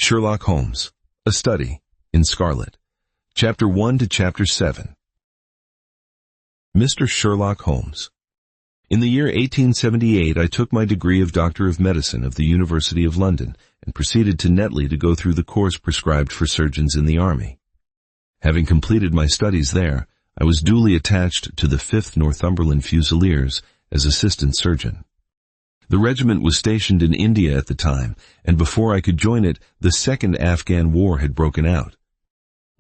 Sherlock Holmes, A Study, in Scarlet, Chapter 1 to Chapter 7. Mr. Sherlock Holmes. In the year 1878 I took my degree of Doctor of Medicine of the University of London and proceeded to Netley to go through the course prescribed for surgeons in the army. Having completed my studies there, I was duly attached to the 5th Northumberland Fusiliers as assistant surgeon. The regiment was stationed in India at the time, and before I could join it, the Second Afghan War had broken out.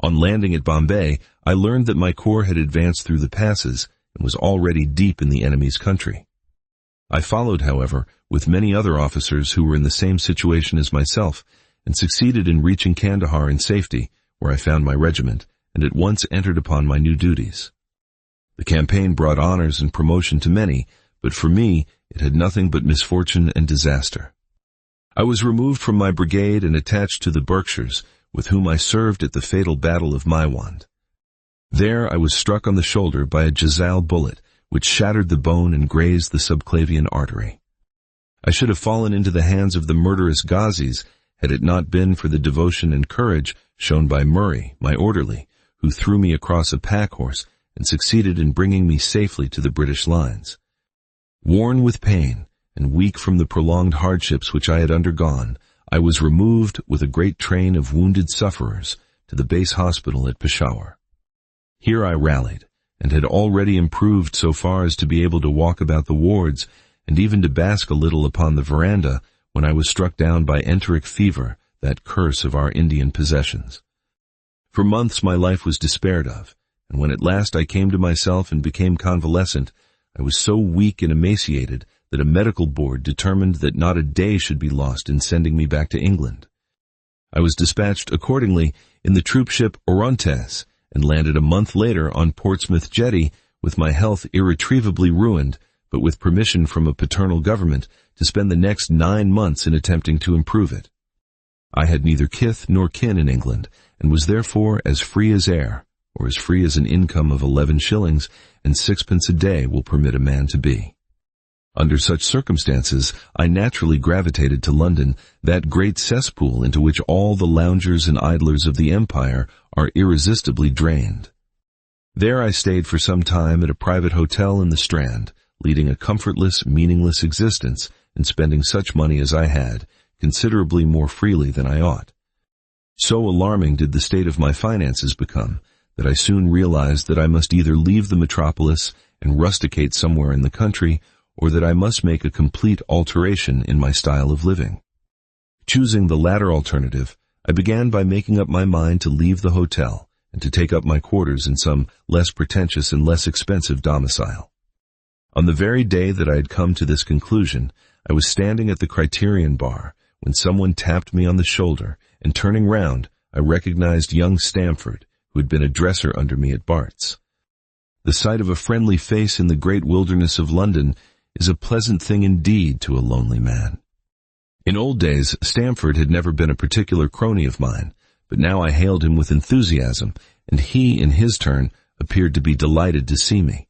On landing at Bombay, I learned that my corps had advanced through the passes and was already deep in the enemy's country. I followed, however, with many other officers who were in the same situation as myself, and succeeded in reaching Kandahar in safety, where I found my regiment, and at once entered upon my new duties. The campaign brought honors and promotion to many, but for me, it had nothing but misfortune and disaster. I was removed from my brigade and attached to the Berkshires, with whom I served at the fatal Battle of Maiwand. There I was struck on the shoulder by a Jazal bullet, which shattered the bone and grazed the subclavian artery. I should have fallen into the hands of the murderous Ghazis had it not been for the devotion and courage shown by Murray, my orderly, who threw me across a pack horse and succeeded in bringing me safely to the British lines. Worn with pain and weak from the prolonged hardships which I had undergone, I was removed with a great train of wounded sufferers to the base hospital at Peshawar. Here I rallied, and had already improved so far as to be able to walk about the wards and even to bask a little upon the veranda when I was struck down by enteric fever, that curse of our Indian possessions. For months my life was despaired of, and when at last I came to myself and became convalescent, I was so weak and emaciated that a medical board determined that not a day should be lost in sending me back to England. I was dispatched accordingly in the troop ship Orontes and landed a month later on Portsmouth Jetty with my health irretrievably ruined, but with permission from a paternal government to spend the next 9 months in attempting to improve it. I had neither kith nor kin in England, and was therefore as free as air, or as free as an income of 11 shillings and 6pence a day will permit a man to be. Under such circumstances, I naturally gravitated to London, that great cesspool into which all the loungers and idlers of the empire are irresistibly drained. There I stayed for some time at a private hotel in the Strand, leading a comfortless, meaningless existence and spending such money as I had, considerably more freely than I ought. So alarming did the state of my finances become, that I soon realized that I must either leave the metropolis and rusticate somewhere in the country, or that I must make a complete alteration in my style of living. Choosing the latter alternative, I began by making up my mind to leave the hotel and to take up my quarters in some less pretentious and less expensive domicile. On the very day that I had come to this conclusion, I was standing at the Criterion Bar when someone tapped me on the shoulder, and turning round, I recognized young Stamford, who had been a dresser under me at Bart's. The sight of a friendly face in the great wilderness of London is a pleasant thing indeed to a lonely man. In old days, Stamford had never been a particular crony of mine, but now I hailed him with enthusiasm, and he, in his turn, appeared to be delighted to see me.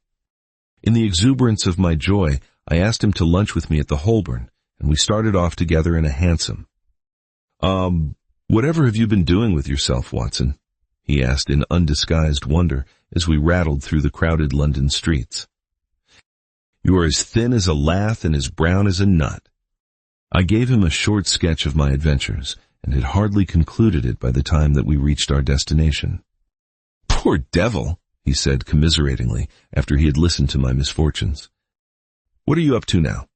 In the exuberance of my joy, I asked him to lunch with me at the Holborn, and we started off together in a hansom. Whatever have you been doing with yourself, Watson?" he asked in undisguised wonder as we rattled through the crowded London streets. "You are as thin as a lath and as brown as a nut." I gave him a short sketch of my adventures, and had hardly concluded it by the time that we reached our destination. "Poor devil," he said commiseratingly, after he had listened to my misfortunes. "What are you up to now?"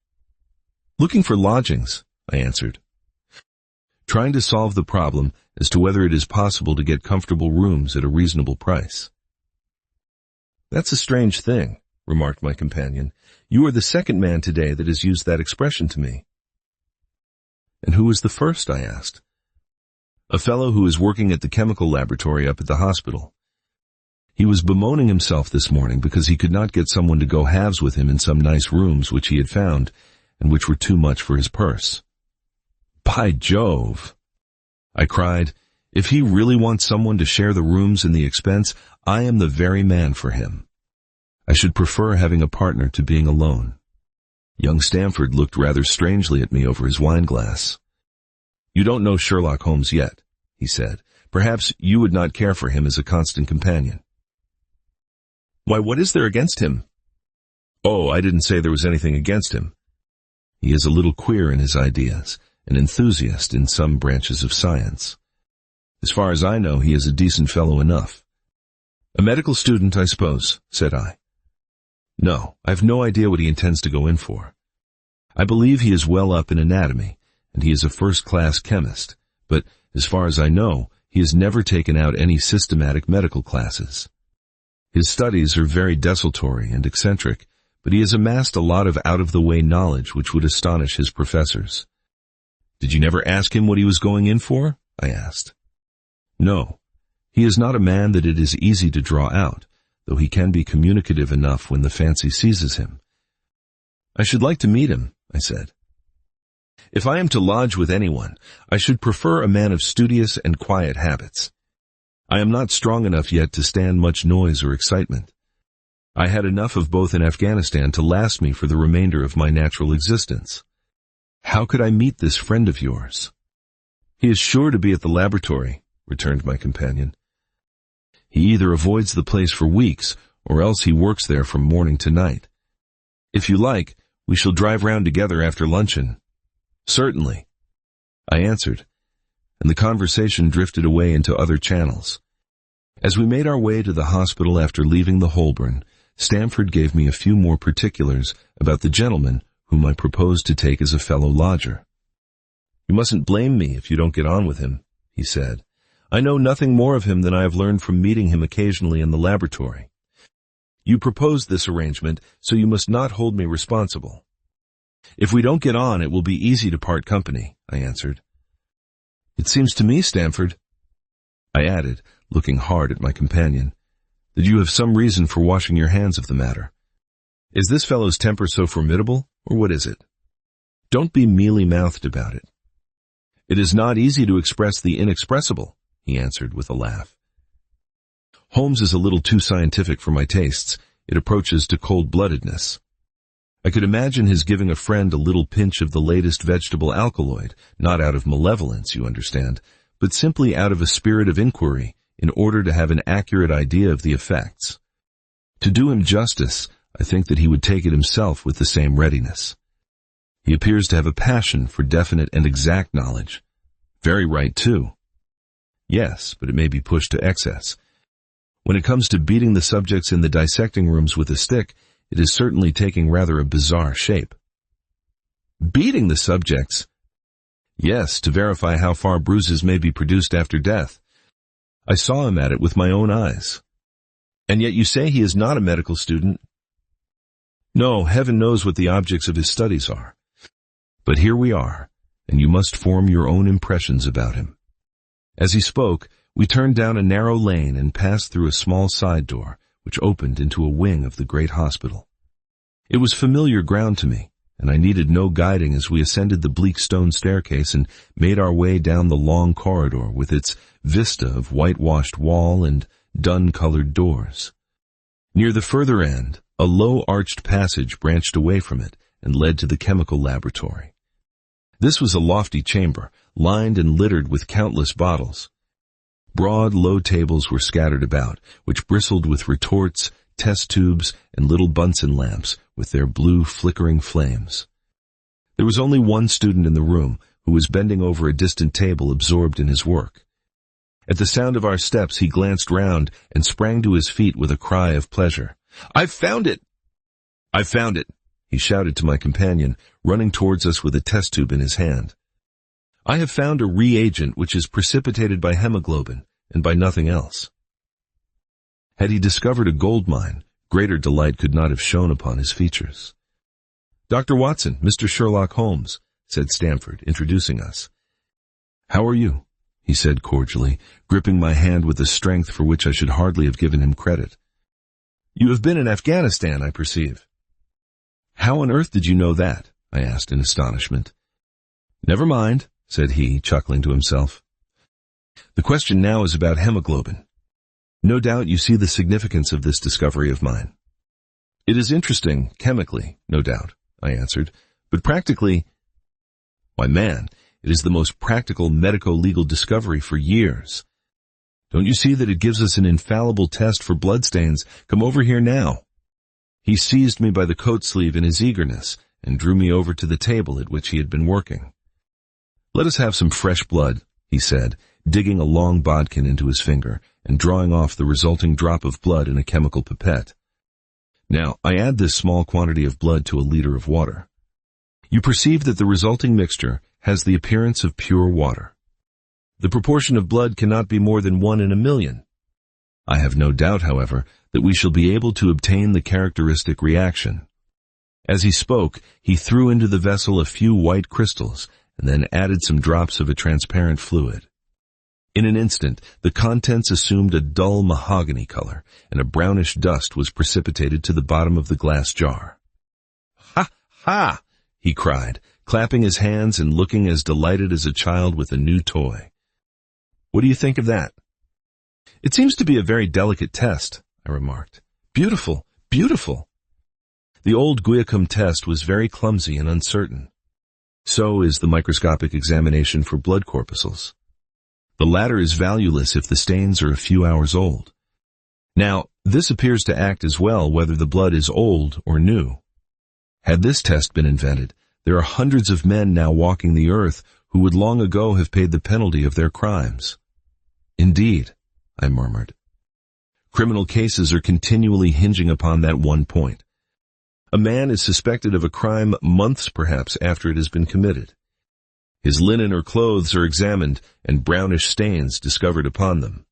"Looking for lodgings," I answered. "Trying to solve the problem as to whether it is possible to get comfortable rooms at a reasonable price." "That's a strange thing," remarked my companion. "You are the second man today that has used that expression to me." "And who was the first?" I asked. "A fellow who is working at the chemical laboratory up at the hospital. He was bemoaning himself this morning because he could not get someone to go halves with him in some nice rooms which he had found, and which were too much for his purse." "By Jove!" I cried, "if he really wants someone to share the rooms and the expense, I am the very man for him. I should prefer having a partner to being alone." Young Stamford looked rather strangely at me over his wine-glass. You don't know Sherlock Holmes yet, he said. Perhaps you would not care for him as a constant companion. Why, what is there against him? Oh, I didn't say there was anything against him. He is a little queer in his ideas, an enthusiast in some branches of science. As far as I know, he is a decent fellow enough. A medical student, I suppose, said I. No, I have no idea what he intends to go in for. I believe he is well up in anatomy, and he is a first-class chemist, but as far as I know, he has never taken out any systematic medical classes. His studies are very desultory and eccentric, but he has amassed a lot of out-of-the-way knowledge which would astonish his professors. Did you never ask him what he was going in for? I asked. No. He is not a man that it is easy to draw out, though he can be communicative enough when the fancy seizes him. I should like to meet him, I said. If I am to lodge with anyone, I should prefer a man of studious and quiet habits. I am not strong enough yet to stand much noise or excitement. I had enough of both in Afghanistan to last me for the remainder of my natural existence. How could I meet this friend of yours? He is sure to be at the laboratory, returned my companion. He either avoids the place for weeks, or else he works there from morning to night. If you like, we shall drive round together after luncheon. Certainly, I answered, and the conversation drifted away into other channels. As we made our way to the hospital after leaving the Holborn, Stamford gave me a few more particulars about the gentleman whom I proposed to take as a fellow lodger. You mustn't blame me if you don't get on with him, he said. I know nothing more of him than I have learned from meeting him occasionally in the laboratory. You proposed this arrangement, so you must not hold me responsible. If we don't get on, it will be easy to part company, I answered. It seems to me, Stamford, I added, looking hard at my companion, that you have some reason for washing your hands of the matter. Is this fellow's temper so formidable, or what is it? Don't be mealy-mouthed about it. It is not easy to express the inexpressible, he answered with a laugh. Holmes is a little too scientific for my tastes. It approaches to cold-bloodedness. I could imagine his giving a friend a little pinch of the latest vegetable alkaloid, not out of malevolence, you understand, but simply out of a spirit of inquiry, in order to have an accurate idea of the effects. To do him justice, I think that he would take it himself with the same readiness. He appears to have a passion for definite and exact knowledge. Very right, too. Yes, but it may be pushed to excess. When it comes to beating the subjects in the dissecting rooms with a stick, it is certainly taking rather a bizarre shape. Beating the subjects? Yes, to verify how far bruises may be produced after death. I saw him at it with my own eyes. And yet you say he is not a medical student? No, heaven knows what the objects of his studies are. But here we are, and you must form your own impressions about him. As he spoke, we turned down a narrow lane and passed through a small side door, which opened into a wing of the great hospital. It was familiar ground to me, and I needed no guiding as we ascended the bleak stone staircase and made our way down the long corridor with its vista of whitewashed wall and dun-colored doors. Near the further end, a low arched passage branched away from it and led to the chemical laboratory. This was a lofty chamber, lined and littered with countless bottles. Broad, low tables were scattered about, which bristled with retorts, test tubes, and little Bunsen lamps with their blue, flickering flames. There was only one student in the room, who was bending over a distant table absorbed in his work. At the sound of our steps, he glanced round and sprang to his feet with a cry of pleasure. "I've found it!" "I've found it!" he shouted to my companion, running towards us with a test tube in his hand. "I have found a reagent which is precipitated by hemoglobin, and by nothing else." Had he discovered a gold mine, greater delight could not have shone upon his features. "Dr. Watson, Mr. Sherlock Holmes," said Stamford, introducing us. "How are you?" he said cordially, gripping my hand with a strength for which I should hardly have given him credit. "You have been in Afghanistan, I perceive." "How on earth did you know that?" I asked in astonishment. "Never mind," said he, chuckling to himself. "The question now is about hemoglobin. No doubt you see the significance of this discovery of mine." "It is interesting, chemically, no doubt," I answered, "but practically—" "Why, man, It is the most practical medico-legal discovery for years. Don't you see that it gives us an infallible test for bloodstains? Come over here now." He seized me by the coat sleeve in his eagerness and drew me over to the table at which he had been working. "Let us have some fresh blood," he said, digging a long bodkin into his finger and drawing off the resulting drop of blood in a chemical pipette. "Now, I add this small quantity of blood to a liter of water. You perceive that the resulting mixture has the appearance of pure water. The proportion of blood cannot be more than 1 in a million. I have no doubt, however, that we shall be able to obtain the characteristic reaction." As he spoke, he threw into the vessel a few white crystals and then added some drops of a transparent fluid. In an instant, the contents assumed a dull mahogany color, and a brownish dust was precipitated to the bottom of the glass jar. "Ha! Ha!" he cried, clapping his hands and looking as delighted as a child with a new toy. "What do you think of that?" "It seems to be a very delicate test," I remarked. "Beautiful, beautiful." The old Guiacum test was very clumsy and uncertain. So is the microscopic examination for blood corpuscles. The latter is valueless if the stains are a few hours old. Now, this appears to act as well whether the blood is old or new. Had this test been invented, there are hundreds of men now walking the earth who would long ago have paid the penalty of their crimes. "Indeed," I murmured. "Criminal cases are continually hinging upon that one point. A man is suspected of a crime months perhaps after it has been committed. His linen or clothes are examined and brownish stains discovered upon them.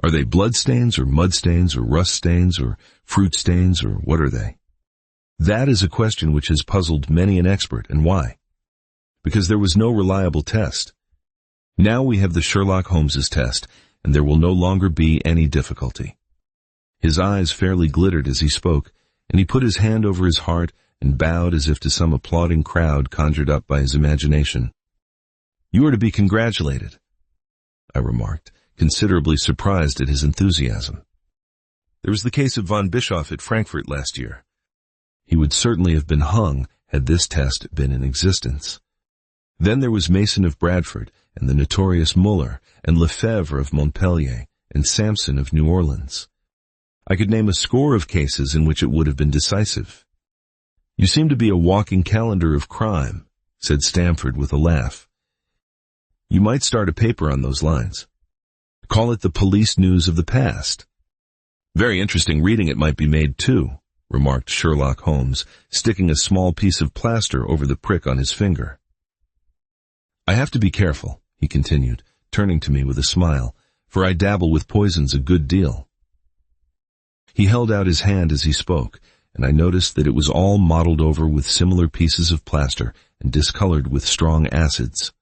Are they blood stains or mud stains or rust stains or fruit stains, or what are they? That is a question which has puzzled many an expert, and why? Because there was no reliable test. Now we have the Sherlock Holmes test, and there will no longer be any difficulty." His eyes fairly glittered as he spoke, and he put his hand over his heart and bowed as if to some applauding crowd conjured up by his imagination. "You are to be congratulated," I remarked, considerably surprised at his enthusiasm. "There was the case of von Bischoff at Frankfurt last year. He would certainly have been hung had this test been in existence. Then there was Mason of Bradford, and the notorious Muller, and Lefebvre of Montpellier, and Sampson of New Orleans. I could name a score of cases in which it would have been decisive." "You seem to be a walking calendar of crime," said Stamford with a laugh. "You might start a paper on those lines. Call it the police news of the past." "Very interesting reading it might be made, too," remarked Sherlock Holmes, sticking a small piece of plaster over the prick on his finger. "I have to be careful," he continued, turning to me with a smile, "for I dabble with poisons a good deal." He held out his hand as he spoke, and I noticed that it was all mottled over with similar pieces of plaster and discolored with strong acids.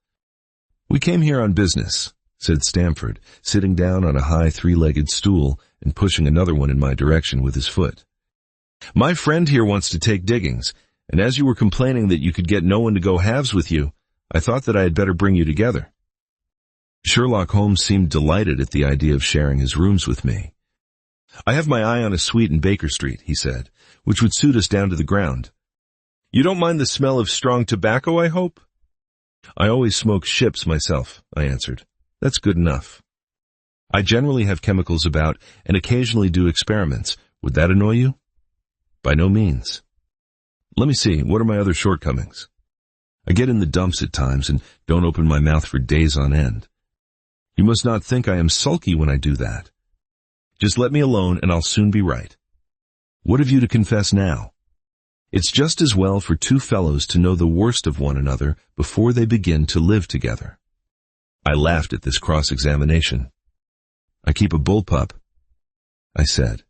"We came here on business," said Stamford, sitting down on a high three-legged stool and pushing another one in my direction with his foot. "My friend here wants to take diggings, and as you were complaining that you could get no one to go halves with you, I thought that I had better bring you together." Sherlock Holmes seemed delighted at the idea of sharing his rooms with me. "I have my eye on a suite in Baker Street," he said, "which would suit us down to the ground. You don't mind the smell of strong tobacco, I hope?" "I always smoke ships myself," I answered. "That's good enough." "I generally have chemicals about and occasionally do experiments. Would that annoy you?" "By no means." "Let me see, what are my other shortcomings?" "I get in the dumps at times and don't open my mouth for days on end." "You must not think I am sulky when I do that. Just let me alone and I'll soon be right. What have you to confess now? It's just as well for two fellows to know the worst of one another before they begin to live together." I laughed at this cross-examination. "I keep a bullpup," I said,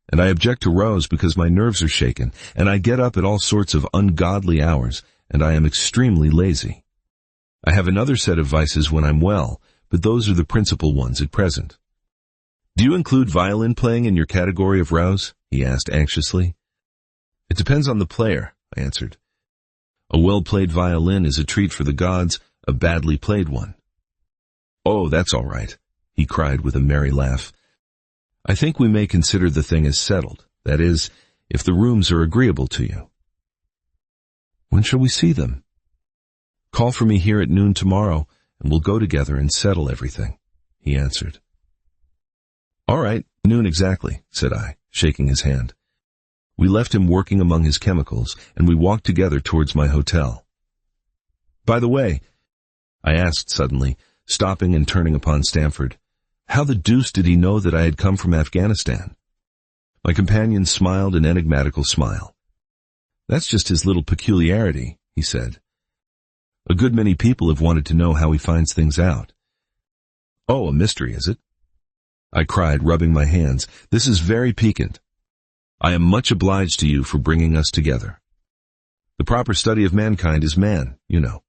"and I object to rows because my nerves are shaken, and I get up at all sorts of ungodly hours, and I am extremely lazy. I have another set of vices when I'm well, but those are the principal ones at present." "Do you include violin playing in your category of rows?" he asked anxiously. "It depends on the player," I answered. "A well-played violin is a treat for the gods, a badly played one." "Oh, that's all right," he cried with a merry laugh. "I think we may consider the thing as settled, that is, if the rooms are agreeable to you." "When shall we see them?" "Call for me here at noon tomorrow, and we'll go together and settle everything," he answered. "All right, noon exactly," said I, shaking his hand. We left him working among his chemicals, and we walked together towards my hotel. "By the way," I asked suddenly, stopping and turning upon Stamford, "how the deuce did he know that I had come from Afghanistan?" My companion smiled an enigmatical smile. "That's just his little peculiarity," he said. "A good many people have wanted to know how he finds things out." "Oh, a mystery, is it?" I cried, rubbing my hands. "This is very piquant. I am much obliged to you for bringing us together. The proper study of mankind is man, you know."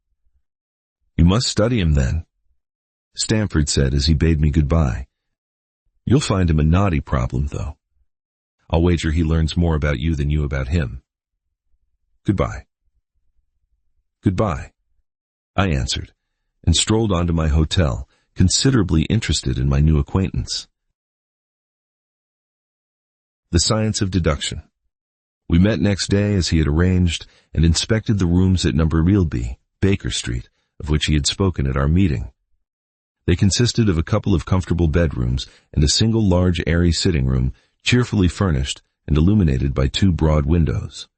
"You must study him, then," Stamford said as he bade me goodbye. "You'll find him a knotty problem, though. I'll wager he learns more about you than you about him. Goodbye." "Goodbye," I answered, and strolled on to my hotel, considerably interested in my new acquaintance. The science of deduction. We met next day as he had arranged, and inspected the rooms at No. Reelby, Baker Street, of which he had spoken at our meeting. They consisted of a couple of comfortable bedrooms and a single large airy sitting room, cheerfully furnished and illuminated by 2 broad windows.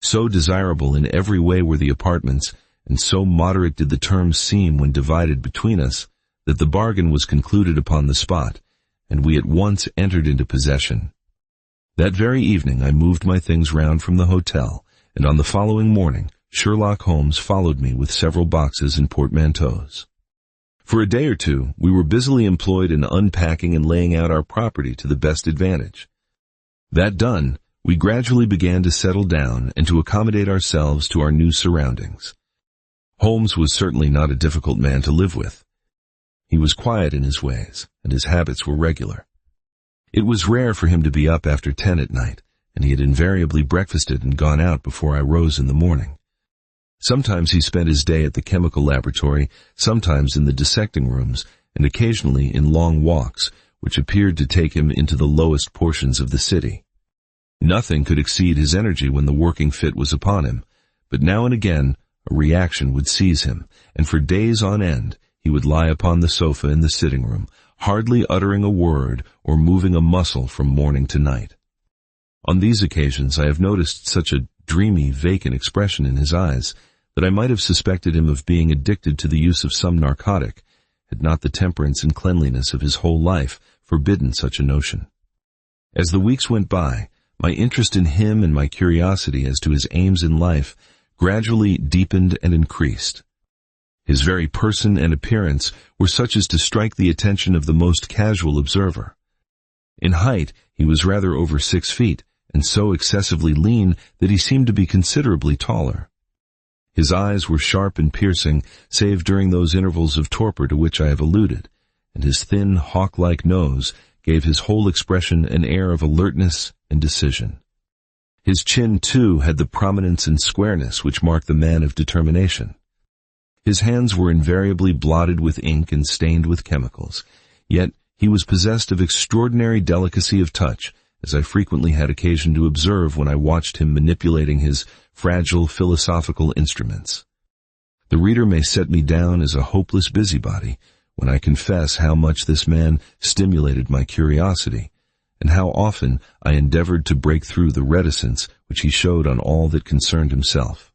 So desirable in every way were the apartments, and so moderate did the terms seem when divided between us, that the bargain was concluded upon the spot, and we at once entered into possession. That very evening I moved my things round from the hotel, and on the following morning Sherlock Holmes followed me with several boxes and portmanteaus. For a day or two we were busily employed in unpacking and laying out our property to the best advantage. That done, we gradually began to settle down and to accommodate ourselves to our new surroundings. Holmes was certainly not a difficult man to live with. He was quiet in his ways, and his habits were regular. It was rare for him to be up after 10 at night, and he had invariably breakfasted and gone out before I rose in the morning. Sometimes he spent his day at the chemical laboratory, sometimes in the dissecting rooms, and occasionally in long walks, which appeared to take him into the lowest portions of the city. Nothing could exceed his energy when the working fit was upon him, but now and again a reaction would seize him, and for days on end he would lie upon the sofa in the sitting room, hardly uttering a word or moving a muscle from morning to night. On these occasions I have noticed such a dreamy, vacant expression in his eyes that I might have suspected him of being addicted to the use of some narcotic, had not the temperance and cleanliness of his whole life forbidden such a notion. As the weeks went by, my interest in him and my curiosity as to his aims in life gradually deepened and increased. His very person and appearance were such as to strike the attention of the most casual observer. In height, he was rather over 6 feet, and so excessively lean that he seemed to be considerably taller. His eyes were sharp and piercing, save during those intervals of torpor to which I have alluded, and his thin, hawk-like nose gave his whole expression an air of alertness and decision. His chin, too, had the prominence and squareness which mark the man of determination. His hands were invariably blotted with ink and stained with chemicals, yet he was possessed of extraordinary delicacy of touch, as I frequently had occasion to observe when I watched him manipulating his fragile philosophical instruments. The reader may set me down as a hopeless busybody when I confess how much this man stimulated my curiosity, and how often I endeavored to break through the reticence which he showed on all that concerned himself.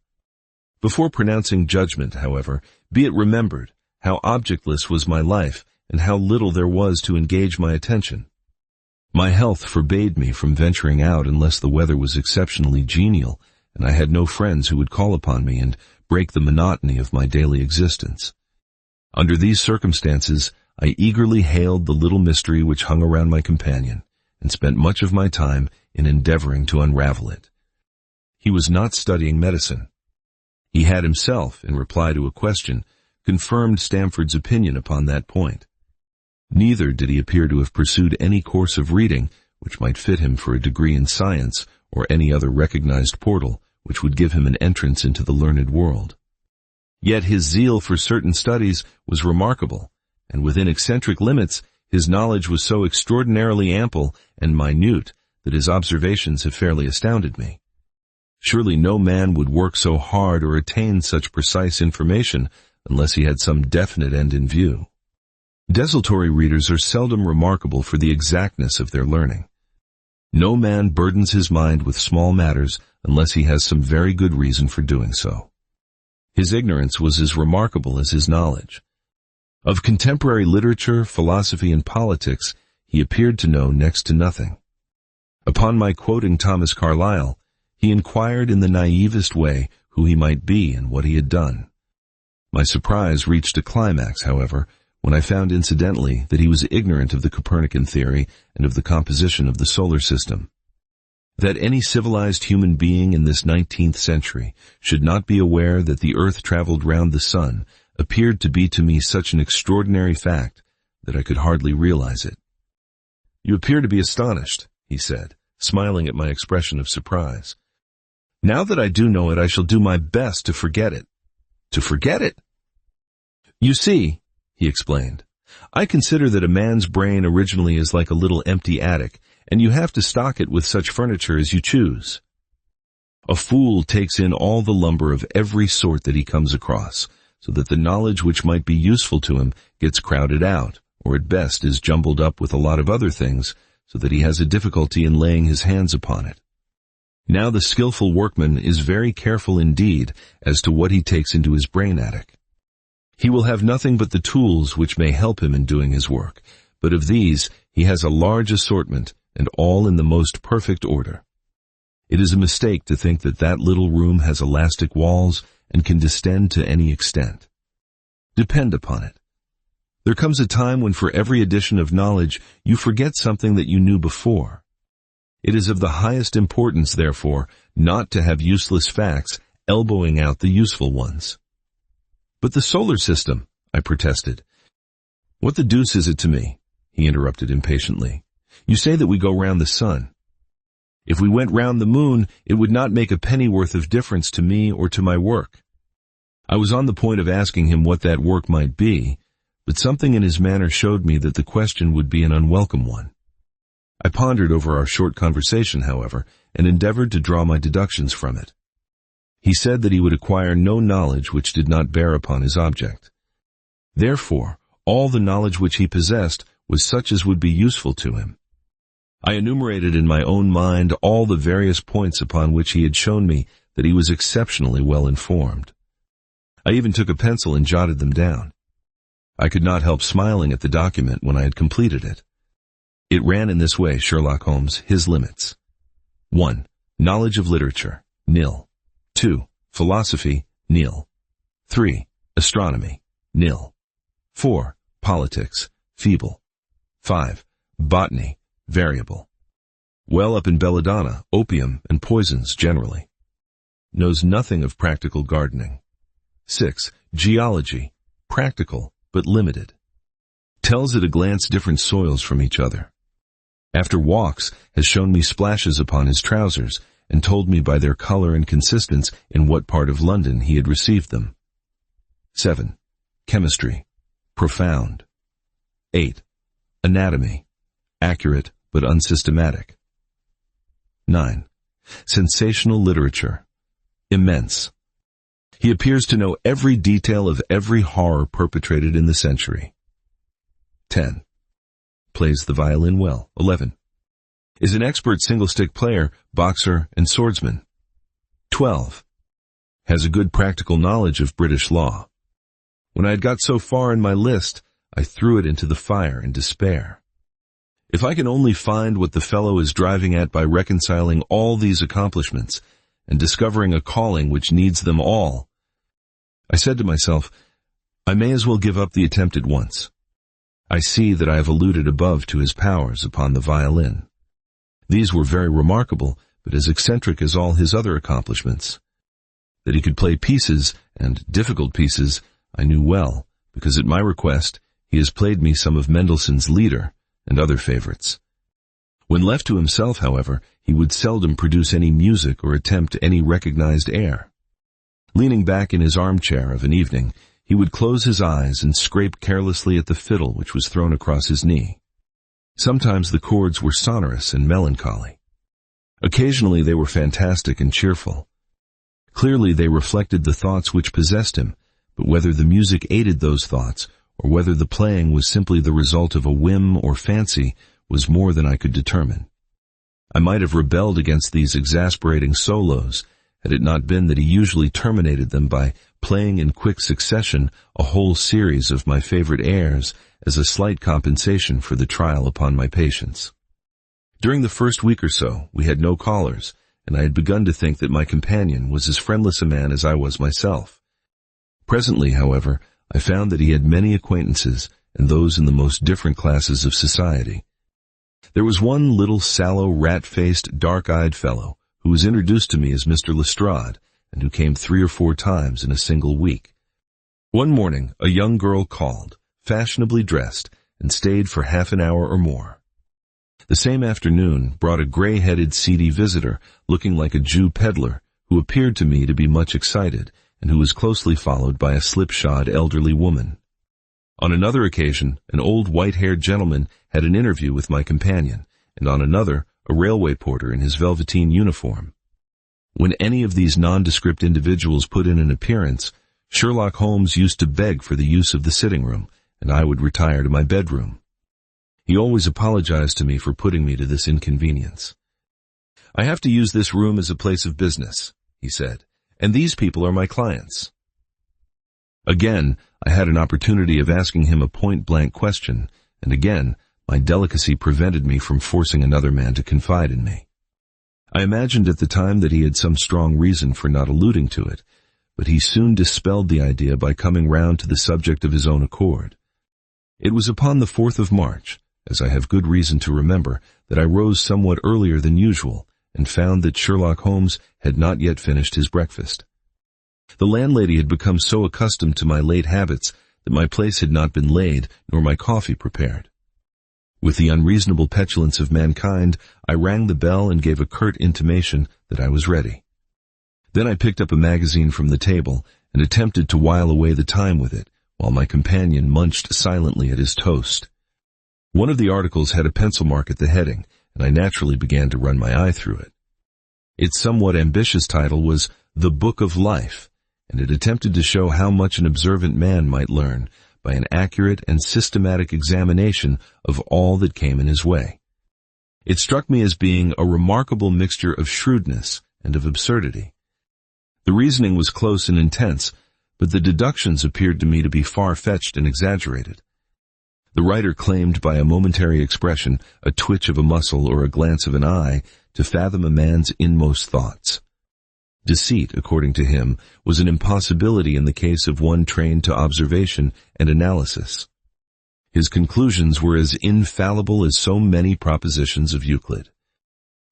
Before pronouncing judgment, however, be it remembered how objectless was my life, and how little there was to engage my attention. My health forbade me from venturing out unless the weather was exceptionally genial, and I had no friends who would call upon me and break the monotony of my daily existence. Under these circumstances, I eagerly hailed the little mystery which hung around my companion, and spent much of my time in endeavoring to unravel it. He was not studying medicine. He had himself, in reply to a question, confirmed Stamford's opinion upon that point. Neither did he appear to have pursued any course of reading which might fit him for a degree in science or any other recognized portal which would give him an entrance into the learned world. Yet his zeal for certain studies was remarkable, and within eccentric limits his knowledge was so extraordinarily ample and minute that his observations have fairly astounded me. Surely no man would work so hard or attain such precise information unless he had some definite end in view. Desultory readers are seldom remarkable for the exactness of their learning. No man burdens his mind with small matters unless he has some very good reason for doing so. His ignorance was as remarkable as his knowledge. Of contemporary literature, philosophy, and politics, he appeared to know next to nothing. Upon my quoting Thomas Carlyle, he inquired in the naivest way who he might be and what he had done. My surprise reached a climax, however, when I found incidentally that he was ignorant of the Copernican theory and of the composition of the solar system. That any civilized human being in this 19th century should not be aware that the earth traveled round the sun appeared to be to me such an extraordinary fact that I could hardly realize it. "You appear to be astonished," he said, smiling at my expression of surprise. "Now that I do know it, I shall do my best to forget it." "To forget it?" "You see," he explained, "I consider that a man's brain originally is like a little empty attic, and you have to stock it with such furniture as you choose. A fool takes in all the lumber of every sort that he comes across, so that the knowledge which might be useful to him gets crowded out, or at best is jumbled up with a lot of other things, so that he has a difficulty in laying his hands upon it. Now the skillful workman is very careful indeed as to what he takes into his brain attic. He will have nothing but the tools which may help him in doing his work, but of these he has a large assortment, and all in the most perfect order. It is a mistake to think that that little room has elastic walls and can distend to any extent. Depend upon it. There comes a time when for every addition of knowledge you forget something that you knew before. It is of the highest importance, therefore, not to have useless facts elbowing out the useful ones." "But the solar system," I protested. "What the deuce is it to me?" he interrupted impatiently. "You say that we go round the sun. If we went round the moon, it would not make a pennyworth of difference to me or to my work." I was on the point of asking him what that work might be, but something in his manner showed me that the question would be an unwelcome one. I pondered over our short conversation, however, and endeavored to draw my deductions from it. He said that he would acquire no knowledge which did not bear upon his object. Therefore, all the knowledge which he possessed was such as would be useful to him. I enumerated in my own mind all the various points upon which he had shown me that he was exceptionally well informed. I even took a pencil and jotted them down. I could not help smiling at the document when I had completed it. It ran in this way: Sherlock Holmes, his limits. 1. Knowledge of literature, nil. 2. Philosophy, nil. 3. Astronomy, nil. 4. Politics, feeble. 5. Botany, variable. Well up in belladonna, opium, and poisons generally. Knows nothing of practical gardening. 6. Geology, practical but limited. Tells at a glance different soils from each other. After walks, has shown me splashes upon his trousers, and told me by their color and consistence in what part of London he had received them. 7. Chemistry, profound. 8. Anatomy, accurate but unsystematic. 9. Sensational literature, immense. He appears to know every detail of every horror perpetrated in the century. 10. Plays the violin well. 11. Is an expert single-stick player, boxer, and swordsman. 12. Has a good practical knowledge of British law. When I had got so far in my list, I threw it into the fire in despair. If I can only find what the fellow is driving at by reconciling all these accomplishments and discovering a calling which needs them all, I said to myself, I may as well give up the attempt at once. I see that I have alluded above to his powers upon the violin. These were very remarkable, but as eccentric as all his other accomplishments. That he could play pieces, and difficult pieces, I knew well, because at my request he has played me some of Mendelssohn's Lieder and other favorites. When left to himself, however, he would seldom produce any music or attempt any recognized air. Leaning back in his armchair of an evening, he would close his eyes and scrape carelessly at the fiddle which was thrown across his knee. Sometimes the chords were sonorous and melancholy. Occasionally they were fantastic and cheerful. Clearly they reflected the thoughts which possessed him, but whether the music aided those thoughts, or whether the playing was simply the result of a whim or fancy, was more than I could determine. I might have rebelled against these exasperating solos, had it not been that he usually terminated them by playing in quick succession a whole series of my favorite airs as a slight compensation for the trial upon my patience. During the first week or so, we had no callers, and I had begun to think that my companion was as friendless a man as I was myself. Presently, however, I found that he had many acquaintances, and those in the most different classes of society. There was one little sallow, rat-faced, dark-eyed fellow who was introduced to me as Mr. Lestrade, and who came 3 or 4 times in a single week. One morning, a young girl called, fashionably dressed, and stayed for half an hour or more. The same afternoon brought a gray-headed, seedy visitor, looking like a Jew peddler, who appeared to me to be much excited, and who was closely followed by a slipshod elderly woman. On another occasion, an old white-haired gentleman had an interview with my companion, and on another, a railway porter in his velveteen uniform. When any of these nondescript individuals put in an appearance, Sherlock Holmes used to beg for the use of the sitting-room, and I would retire to my bedroom. He always apologized to me for putting me to this inconvenience. "I have to use this room as a place of business," he said, "and these people are my clients." Again, I had an opportunity of asking him a point-blank question, and again, my delicacy prevented me from forcing another man to confide in me. I imagined at the time that he had some strong reason for not alluding to it, but he soon dispelled the idea by coming round to the subject of his own accord. It was upon the 4th of March, as I have good reason to remember, that I rose somewhat earlier than usual, and found that Sherlock Holmes had not yet finished his breakfast. The landlady had become so accustomed to my late habits that my place had not been laid, nor my coffee prepared. With the unreasonable petulance of mankind, I rang the bell and gave a curt intimation that I was ready. Then I picked up a magazine from the table and attempted to while away the time with it, while my companion munched silently at his toast. One of the articles had a pencil mark at the heading, and I naturally began to run my eye through it. Its somewhat ambitious title was The Book of Life, and it attempted to show how much an observant man might learn by an accurate and systematic examination of all that came in his way. It struck me as being a remarkable mixture of shrewdness and of absurdity. The reasoning was close and intense, but the deductions appeared to me to be far-fetched and exaggerated. The writer claimed by a momentary expression, a twitch of a muscle or a glance of an eye, to fathom a man's inmost thoughts. Deceit, according to him, was an impossibility in the case of one trained to observation and analysis. His conclusions were as infallible as so many propositions of Euclid.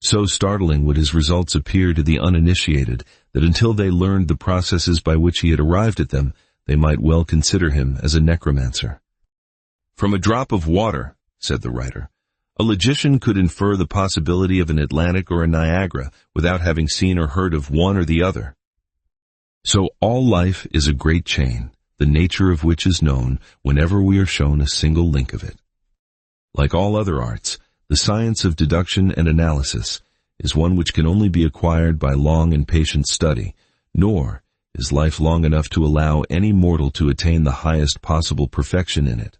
So startling would his results appear to the uninitiated that until they learned the processes by which he had arrived at them, they might well consider him as a necromancer. "From a drop of water," said the writer, "a logician could infer the possibility of an Atlantic or a Niagara without having seen or heard of one or the other. So all life is a great chain, the nature of which is known whenever we are shown a single link of it. Like all other arts, the science of deduction and analysis is one which can only be acquired by long and patient study, nor is life long enough to allow any mortal to attain the highest possible perfection in it.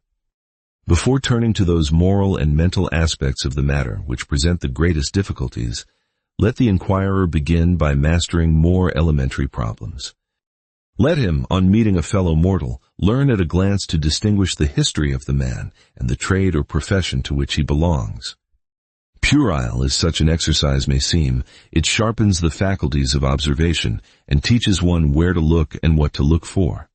Before turning to those moral and mental aspects of the matter which present the greatest difficulties, let the inquirer begin by mastering more elementary problems. Let him, on meeting a fellow mortal, learn at a glance to distinguish the history of the man and the trade or profession to which he belongs. Puerile as such an exercise may seem, it sharpens the faculties of observation and teaches one where to look and what to look for.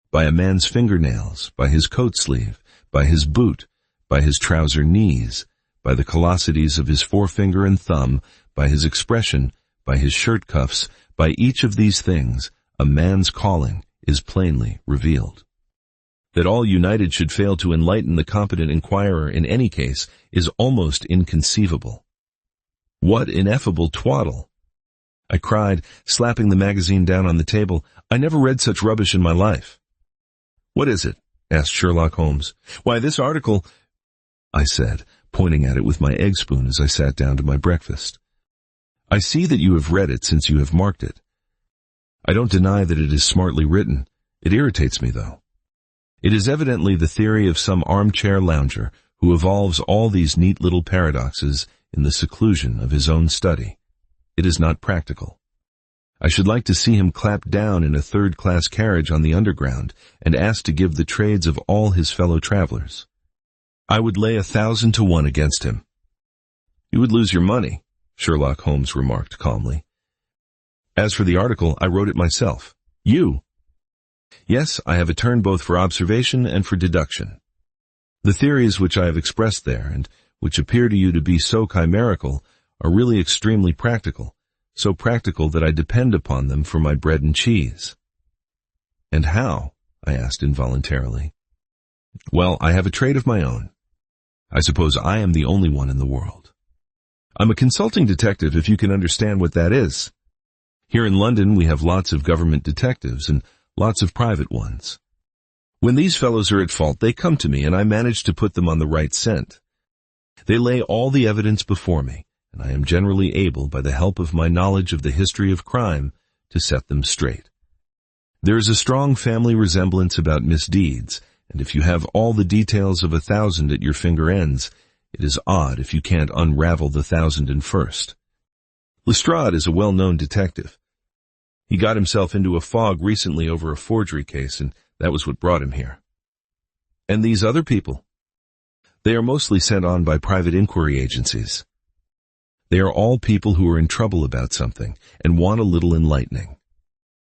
By a man's fingernails, by his coat sleeve, by his boot, by his trouser knees, by the callosities of his forefinger and thumb, by his expression, by his shirt cuffs, by each of these things, a man's calling is plainly revealed. That all united should fail to enlighten the competent inquirer in any case is almost inconceivable. What ineffable twaddle! I cried, slapping the magazine down on the table. I never read such rubbish in my life. "What is it?" asked Sherlock Holmes. "Why, this article," I said, pointing at it with my egg spoon as I sat down to my breakfast. I see that you have read it since you have marked it. I don't deny that it is smartly written. It irritates me, though. It is evidently the theory of some armchair lounger who evolves all these neat little paradoxes in the seclusion of his own study. It is not practical. I should like to see him clapped down in a third-class carriage on the Underground and asked to give the trades of all his fellow travelers. I would lay 1,000 to 1 against him. You would lose your money, Sherlock Holmes remarked calmly. As for the article, I wrote it myself. You? Yes, I have a turn both for observation and for deduction. The theories which I have expressed there, and which appear to you to be so chimerical, are really extremely practical, so practical that I depend upon them for my bread and cheese. And how? I asked involuntarily. Well, I have a trade of my own. I suppose I am the only one in the world. I'm a consulting detective, if you can understand what that is. Here in London we have lots of government detectives and lots of private ones. When these fellows are at fault, they come to me and I manage to put them on the right scent. They lay all the evidence before me, and I am generally able, by the help of my knowledge of the history of crime, to set them straight. There is a strong family resemblance about misdeeds, and if you have all the details of 1,000 at your finger ends, it is odd if you can't unravel the 1,001st. Lestrade is a well-known detective. He got himself into a fog recently over a forgery case, and that was what brought him here. And these other people? They are mostly sent on by private inquiry agencies. They are all people who are in trouble about something and want a little enlightening.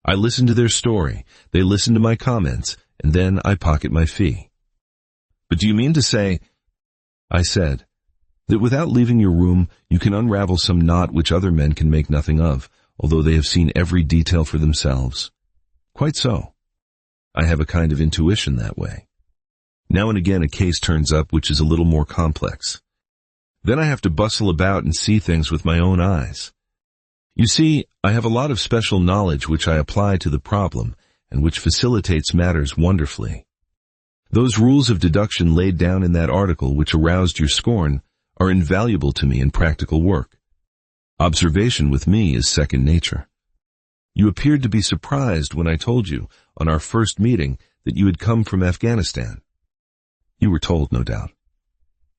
I listen to their story, they listen to my comments, and then I pocket my fee. But do you mean to say, I said, that without leaving your room you can unravel some knot which other men can make nothing of, although they have seen every detail for themselves? Quite so. I have a kind of intuition that way. Now and again a case turns up which is a little more complex. Then I have to bustle about and see things with my own eyes. You see, I have a lot of special knowledge which I apply to the problem and which facilitates matters wonderfully. Those rules of deduction laid down in that article which aroused your scorn are invaluable to me in practical work. Observation with me is second nature. You appeared to be surprised when I told you, on our first meeting, that you had come from Afghanistan. You were told, no doubt.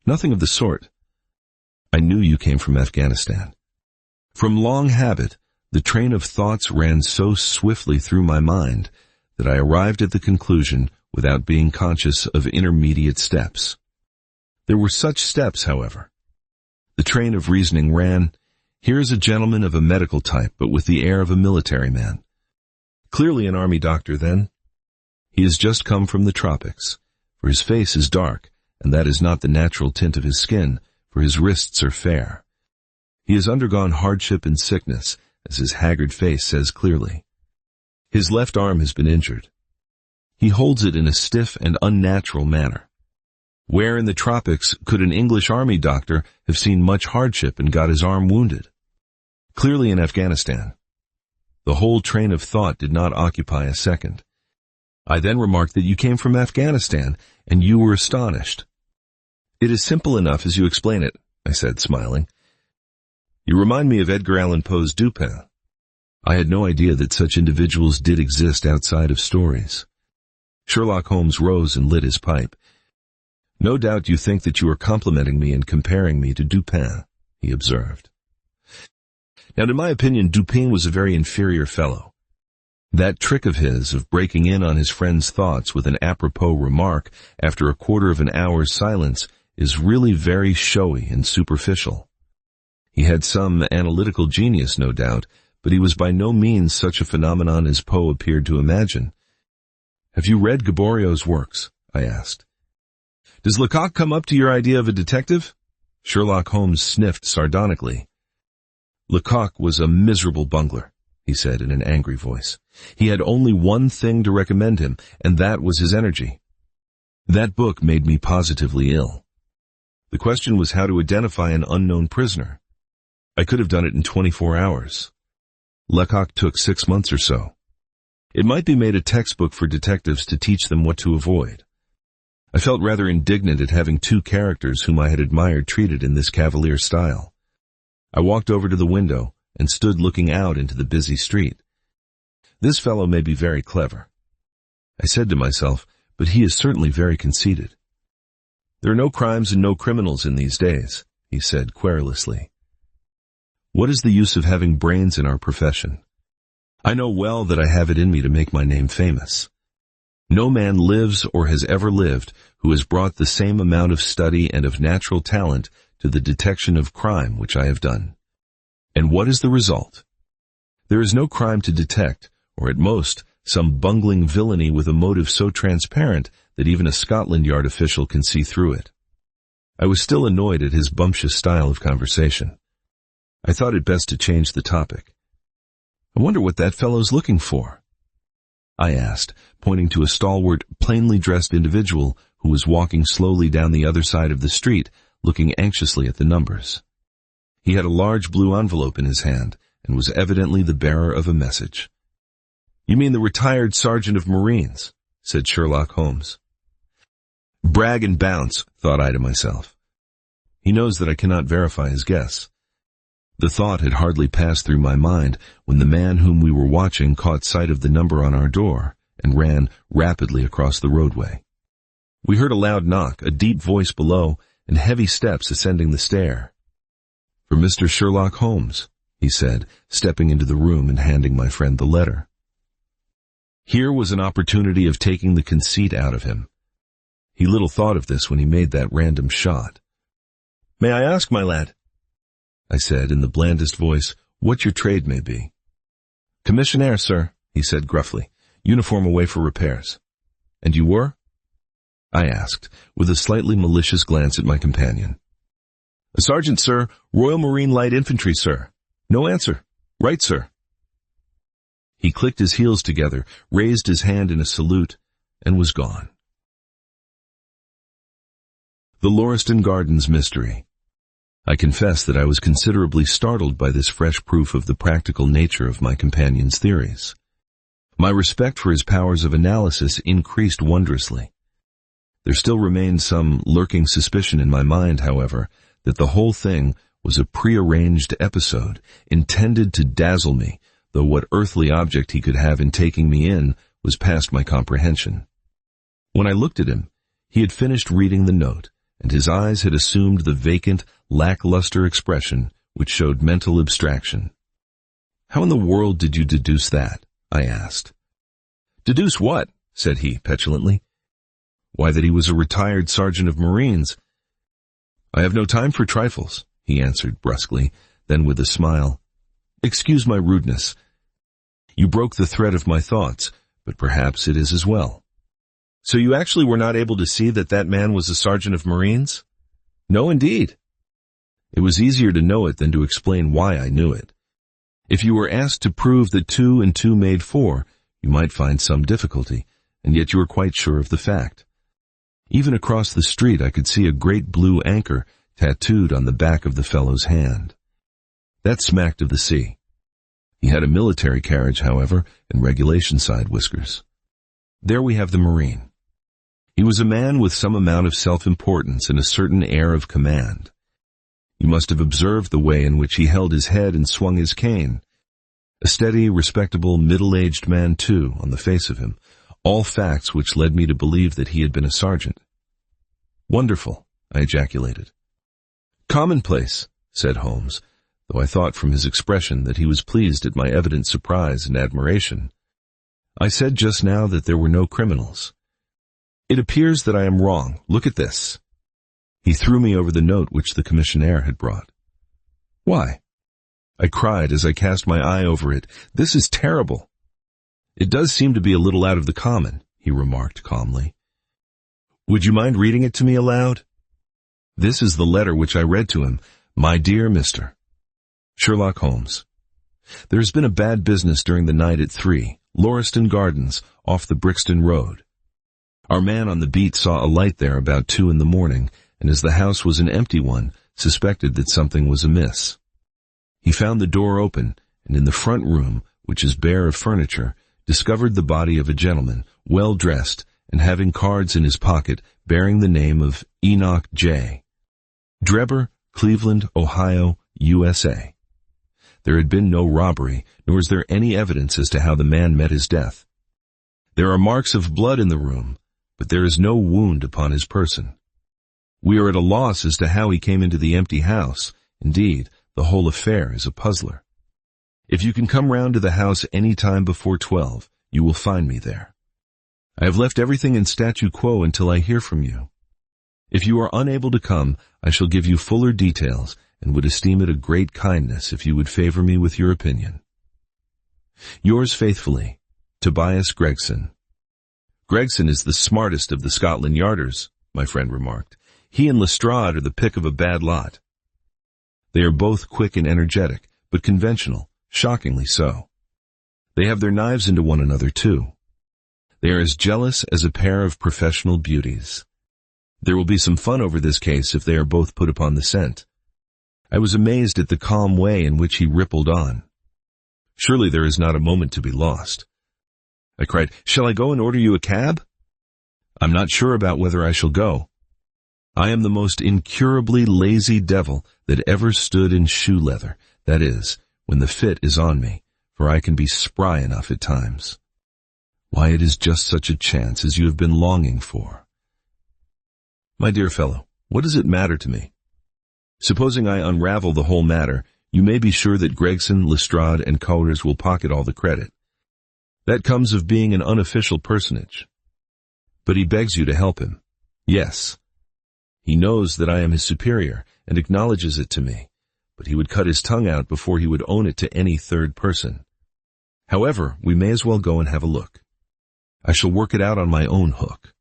Nothing of the sort. I knew you came from Afghanistan. From long habit, the train of thoughts ran so swiftly through my mind that I arrived at the conclusion without being conscious of intermediate steps. There were such steps, however. The train of reasoning ran, here is a gentleman of a medical type, but with the air of a military man. Clearly an army doctor, then. He has just come from the tropics, for his face is dark, and that is not the natural tint of his skin, for his wrists are fair. He has undergone hardship and sickness, as his haggard face says clearly. His left arm has been injured. He holds it in a stiff and unnatural manner. Where in the tropics could an English army doctor have seen much hardship and got his arm wounded? Clearly in Afghanistan. The whole train of thought did not occupy a second. I then remarked that you came from Afghanistan, and you were astonished. It is simple enough as you explain it, I said, smiling. You remind me of Edgar Allan Poe's Dupin. I had no idea that such individuals did exist outside of stories. Sherlock Holmes rose and lit his pipe. No doubt you think that you are complimenting me and comparing me to Dupin, he observed. Now, in my opinion, Dupin was a very inferior fellow. That trick of his of breaking in on his friend's thoughts with an apropos remark after a quarter of an hour's silence is really very showy and superficial. He had some analytical genius, no doubt, but he was by no means such a phenomenon as Poe appeared to imagine. Have you read Gaboriau's works? I asked. Does Lecoq come up to your idea of a detective? Sherlock Holmes sniffed sardonically. Lecoq was a miserable bungler, he said in an angry voice. He had only one thing to recommend him, and that was his energy. That book made me positively ill. The question was how to identify an unknown prisoner. I could have done it in 24 hours. Lecoq took 6 months or so. It might be made a textbook for detectives to teach them what to avoid. I felt rather indignant at having two characters whom I had admired treated in this cavalier style. I walked over to the window and stood looking out into the busy street. This fellow may be very clever. I said to myself, but he is certainly very conceited. There are no crimes and no criminals in these days, he said querulously. What is the use of having brains in our profession? I know well that I have it in me to make my name famous. No man lives or has ever lived who has brought the same amount of study and of natural talent to the detection of crime which I have done. And what is the result? There is no crime to detect, or at most, some bungling villainy with a motive so transparent that even a Scotland Yard official can see through it. I was still annoyed at his bumptious style of conversation. I thought it best to change the topic. I wonder what that fellow's looking for, I asked, pointing to a stalwart, plainly dressed individual who was walking slowly down the other side of the street, looking anxiously at the numbers. He had a large blue envelope in his hand and was evidently the bearer of a message. You mean the retired sergeant of Marines, said Sherlock Holmes. Brag and bounce, thought I to myself. He knows that I cannot verify his guess. The thought had hardly passed through my mind when the man whom we were watching caught sight of the number on our door and ran rapidly across the roadway. We heard a loud knock, a deep voice below, and heavy steps ascending the stair. For Mr. Sherlock Holmes, he said, stepping into the room and handing my friend the letter. Here was an opportunity of taking the conceit out of him. He little thought of this when he made that random shot. May I ask, my lad, I said in the blandest voice, what your trade may be. Commissionaire, sir, he said gruffly, uniform away for repairs. And you were? I asked, with a slightly malicious glance at my companion. A sergeant, sir, Royal Marine Light Infantry, sir. No answer. Right, sir. He clicked his heels together, raised his hand in a salute, and was gone. The Lauriston Gardens mystery. I confess that I was considerably startled by this fresh proof of the practical nature of my companion's theories. My respect for his powers of analysis increased wondrously. There still remained some lurking suspicion in my mind, however, that the whole thing was a prearranged episode intended to dazzle me, though what earthly object he could have in taking me in was past my comprehension. When I looked at him, he had finished reading the note, and his eyes had assumed the vacant, lackluster expression which showed mental abstraction. How in the world did you deduce that? I asked. Deduce what? Said he petulantly. Why, that he was a retired sergeant of Marines. I have no time for trifles, he answered brusquely, then with a smile. Excuse my rudeness. You broke the thread of my thoughts, but perhaps it is as well. So you actually were not able to see that that man was a sergeant of Marines? No, indeed. It was easier to know it than to explain why I knew it. If you were asked to prove that 2 and 2 made 4, you might find some difficulty, and yet you were quite sure of the fact. Even across the street I could see a great blue anchor tattooed on the back of the fellow's hand. That smacked of the sea. He had a military carriage, however, and regulation side whiskers. There we have the Marine. He was a man with some amount of self-importance and a certain air of command. You must have observed the way in which he held his head and swung his cane. A steady, respectable, middle-aged man, too, on the face of him, all facts which led me to believe that he had been a sergeant. Wonderful, I ejaculated. Commonplace, said Holmes, though I thought from his expression that he was pleased at my evident surprise and admiration. I said just now that there were no criminals. It appears that I am wrong. Look at this. He threw me over the note which the commissionaire had brought. Why? I cried as I cast my eye over it. This is terrible. It does seem to be a little out of the common, he remarked calmly. Would you mind reading it to me aloud? This is the letter which I read to him. My dear Mr. Sherlock Holmes. There has been a bad business during the night at 3, Lauriston Gardens, off the Brixton road. Our man on the beat saw a light there about 2 in the morning, and as the house was an empty one, suspected that something was amiss. He found the door open, and in the front room, which is bare of furniture, discovered the body of a gentleman, well dressed, and having cards in his pocket bearing the name of Enoch J. Drebber, Cleveland, Ohio, USA. There had been no robbery, nor is there any evidence as to how the man met his death. There are marks of blood in the room, but there is no wound upon his person. We are at a loss as to how he came into the empty house. Indeed, the whole affair is a puzzler. If you can come round to the house any time before 12, you will find me there. I have left everything in statu quo until I hear from you. If you are unable to come, I shall give you fuller details, and would esteem it a great kindness if you would favor me with your opinion. Yours faithfully, Tobias Gregson. Gregson is the smartest of the Scotland Yarders, my friend remarked. He and Lestrade are the pick of a bad lot. They are both quick and energetic, but conventional, shockingly so. They have their knives into one another, too. They are as jealous as a pair of professional beauties. There will be some fun over this case if they are both put upon the scent. I was amazed at the calm way in which he rippled on. Surely there is not a moment to be lost. I cried, "Shall I go and order you a cab?" "I'm not sure about whether I shall go. I am the most incurably lazy devil that ever stood in shoe leather, that is, when the fit is on me, for I can be spry enough at times. Why, it is just such a chance as you have been longing for." My dear fellow, what does it matter to me? Supposing I unravel the whole matter, you may be sure that Gregson, Lestrade, and Cowers will pocket all the credit. That comes of being an unofficial personage. But he begs you to help him. Yes. He knows that I am his superior, and acknowledges it to me, but he would cut his tongue out before he would own it to any third person. However, we may as well go and have a look. I shall work it out on my own hook.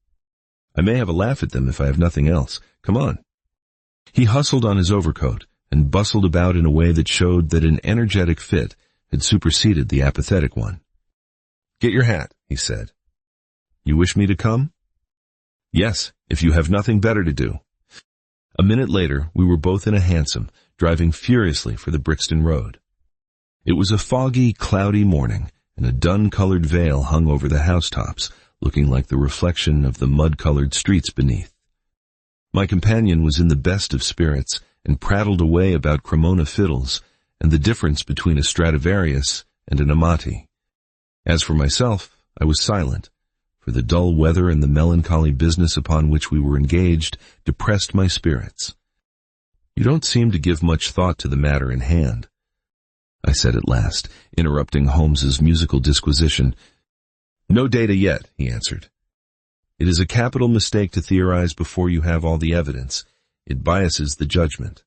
I may have a laugh at them if I have nothing else. Come on. He hustled on his overcoat and bustled about in a way that showed that an energetic fit had superseded the apathetic one. "Get your hat," he said. "You wish me to come?" "Yes, if you have nothing better to do." A minute later, we were both in a hansom, driving furiously for the Brixton road. It was a foggy, cloudy morning, and a dun-colored veil hung over the housetops, looking like the reflection of the mud-colored streets beneath. My companion was in the best of spirits, and prattled away about Cremona fiddles, and the difference between a Stradivarius and an Amati. As for myself, I was silent, for the dull weather and the melancholy business upon which we were engaged depressed my spirits. "You don't seem to give much thought to the matter in hand," I said at last, interrupting Holmes's musical disquisition. "No data yet," he answered. "It is a capital mistake to theorize before you have all the evidence. It biases the judgment."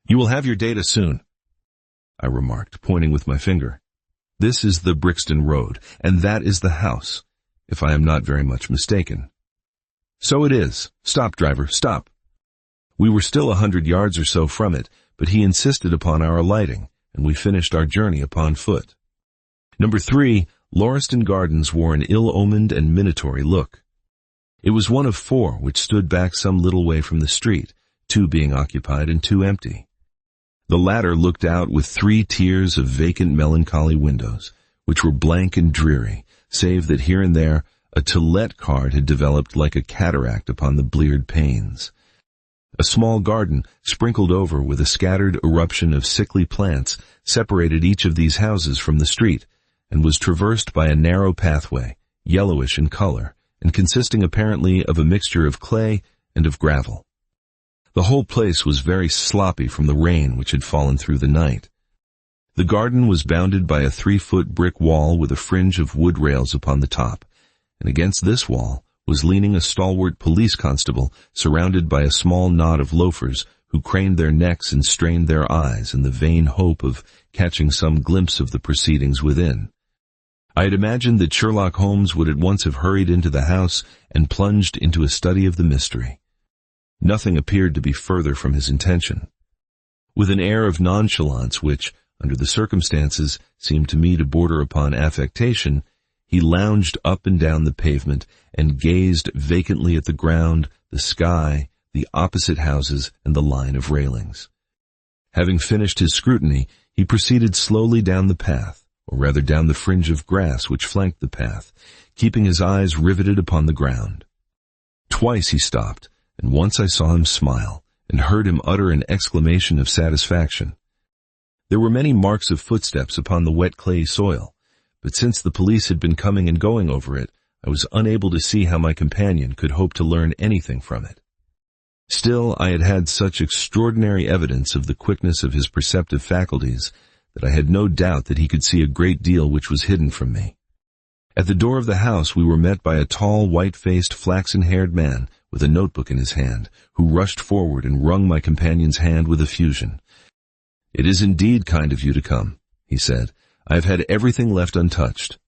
"You will have your data soon," I remarked, pointing with my finger. "This is the Brixton road, and that is the house, if I am not very much mistaken." "So it is. Stop, driver, stop." We were still 100 yards or so from it, but he insisted upon our alighting, and we finished our journey upon foot. Number 3, Lauriston Gardens wore an ill-omened and minatory look. It was one of 4 which stood back some little way from the street, 2 being occupied and 2 empty. The latter looked out with 3 tiers of vacant melancholy windows, which were blank and dreary, save that here and there a to let card had developed like a cataract upon the bleared panes. A small garden, sprinkled over with a scattered eruption of sickly plants, separated each of these houses from the street, and was traversed by a narrow pathway, yellowish in color, and consisting apparently of a mixture of clay and of gravel. The whole place was very sloppy from the rain which had fallen through the night. The garden was bounded by a 3-foot brick wall with a fringe of wood rails upon the top, and against this wall was leaning a stalwart police constable surrounded by a small knot of loafers who craned their necks and strained their eyes in the vain hope of catching some glimpse of the proceedings within. I had imagined that Sherlock Holmes would at once have hurried into the house and plunged into a study of the mystery. Nothing appeared to be further from his intention. With an air of nonchalance which, under the circumstances, seemed to me to border upon affectation, he lounged up and down the pavement and gazed vacantly at the ground, the sky, the opposite houses, and the line of railings. Having finished his scrutiny, he proceeded slowly down the path, or rather down the fringe of grass which flanked the path, keeping his eyes riveted upon the ground. Twice he stopped, and once I saw him smile, and heard him utter an exclamation of satisfaction. There were many marks of footsteps upon the wet clay soil, but since the police had been coming and going over it, I was unable to see how my companion could hope to learn anything from it. Still, I had had such extraordinary evidence of the quickness of his perceptive faculties that I had no doubt that he could see a great deal which was hidden from me. At the door of the house we were met by a tall, white-faced, flaxen-haired man with a notebook in his hand, who rushed forward and wrung my companion's hand with effusion. "It is indeed kind of you to come," he said. "I have had everything left untouched."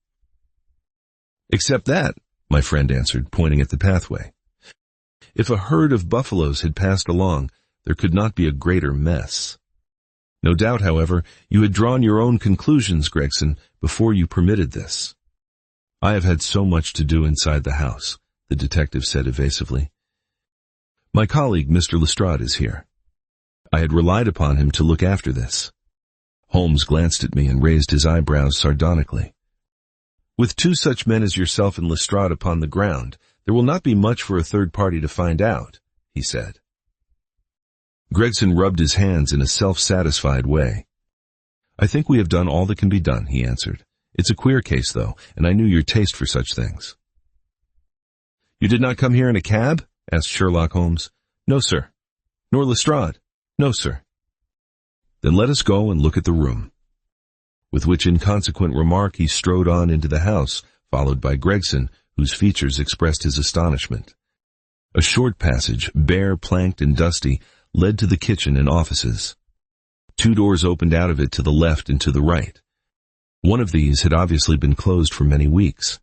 "Except that," my friend answered, pointing at the pathway. "If a herd of buffaloes had passed along, there could not be a greater mess. No doubt, however, you had drawn your own conclusions, Gregson, before you permitted this." "I have had so much to do inside the house," the detective said evasively. "My colleague, Mr. Lestrade, is here. I had relied upon him to look after this." Holmes glanced at me and raised his eyebrows sardonically. "With two such men as yourself and Lestrade upon the ground, there will not be much for a third party to find out," he said. Gregson rubbed his hands in a self-satisfied way. "I think we have done all that can be done," he answered. "It's a queer case, though, and I knew your taste for such things." "You did not come here in a cab?" asked Sherlock Holmes. "No, sir." "Nor Lestrade?" "No, sir." "Then let us go and look at the room." With which inconsequent remark he strode on into the house, followed by Gregson, whose features expressed his astonishment. A short passage, bare, planked, and dusty, led to the kitchen and offices. Two doors opened out of it to the left and to the right. One of these had obviously been closed for many weeks.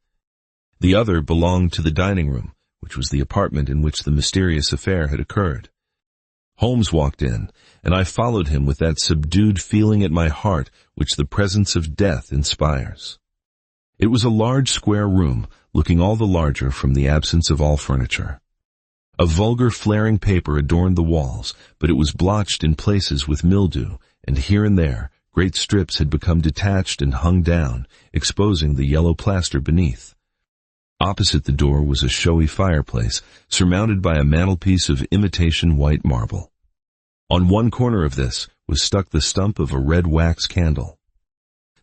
The other belonged to the dining room, which was the apartment in which the mysterious affair had occurred. Holmes walked in, and I followed him with that subdued feeling at my heart which the presence of death inspires. It was a large square room, looking all the larger from the absence of all furniture. A vulgar flaring paper adorned the walls, but it was blotched in places with mildew, and here and there great strips had become detached and hung down, exposing the yellow plaster beneath. Opposite the door was a showy fireplace, surmounted by a mantelpiece of imitation white marble. On one corner of this was stuck the stump of a red wax candle.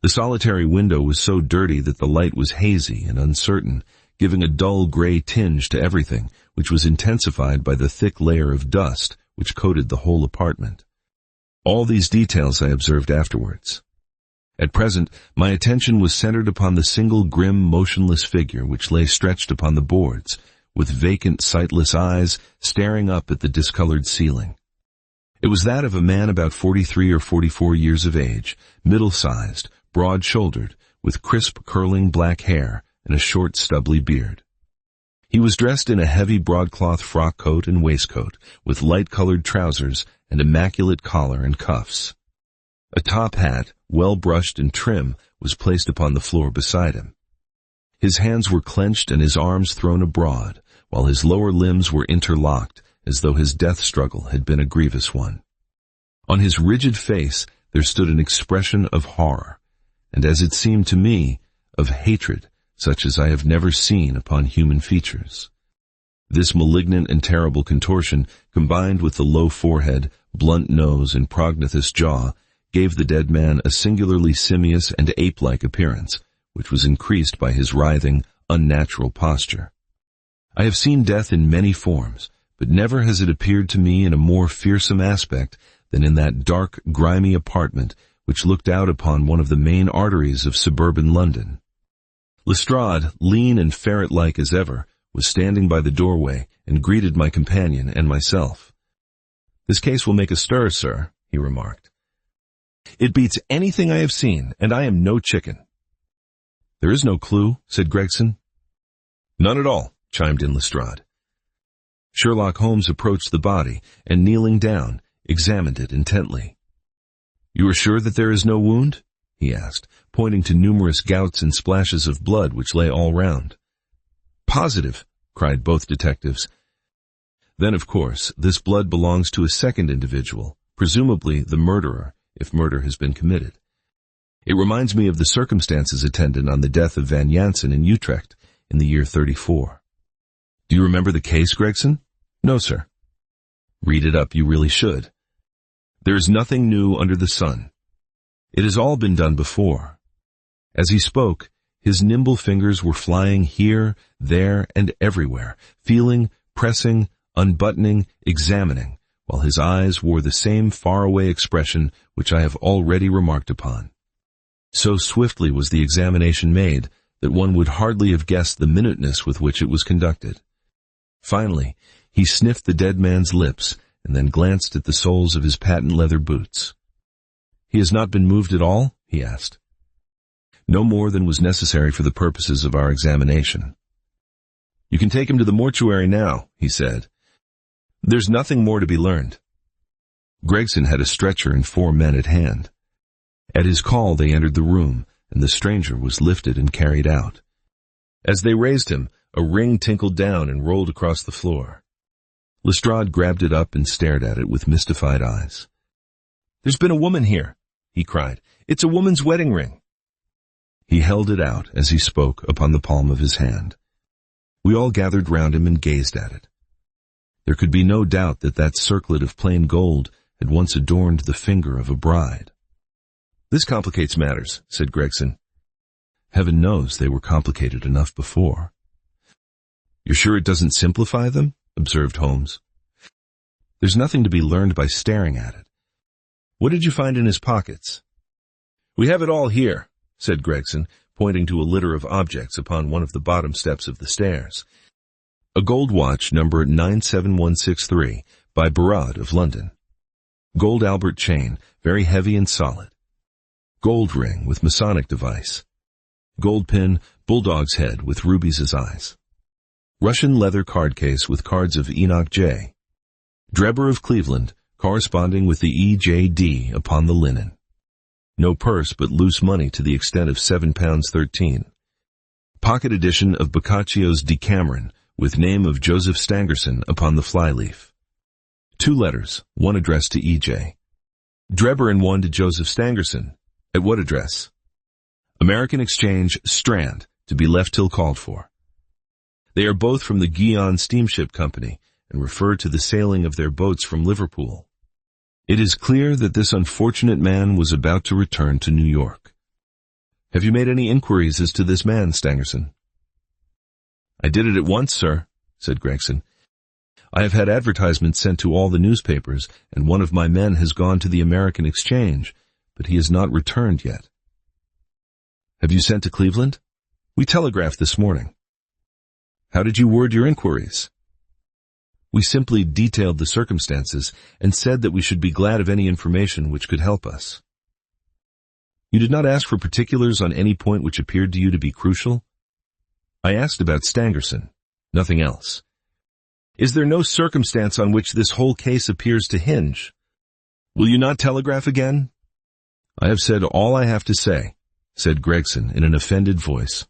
The solitary window was so dirty that the light was hazy and uncertain, giving a dull gray tinge to everything, which was intensified by the thick layer of dust which coated the whole apartment. All these details I observed afterwards. At present, my attention was centered upon the single grim, motionless figure which lay stretched upon the boards, with vacant, sightless eyes staring up at the discolored ceiling. It was that of a man about 43 or 44 years of age, middle-sized, broad-shouldered, with crisp, curling black hair and a short, stubbly beard. He was dressed in a heavy broadcloth frock coat and waistcoat, with light-colored trousers and immaculate collar and cuffs. A top hat, well brushed and trim, was placed upon the floor beside him. His hands were clenched and his arms thrown abroad, while his lower limbs were interlocked, as though his death struggle had been a grievous one. On his rigid face there stood an expression of horror, and as it seemed to me, of hatred, such as I have never seen upon human features. This malignant and terrible contortion, combined with the low forehead, blunt nose, and prognathous jaw, gave the dead man a singularly simious and ape-like appearance, which was increased by his writhing, unnatural posture. I have seen death in many forms, but never has it appeared to me in a more fearsome aspect than in that dark, grimy apartment which looked out upon one of the main arteries of suburban London. Lestrade, lean and ferret-like as ever, was standing by the doorway and greeted my companion and myself. "This case will make a stir, sir," he remarked. "It beats anything I have seen, and I am no chicken." "There is no clue," said Gregson. "None at all," chimed in Lestrade. Sherlock Holmes approached the body, and kneeling down, examined it intently. "You are sure that there is no wound?" he asked, pointing to numerous gouts and splashes of blood which lay all round. "Positive," cried both detectives. "Then, of course, this blood belongs to a second individual, presumably the murderer, if murder has been committed. It reminds me of the circumstances attendant on the death of Van Jansen in Utrecht in the year 34. Do you remember the case, Gregson?" "No, sir." "Read it up, you really should. There is nothing new under the sun. It has all been done before." As he spoke, his nimble fingers were flying here, there, and everywhere, feeling, pressing, unbuttoning, examining, while his eyes wore the same faraway expression which I have already remarked upon. So swiftly was the examination made that one would hardly have guessed the minuteness with which it was conducted. Finally, he sniffed the dead man's lips and then glanced at the soles of his patent leather boots. "He has not been moved at all?" he asked. "No more than was necessary for the purposes of our examination." "You can take him to the mortuary now," he said. "There's nothing more to be learned." Gregson had a stretcher and 4 men at hand. At his call they entered the room, and the stranger was lifted and carried out. As they raised him, a ring tinkled down and rolled across the floor. Lestrade grabbed it up and stared at it with mystified eyes. "There's been a woman here," he cried. "It's a woman's wedding ring." He held it out, as he spoke, upon the palm of his hand. We all gathered round him and gazed at it. There could be no doubt that that circlet of plain gold had once adorned the finger of a bride. "This complicates matters," said Gregson. "Heaven knows they were complicated enough before." "You're sure it doesn't simplify them?" observed Holmes. "There's nothing to be learned by staring at it. What did you find in his pockets?" "We have it all here," said Gregson, pointing to a litter of objects upon one of the bottom steps of the stairs. "A gold watch number 97163 by Barrad of London. Gold Albert chain, very heavy and solid. Gold ring with Masonic device. Gold pin, bulldog's head with rubies as eyes. Russian leather card case with cards of Enoch J. Drebber of Cleveland, corresponding with the EJD upon the linen. No purse but loose money to the extent of £7.13. Pocket edition of Boccaccio's Decameron, with name of Joseph Stangerson upon the flyleaf. 2 letters, one addressed to E.J. Drebber and one to Joseph Stangerson. At what address? American Exchange, Strand, to be left till called for. They are both from the Guion Steamship Company, and refer to the sailing of their boats from Liverpool. It is clear that this unfortunate man was about to return to New York. Have you made any inquiries as to this man, Stangerson? I did it at once, sir, said Gregson. I have had advertisements sent to all the newspapers, and one of my men has gone to the American Exchange, but he has not returned yet. Have you sent to Cleveland? We telegraphed this morning. How did you word your inquiries? We simply detailed the circumstances and said that we should be glad of any information which could help us. You did not ask for particulars on any point which appeared to you to be crucial? I asked about Stangerson, nothing else. Is there no circumstance on which this whole case appears to hinge? Will you not telegraph again? I have said all I have to say, said Gregson in an offended voice.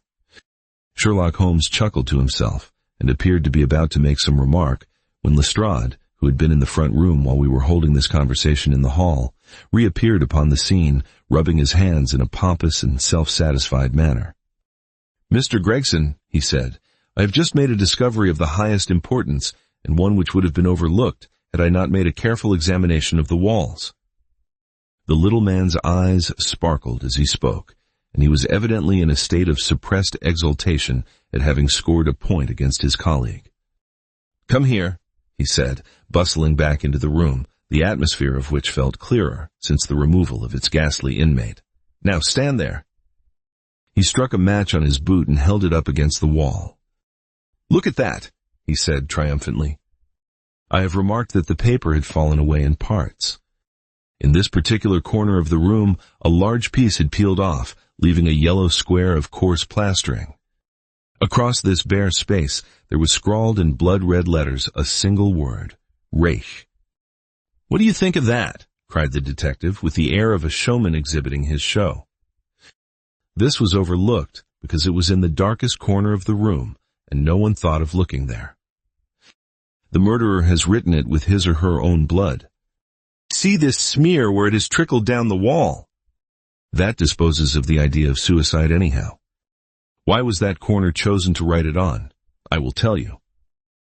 Sherlock Holmes chuckled to himself and appeared to be about to make some remark when Lestrade, who had been in the front room while we were holding this conversation in the hall, reappeared upon the scene, rubbing his hands in a pompous and self-satisfied manner. Mr. Gregson, he said, I have just made a discovery of the highest importance, and one which would have been overlooked had I not made a careful examination of the walls. The little man's eyes sparkled as he spoke, and he was evidently in a state of suppressed exultation at having scored a point against his colleague. Come here, he said, bustling back into the room, the atmosphere of which felt clearer since the removal of its ghastly inmate. Now stand there. He struck a match on his boot and held it up against the wall. Look at that, he said triumphantly. I have remarked that the paper had fallen away in parts. In this particular corner of the room, a large piece had peeled off, leaving a yellow square of coarse plastering. Across this bare space, there was scrawled in blood-red letters a single word, Reich. What do you think of that? Cried the detective, with the air of a showman exhibiting his show. This was overlooked because it was in the darkest corner of the room, and no one thought of looking there. The murderer has written it with his or her own blood. See this smear where it has trickled down the wall. That disposes of the idea of suicide anyhow. Why was that corner chosen to write it on? I will tell you.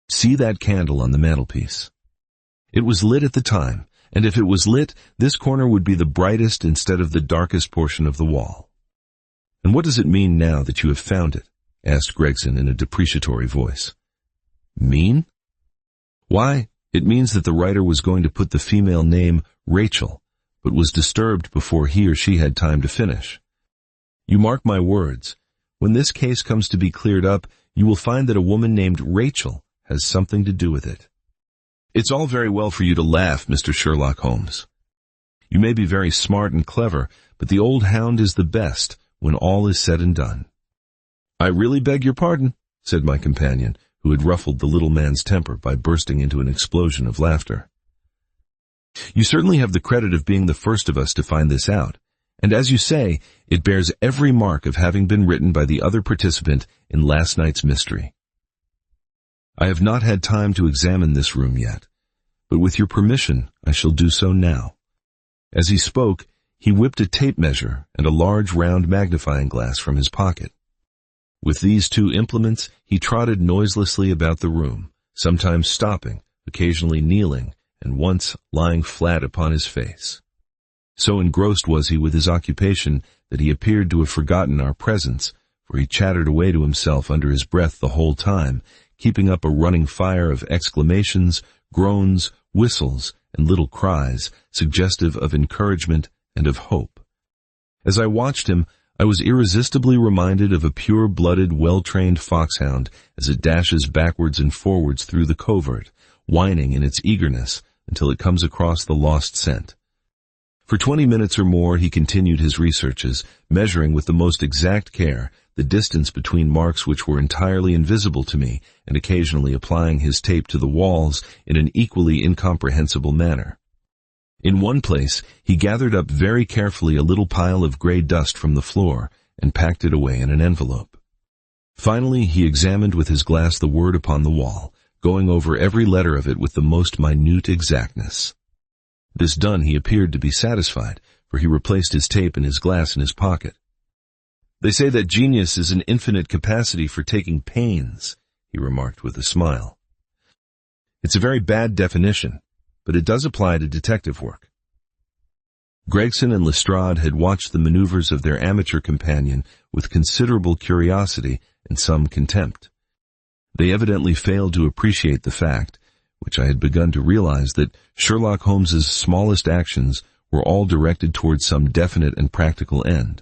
See that candle on the mantelpiece. It was lit at the time, and if it was lit, this corner would be the brightest instead of the darkest portion of the wall. "And what does it mean now that you have found it?" asked Gregson in a depreciatory voice. "Mean? Why, it means that the writer was going to put the female name Rachel, but was disturbed before he or she had time to finish. You mark my words, when this case comes to be cleared up, you will find that a woman named Rachel has something to do with it." "It's all very well for you to laugh, Mr. Sherlock Holmes. You may be very smart and clever, but the old hound is the best when all is said and done." "I really beg your pardon," said my companion, who had ruffled the little man's temper by bursting into an explosion of laughter. "You certainly have the credit of being the first of us to find this out, and as you say, it bears every mark of having been written by the other participant in last night's mystery. I have not had time to examine this room yet, but with your permission I shall do so now." As he spoke, he whipped a tape measure and a large round magnifying glass from his pocket. With these two implements, he trotted noiselessly about the room, sometimes stopping, occasionally kneeling, and once lying flat upon his face. So engrossed was he with his occupation that he appeared to have forgotten our presence, for he chattered away to himself under his breath the whole time, keeping up a running fire of exclamations, groans, whistles, and little cries, suggestive of encouragement and of hope. As I watched him, I was irresistibly reminded of a pure-blooded, well-trained foxhound as it dashes backwards and forwards through the covert, whining in its eagerness until it comes across the lost scent. For 20 minutes or more he continued his researches, measuring with the most exact care the distance between marks which were entirely invisible to me, and occasionally applying his tape to the walls in an equally incomprehensible manner. In one place, he gathered up very carefully a little pile of gray dust from the floor and packed it away in an envelope. Finally, he examined with his glass the word upon the wall, going over every letter of it with the most minute exactness. This done, he appeared to be satisfied, for he replaced his tape and his glass in his pocket. "They say that genius is an infinite capacity for taking pains," he remarked with a smile. "It's a very bad definition, but it does apply to detective work." Gregson and Lestrade had watched the maneuvers of their amateur companion with considerable curiosity and some contempt. They evidently failed to appreciate the fact, which I had begun to realize, that Sherlock Holmes's smallest actions were all directed towards some definite and practical end.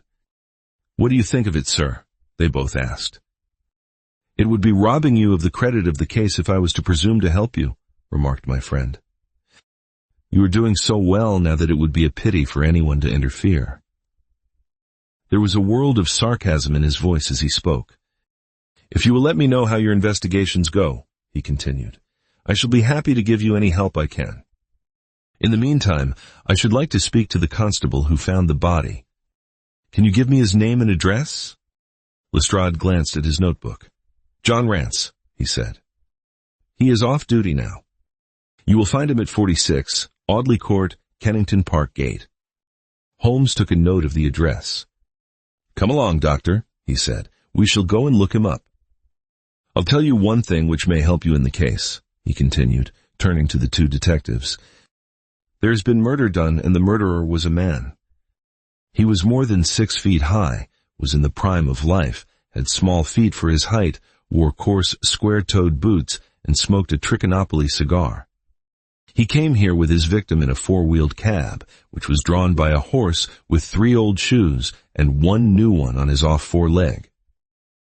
"What do you think of it, sir?" they both asked. "It would be robbing you of the credit of the case if I was to presume to help you," remarked my friend. "You are doing so well now that it would be a pity for anyone to interfere." There was a world of sarcasm in his voice as he spoke. "If you will let me know how your investigations go," he continued, "I shall be happy to give you any help I can. In the meantime, I should like to speak to the constable who found the body. Can you give me his name and address?" Lestrade glanced at his notebook. "John Rance," he said. "He is off duty now. You will find him at 46, Audley Court, Kennington Park Gate." Holmes took a note of the address. "Come along, Doctor," he said. "We shall go and look him up. I'll tell you one thing which may help you in the case," he continued, turning to the two detectives. "There has been murder done, and the murderer was a man. He was more than 6 feet high, was in the prime of life, had small feet for his height, wore coarse, square-toed boots, and smoked a Trichinopoly cigar. He came here with his victim in a 4-wheeled cab, which was drawn by a horse with 3 old shoes and 1 new one on his off foreleg.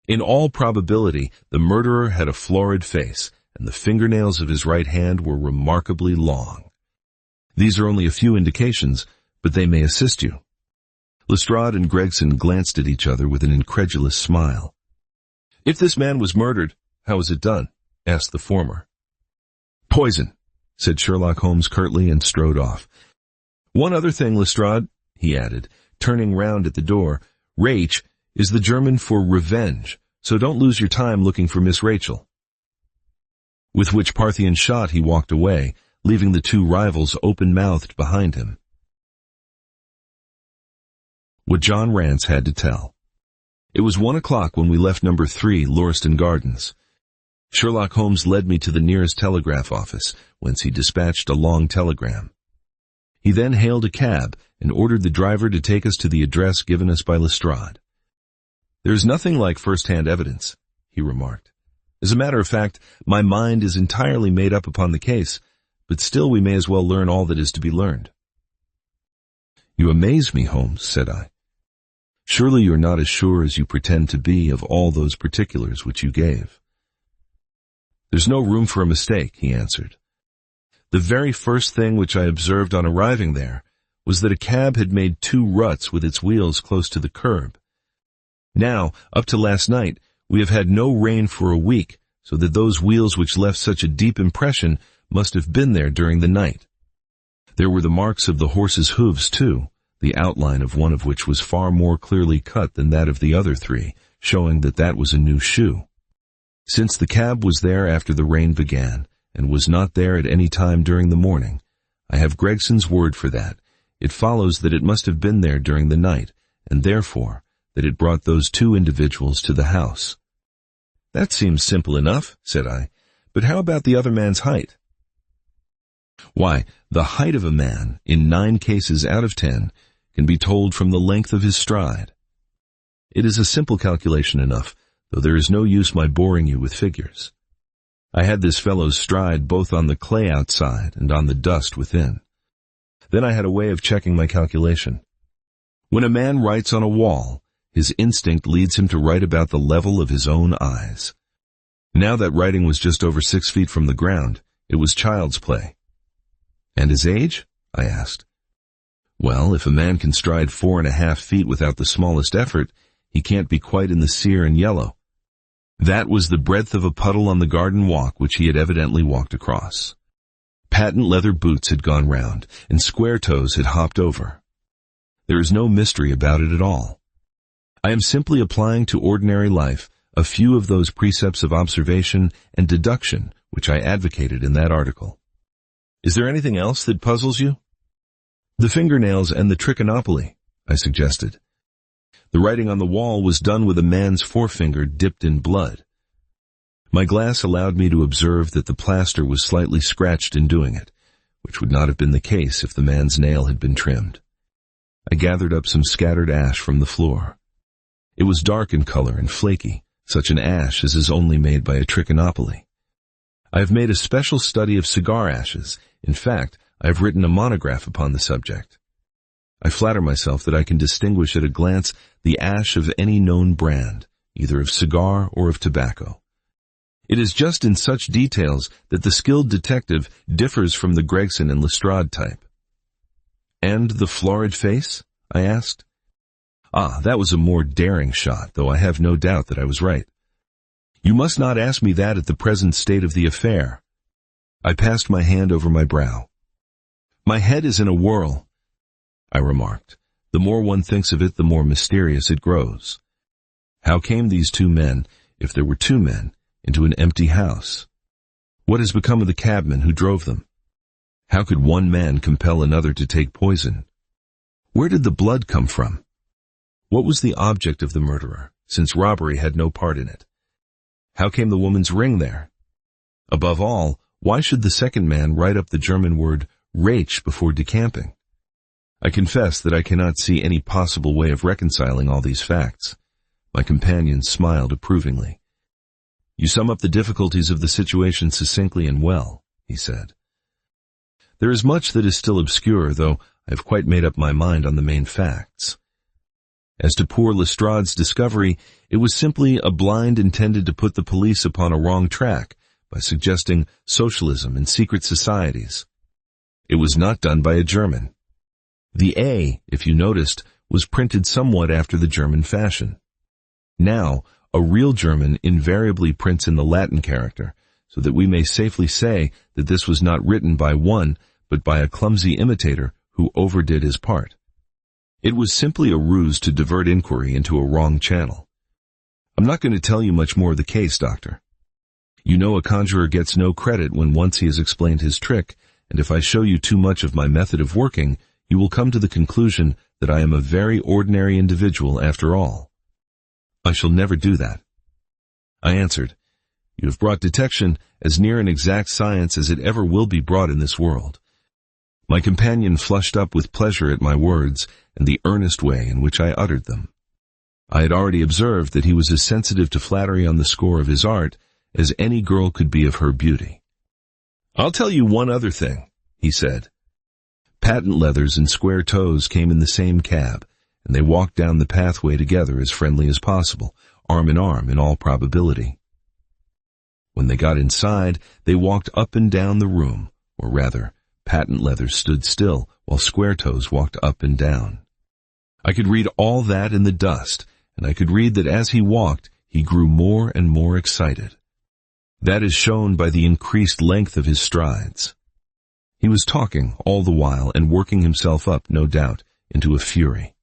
In all probability, the murderer had a florid face, and the fingernails of his right hand were remarkably long. These are only a few indications, but they may assist you." Lestrade and Gregson glanced at each other with an incredulous smile. "If this man was murdered, how was it done?" asked the former. "Poison," said Sherlock Holmes curtly, and strode off. "One other thing, Lestrade," he added, turning round at the door. "Rach is the German for revenge, so don't lose your time looking for Miss Rachel." With which Parthian shot he walked away, leaving the two rivals open-mouthed behind him. What John Rance had to tell. It was 1 o'clock when we left number 3, Lauriston Gardens. Sherlock Holmes led me to the nearest telegraph office, whence he dispatched a long telegram. He then hailed a cab and ordered the driver to take us to the address given us by Lestrade. "There's nothing like first-hand evidence," he remarked. "As a matter of fact, my mind is entirely made up upon the case, but still we may as well learn all that is to be learned." "You amaze me, Holmes," said I. "Surely you are not as sure as you pretend to be of all those particulars which you gave." "There's no room for a mistake," he answered. "The very first thing which I observed on arriving there was that a cab had made 2 ruts with its wheels close to the curb. Now, up to last night, we have had no rain for a week, so that those wheels which left such a deep impression must have been there during the night. There were the marks of the horse's hooves, too, the outline of one of which was far more clearly cut than that of the other 3, showing that that was a new shoe. Since the cab was there after the rain began, and was not there at any time during the morning, I have Gregson's word for that. It follows that it must have been there during the night, and therefore that it brought those 2 individuals to the house." "That seems simple enough," said I, "but how about the other man's height?" "Why, the height of a man, in 9 cases out of 10, can be told from the length of his stride. It is a simple calculation enough, though there is no use my boring you with figures. I had this fellow's stride both on the clay outside and on the dust within. Then I had a way of checking my calculation. When a man writes on a wall, his instinct leads him to write about the level of his own eyes. Now that writing was just over 6 feet from the ground, it was child's play." "And his age?" I asked. "Well, if a man can stride 4.5 feet without the smallest effort, he can't be quite in the sere and yellow. That was the breadth of a puddle on the garden walk which he had evidently walked across. Patent leather boots had gone round, and square toes had hopped over. There is no mystery about it at all. I am simply applying to ordinary life a few of those precepts of observation and deduction which I advocated in that article. Is there anything else that puzzles you?" "The fingernails and the trichinopoly," I suggested. "The writing on the wall was done with a man's forefinger dipped in blood. My glass allowed me to observe that the plaster was slightly scratched in doing it, which would not have been the case if the man's nail had been trimmed. I gathered up some scattered ash from the floor. It was dark in color and flaky, such an ash as is only made by a trichinopoly. I have made a special study of cigar ashes. In fact, I have written a monograph upon the subject. I flatter myself that I can distinguish at a glance the ash of any known brand, either of cigar or of tobacco. It is just in such details that the skilled detective differs from the Gregson and Lestrade type." "And the florid face?" I asked. "Ah, that was a more daring shot, though I have no doubt that I was right. You must not ask me that at the present state of the affair." I passed my hand over my brow. "My head is in a whirl," I remarked. "The more one thinks of it, the more mysterious it grows. How came these 2 men, if there were 2 men, into an empty house? What has become of the cabman who drove them? How could one man compel another to take poison? Where did the blood come from? What was the object of the murderer, since robbery had no part in it? How came the woman's ring there? Above all, why should the second man write up the German word Rach before decamping? I confess that I cannot see any possible way of reconciling all these facts." My companion smiled approvingly. "You sum up the difficulties of the situation succinctly and well," he said. "There is much that is still obscure, though I have quite made up my mind on the main facts. As to poor Lestrade's discovery, it was simply a blind intended to put the police upon a wrong track by suggesting socialism and secret societies. It was not done by a German. The A, if you noticed, was printed somewhat after the German fashion. Now, a real German invariably prints in the Latin character, so that we may safely say that this was not written by one, but by a clumsy imitator who overdid his part. It was simply a ruse to divert inquiry into a wrong channel. I'm not going to tell you much more of the case, Doctor. You know a conjurer gets no credit when once he has explained his trick, and if I show you too much of my method of working, you will come to the conclusion that I am a very ordinary individual after all. I shall never do that." I answered, "You have brought detection as near an exact science as it ever will be brought in this world. My companion flushed up with pleasure at my words and the earnest way in which I uttered them. I had already observed that he was as sensitive to flattery on the score of his art as any girl could be of her beauty. "I'll tell you one other thing," he said. Patent leathers and square toes came in the same cab, and they walked down the pathway together as friendly as possible, arm in arm in all probability. When they got inside, they walked up and down the room, or rather, Patent leathers stood still while square toes walked up and down. I could read all that in the dust, and I could read that as he walked, he grew more and more excited. That is shown by the increased length of his strides. He was talking all the while and working himself up, no doubt, into a fury.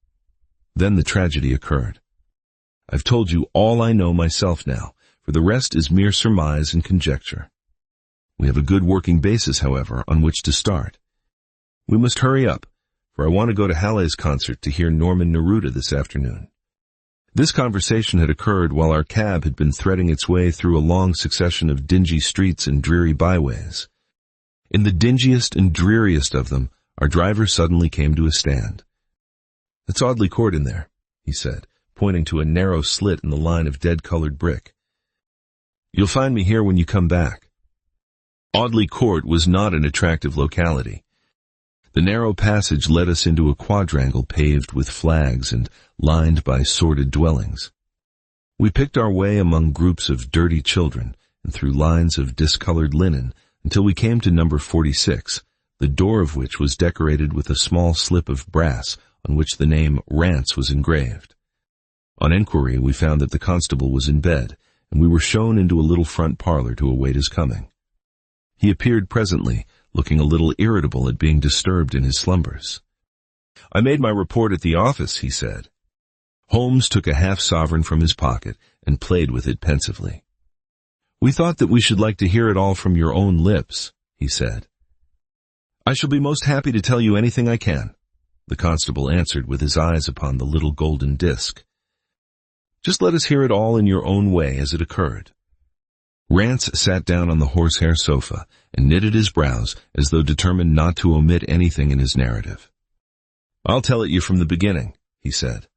Then the tragedy occurred. I've told you all I know myself now, for the rest is mere surmise and conjecture. We have a good working basis, however, on which to start. We must hurry up, for I want to go to Halle's concert to hear Norman Neruda this afternoon. This conversation had occurred while our cab had been threading its way through a long succession of dingy streets and dreary byways. In the dingiest and dreariest of them, our driver suddenly came to a stand. "It's Audley Court in there," he said, pointing to a narrow slit in the line of dead-colored brick. "You'll find me here when you come back." Audley Court was not an attractive locality. The narrow passage led us into a quadrangle paved with flags and lined by sordid dwellings. We picked our way among groups of dirty children and through lines of discolored linen until we came to number 46, the door of which was decorated with a small slip of brass on which the name Rance was engraved. On enquiry, we found that the constable was in bed, and we were shown into a little front parlor to await his coming. He appeared presently, looking a little irritable at being disturbed in his slumbers. "I made my report at the office," he said. Holmes took a half-sovereign from his pocket and played with it pensively. "We thought that we should like to hear it all from your own lips," he said. "I shall be most happy to tell you anything I can," the constable answered with his eyes upon the little golden disc. "Just let us hear it all in your own way as it occurred." Rance sat down on the horsehair sofa and knitted his brows as though determined not to omit anything in his narrative. "I'll tell it you from the beginning," he said.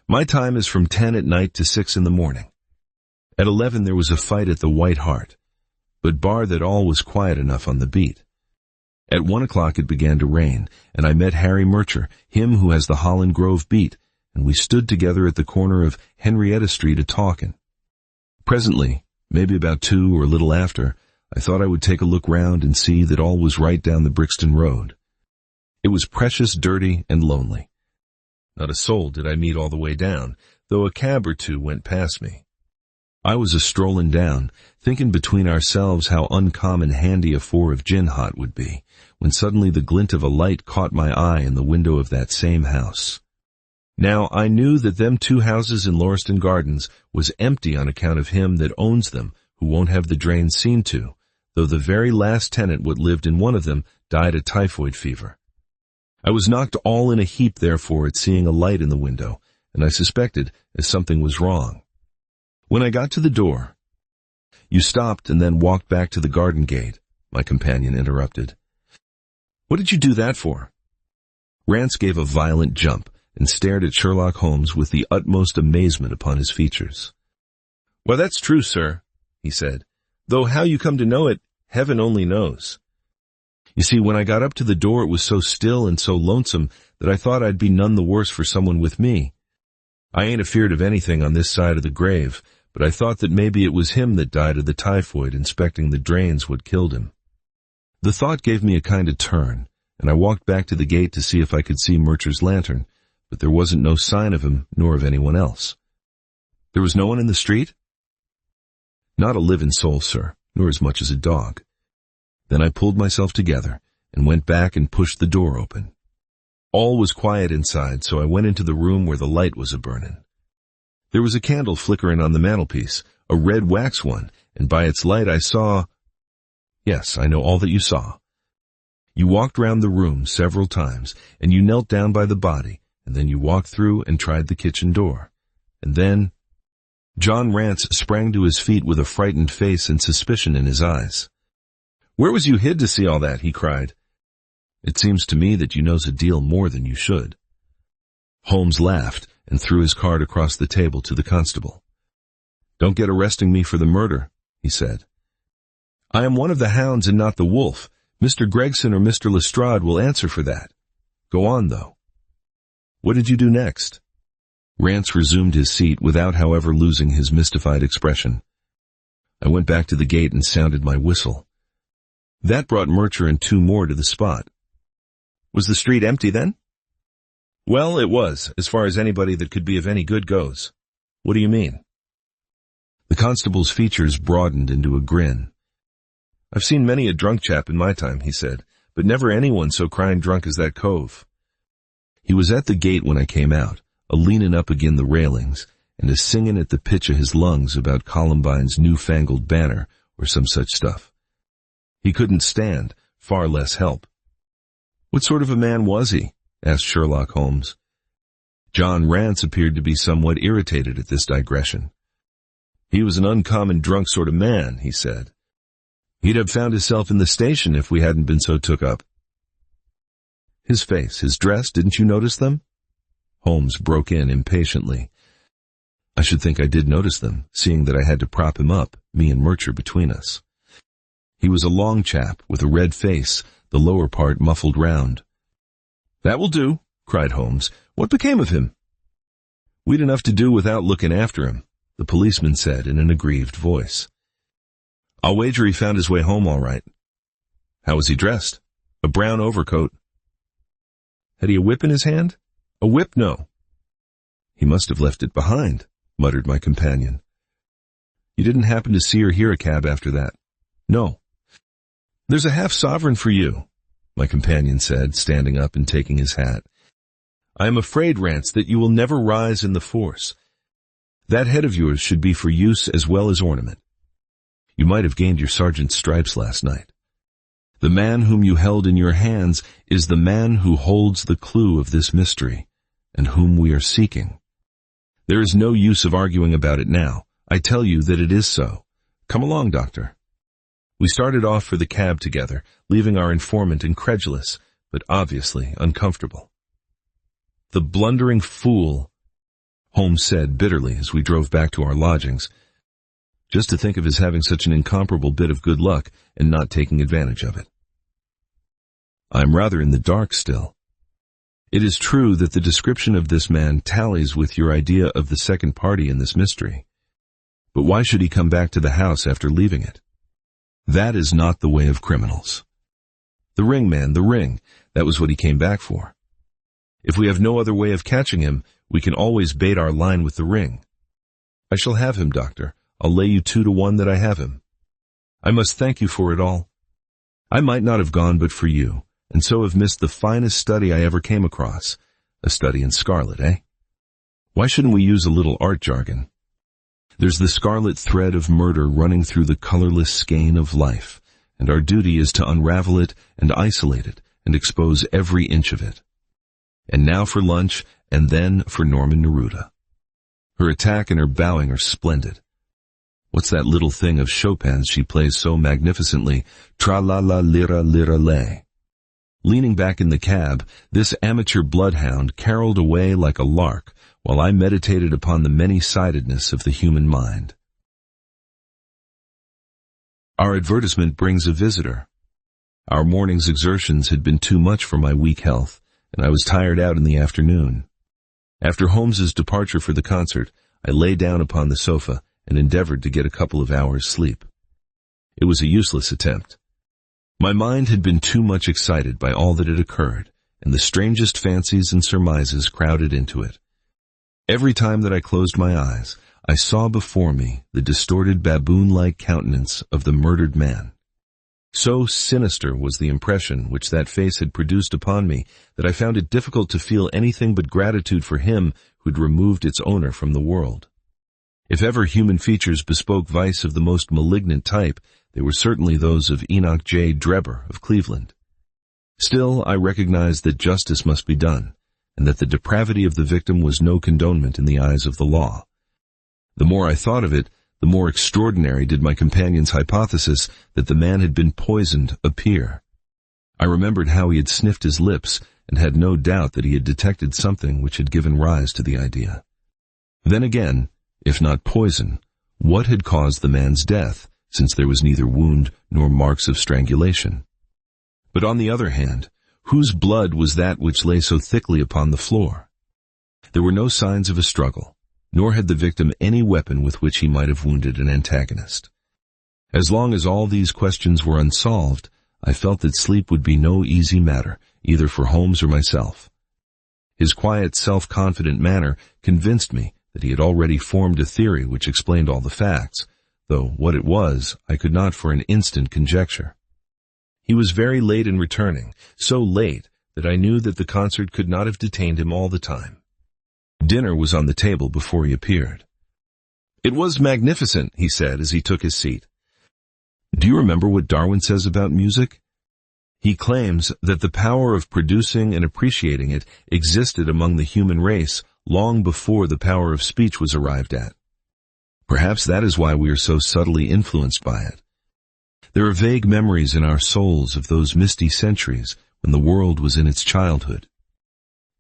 "My time is from 10 at night to 6 in the morning. At 11 there was a fight at the White Hart, but bar that all was quiet enough on the beat. At 1 o'clock it began to rain, and I met Harry Murcher, him who has the Holland Grove beat, and we stood together at the corner of Henrietta Street a-talkin'. Presently, maybe about 2 or a little after, I thought I would take a look round and see that all was right down the Brixton road. It was precious dirty and lonely. Not a soul did I meet all the way down, though a cab or two went past me. I was a-strollin' down, thinking between ourselves how uncommon handy a 4 of gin hot would be, when suddenly the glint of a light caught my eye in the window of that same house. Now, I knew that them 2 houses in Lauriston Gardens was empty on account of him that owns them, who won't have the drains seen to, though the very last tenant what lived in one of them died of typhoid fever. I was knocked all in a heap, therefore, at seeing a light in the window, and I suspected as something was wrong. When I got to the door— "You stopped and then walked back to the garden gate," my companion interrupted. "What did you do that for?" Rance gave a violent jump and stared at Sherlock Holmes with the utmost amazement upon his features. "Why, that's true, sir," he said, "though how you come to know it, heaven only knows. You see, when I got up to the door it was so still and so lonesome that I thought I'd be none the worse for someone with me. I ain't afeard of anything on this side of the grave, but I thought that maybe it was him that died of the typhoid inspecting the drains what killed him. The thought gave me a kind of turn, and I walked back to the gate to see if I could see Murcher's lantern, but there wasn't no sign of him nor of anyone else." "There was no one in the street?" "Not a living soul, sir, nor as much as a dog." Then I pulled myself together and went back and pushed the door open. All was quiet inside, so I went into the room where the light was a-burnin'. There was a candle flickering on the mantelpiece, a red wax one, and by its light I saw— Yes, I know all that you saw. You walked round the room several times, and you knelt down by the body, and then you walked through and tried the kitchen door. And then— John Rance sprang to his feet with a frightened face and suspicion in his eyes. "Where was you hid to see all that?" he cried. It seems to me that you knows a deal more than you should." Holmes laughed and threw his card across the table to the constable. "Don't get arresting me for the murder," he said. "I am one of the hounds and not the wolf. Mr. Gregson or Mr. Lestrade will answer for that. Go on, though." "What did you do next?" Rance resumed his seat without, however, losing his mystified expression. "I went back to the gate and sounded my whistle. That brought Murcher and two more to the spot." "Was the street empty then?" "Well, it was, as far as anybody that could be of any good goes." "What do you mean?" The constable's features broadened into a grin. "I've seen many a drunk chap in my time," he said, "but never anyone so crying drunk as that cove. He was at the gate when I came out, a-leanin' up agin the railings, and a-singin' at the pitch of his lungs about Columbine's newfangled banner, or some such stuff. He couldn't stand, far less help." "What sort of a man was he?" asked Sherlock Holmes. John Rance appeared to be somewhat irritated at this digression. "He was an uncommon drunk sort of man," he said. "He'd have found himself in the station if we hadn't been so took up." "His face, his dress, didn't you notice them?" Holmes broke in impatiently. "I should think I did notice them, seeing that I had to prop him up, me and Murcher between us. He was a long chap, with a red face, the lower part muffled round." "That will do," cried Holmes. "What became of him?" "We'd enough to do without looking after him," the policeman said in an aggrieved voice. "I'll wager he found his way home all right." "How was he dressed?" "A brown overcoat." "Had he a whip in his hand?" "A whip, no." "He must have left it behind," muttered my companion. "You didn't happen to see or hear a cab after that?" "No." "There's a half-sovereign for you," my companion said, standing up and taking his hat. "I am afraid, Rance, that you will never rise in the force. That head of yours should be for use as well as ornament. You might have gained your sergeant's stripes last night. The man whom you held in your hands is the man who holds the clue of this mystery, and whom we are seeking. There is no use of arguing about it now. I tell you that it is so. Come along, Doctor." We started off for the cab together, leaving our informant incredulous, but obviously uncomfortable. "The blundering fool," Holmes said bitterly as we drove back to our lodgings. "Just to think of his having such an incomparable bit of good luck and not taking advantage of it." I'm rather in the dark still. It is true that the description of this man tallies with your idea of the second party in this mystery. But why should he come back to the house after leaving it? That is not the way of criminals. The ring, man, the ring. That was what he came back for. If we have no other way of catching him, we can always bait our line with the ring. I shall have him, Doctor. I'll lay you 2-to-1 that I have him. I must thank you for it all. I might not have gone but for you, and so have missed the finest study I ever came across. A study in Scarlet, eh? Why shouldn't we use a little art jargon? There's the scarlet thread of murder running through the colorless skein of life, and our duty is to unravel it and isolate it and expose every inch of it. And now for lunch, and then for Norman Neruda. Her attack and her bowing are splendid. What's that little thing of Chopin's she plays so magnificently? Tra-la-la-lira-lira-lay. Leaning back in the cab, this amateur bloodhound caroled away like a lark, while I meditated upon the many-sidedness of the human mind. Our advertisement brings a visitor. Our morning's exertions had been too much for my weak health, and I was tired out in the afternoon. After Holmes's departure for the concert, I lay down upon the sofa and endeavored to get a couple of hours' sleep. It was a useless attempt. My mind had been too much excited by all that had occurred, and the strangest fancies and surmises crowded into it. Every time that I closed my eyes, I saw before me the distorted baboon-like countenance of the murdered man. So sinister was the impression which that face had produced upon me that I found it difficult to feel anything but gratitude for him who'd removed its owner from the world. If ever human features bespoke vice of the most malignant type, they were certainly those of Enoch J. Drebber of Cleveland. Still, I recognized that justice must be done, and that the depravity of the victim was no condonement in the eyes of the law. The more I thought of it, the more extraordinary did my companion's hypothesis that the man had been poisoned appear. I remembered how he had sniffed his lips and had no doubt that he had detected something which had given rise to the idea. Then again, if not poison, what had caused the man's death, since there was neither wound nor marks of strangulation? But on the other hand, whose blood was that which lay so thickly upon the floor? There were no signs of a struggle, nor had the victim any weapon with which he might have wounded an antagonist. As long as all these questions were unsolved, I felt that sleep would be no easy matter, either for Holmes or myself. His quiet, self-confident manner convinced me that he had already formed a theory which explained all the facts, though what it was I could not for an instant conjecture. He was very late in returning, so late that I knew that the concert could not have detained him all the time. Dinner was on the table before he appeared. "It was magnificent," he said as he took his seat. "Do you remember what Darwin says about music? He claims that the power of producing and appreciating it existed among the human race long before the power of speech was arrived at. Perhaps that is why we are so subtly influenced by it. There are vague memories in our souls of those misty centuries when the world was in its childhood."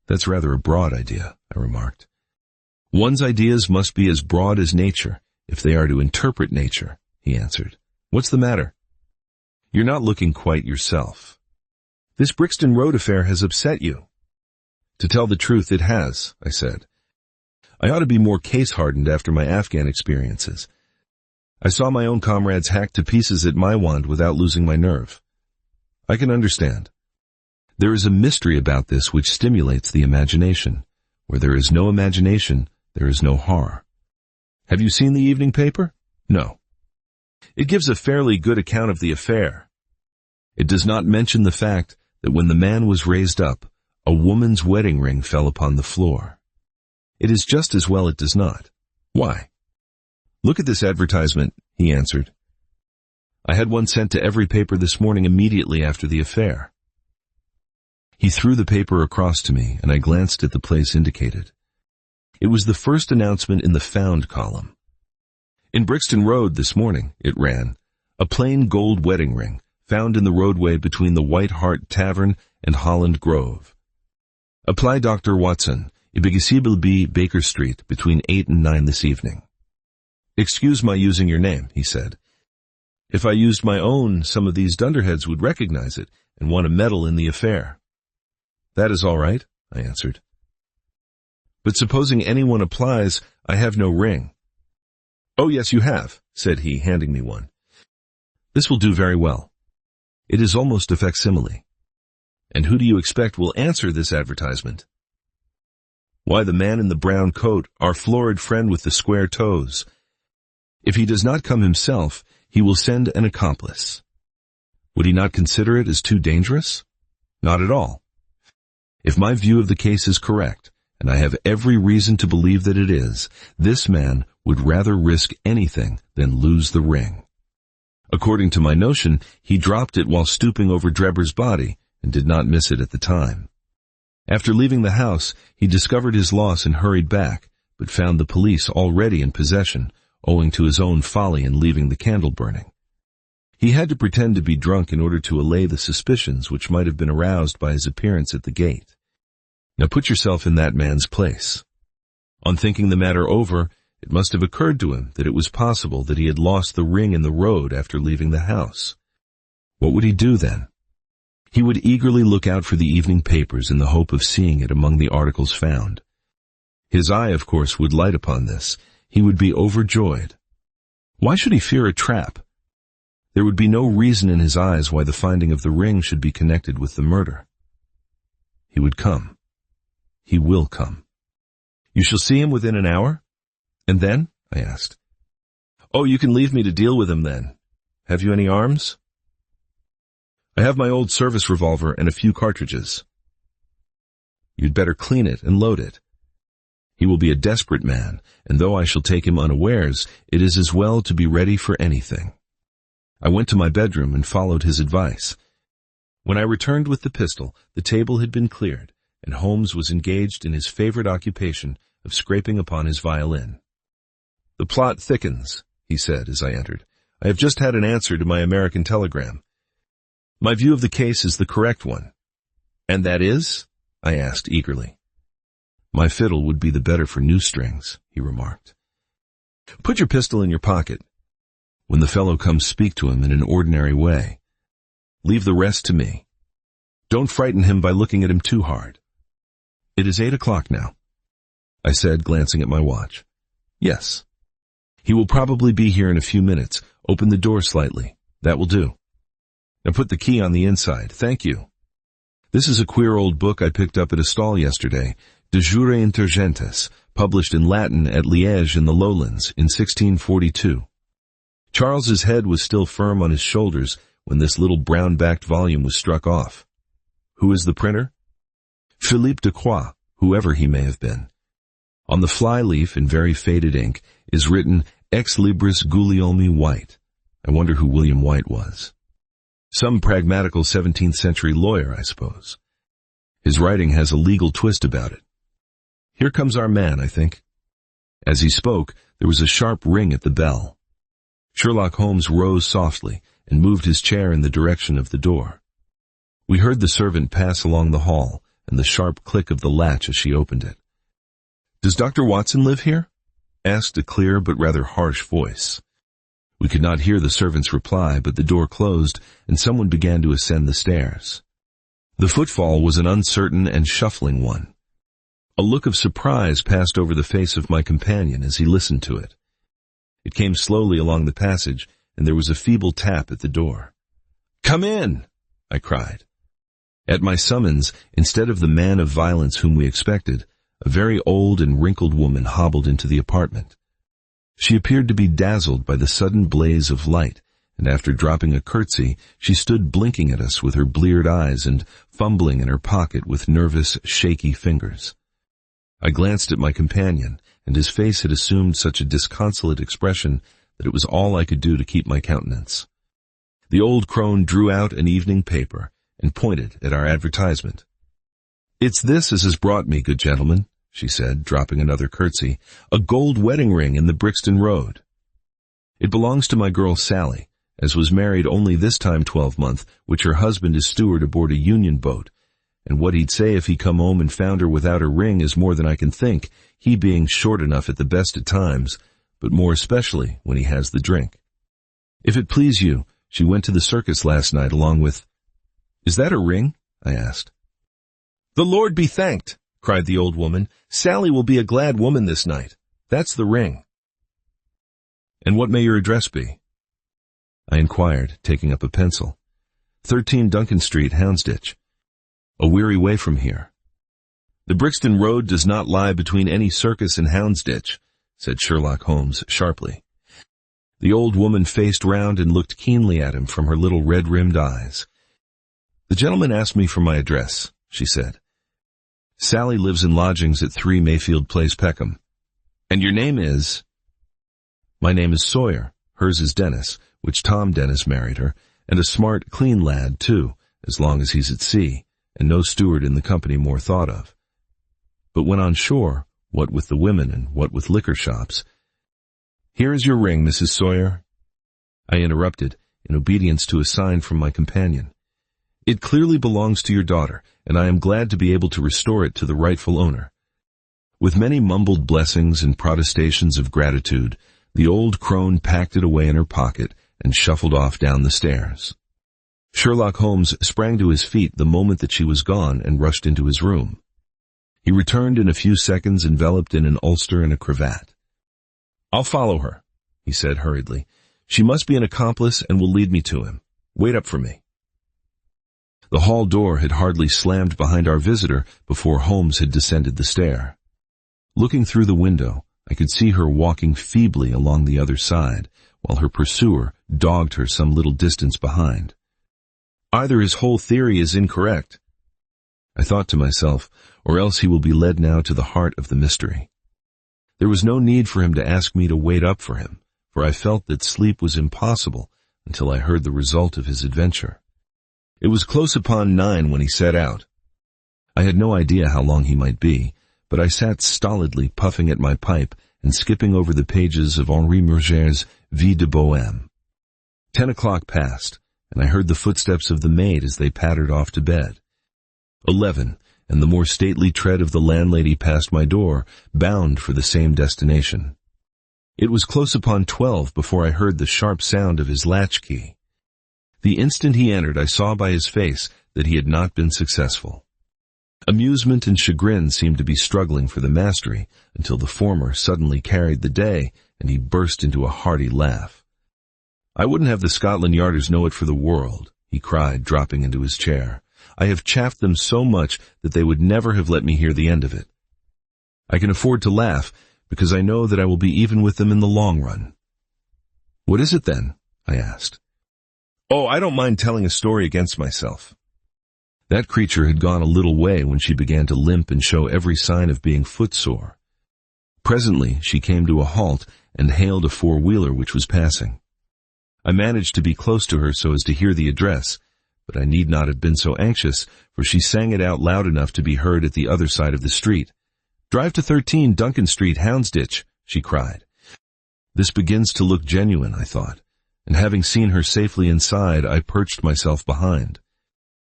"That's rather a broad idea," I remarked. "One's ideas must be as broad as nature, if they are to interpret nature," he answered. "What's the matter? You're not looking quite yourself. This Brixton Road affair has upset you." "To tell the truth, it has," I said. "I ought to be more case-hardened after my Afghan experiences. I saw my own comrades hacked to pieces at Maiwand without losing my nerve. I can understand. There is a mystery about this which stimulates the imagination. Where there is no imagination, there is no horror. Have you seen the evening paper?" "No." "It gives a fairly good account of the affair. It does not mention the fact that when the man was raised up, a woman's wedding ring fell upon the floor. It is just as well it does not." "Why?" "Look at this advertisement," he answered. "I had one sent to every paper this morning immediately after the affair." He threw the paper across to me, and I glanced at the place indicated. It was the first announcement in the Found column. "In Brixton Road this morning," it ran, "a plain gold wedding ring found in the roadway between the White Hart Tavern and Holland Grove. Apply Dr. Watson, Ibigisibel B. Baker Street, between 8 and 9 this evening." "Excuse my using your name," he said. "If I used my own, some of these dunderheads would recognize it and want a medal in the affair." "That is all right," I answered. "But supposing anyone applies, I have no ring." "Oh, yes, you have," said he, handing me one. "This will do very well. It is almost a facsimile. And who do you expect will answer this advertisement?" "Why, the man in the brown coat, our florid friend with the square toes. If he does not come himself, he will send an accomplice." "Would he not consider it as too dangerous?" "Not at all. If my view of the case is correct, and I have every reason to believe that it is, this man would rather risk anything than lose the ring. According to my notion, he dropped it while stooping over Drebber's body and did not miss it at the time. After leaving the house, he discovered his loss and hurried back, but found the police already in possession, owing to his own folly in leaving the candle burning. He had to pretend to be drunk in order to allay the suspicions which might have been aroused by his appearance at the gate. Now put yourself in that man's place. On thinking the matter over, it must have occurred to him that it was possible that he had lost the ring in the road after leaving the house. What would he do then? He would eagerly look out for the evening papers in the hope of seeing it among the articles found. His eye, of course, would light upon this. He would be overjoyed. Why should he fear a trap? There would be no reason in his eyes why the finding of the ring should be connected with the murder. He would come. He will come. "You shall see him within an hour?" "And then?" I asked. "Oh, you can leave me to deal with him then. Have you any arms?" "I have my old service revolver and a few cartridges." "You'd better clean it and load it. He will be a desperate man, and though I shall take him unawares, it is as well to be ready for anything." I went to my bedroom and followed his advice. When I returned with the pistol, the table had been cleared, and Holmes was engaged in his favorite occupation of scraping upon his violin. "The plot thickens," he said as I entered. "I have just had an answer to my American telegram. My view of the case is the correct one. And that is? I asked eagerly. My fiddle would be the better for new strings, he remarked. Put your pistol in your pocket. When the fellow comes, speak to him in an ordinary way. Leave the rest to me. Don't frighten him by looking at him too hard. It is 8 o'clock now, I said, glancing at my watch. Yes. He will probably be here in a few minutes. Open the door slightly. That will do. Now put the key on the inside. Thank you. This is a queer old book I picked up at a stall yesterday, De Jure Intelligentes, published in Latin at Liège in the Lowlands in 1642. Charles's head was still firm on his shoulders when this little brown-backed volume was struck off. Who is the printer? Philippe de Croix, whoever he may have been. On the fly-leaf, in very faded ink, is written Ex Libris Guglielmi White. I wonder who William White was. Some pragmatical 17th-century lawyer, I suppose. His writing has a legal twist about it. Here comes our man, I think. As he spoke, there was a sharp ring at the bell. Sherlock Holmes rose softly and moved his chair in the direction of the door. We heard the servant pass along the hall and the sharp click of the latch as she opened it. Does Dr. Watson live here? Asked a clear but rather harsh voice. We could not hear the servant's reply, but the door closed and someone began to ascend the stairs. The footfall was an uncertain and shuffling one. A look of surprise passed over the face of my companion as he listened to it. It came slowly along the passage, and there was a feeble tap at the door. Come in, I cried. At my summons, instead of the man of violence whom we expected, a very old and wrinkled woman hobbled into the apartment. She appeared to be dazzled by the sudden blaze of light, and after dropping a curtsy, she stood blinking at us with her bleared eyes and fumbling in her pocket with nervous, shaky fingers. I glanced at my companion, and his face had assumed such a disconsolate expression that it was all I could do to keep my countenance. The old crone drew out an evening paper and pointed at our advertisement. It's this as has brought me, good gentlemen, she said, dropping another curtsy, a gold wedding ring in the Brixton Road. It belongs to my girl Sally, as was married only this time 12-month, which her husband is steward aboard a Union boat, and what he'd say if he come home and found her without a ring is more than I can think, he being short enough at the best of times, but more especially when he has the drink. If it please you, she went to the circus last night along with— Is that a ring? I asked. The Lord be thanked, cried the old woman. Sally will be a glad woman this night. That's the ring. And what may your address be? I inquired, taking up a pencil. 13 Duncan Street, Houndsditch. A weary way from here. The Brixton Road does not lie between any circus and Houndsditch, said Sherlock Holmes sharply. The old woman faced round and looked keenly at him from her little red-rimmed eyes. The gentleman asked me for my address, she said. Sally lives in lodgings at 3 Mayfield Place, Peckham. And your name is? My name is Sawyer. Hers is Dennis, which Tom Dennis married her, and a smart, clean lad, too, as long as he's at sea, and no steward in the company more thought of. But when on shore, what with the women and what with liquor shops— Here is your ring, Mrs. Sawyer. I interrupted, in obedience to a sign from my companion. It clearly belongs to your daughter, and I am glad to be able to restore it to the rightful owner. With many mumbled blessings and protestations of gratitude, the old crone packed it away in her pocket and shuffled off down the stairs. Sherlock Holmes sprang to his feet the moment that she was gone and rushed into his room. He returned in a few seconds enveloped in an ulster and a cravat. I'll follow her, he said hurriedly. She must be an accomplice and will lead me to him. Wait up for me. The hall door had hardly slammed behind our visitor before Holmes had descended the stair. Looking through the window, I could see her walking feebly along the other side, while her pursuer dogged her some little distance behind. Either his whole theory is incorrect, I thought to myself, or else he will be led now to the heart of the mystery. There was no need for him to ask me to wait up for him, for I felt that sleep was impossible until I heard the result of his adventure. It was close upon 9 when he set out. I had no idea how long he might be, but I sat stolidly puffing at my pipe and skipping over the pages of Henri Murger's Vie de Bohème. 10 o'clock passed, and I heard the footsteps of the maid as they pattered off to bed. 11, and the more stately tread of the landlady passed my door, bound for the same destination. It was close upon 12 before I heard the sharp sound of his latchkey. The instant he entered, I saw by his face that he had not been successful. Amusement and chagrin seemed to be struggling for the mastery, until the former suddenly carried the day, and he burst into a hearty laugh. "I wouldn't have the Scotland Yarders know it for the world," he cried, dropping into his chair. "I have chaffed them so much that they would never have let me hear the end of it. I can afford to laugh, because I know that I will be even with them in the long run." "What is it then?" I asked. "Oh, I don't mind telling a story against myself." That creature had gone a little way when she began to limp and show every sign of being footsore. Presently she came to a halt and hailed a four-wheeler which was passing. I managed to be close to her so as to hear the address, but I need not have been so anxious, for she sang it out loud enough to be heard at the other side of the street. "Drive to 13 Duncan Street, Houndsditch," she cried. This begins to look genuine, I thought, and having seen her safely inside, I perched myself behind.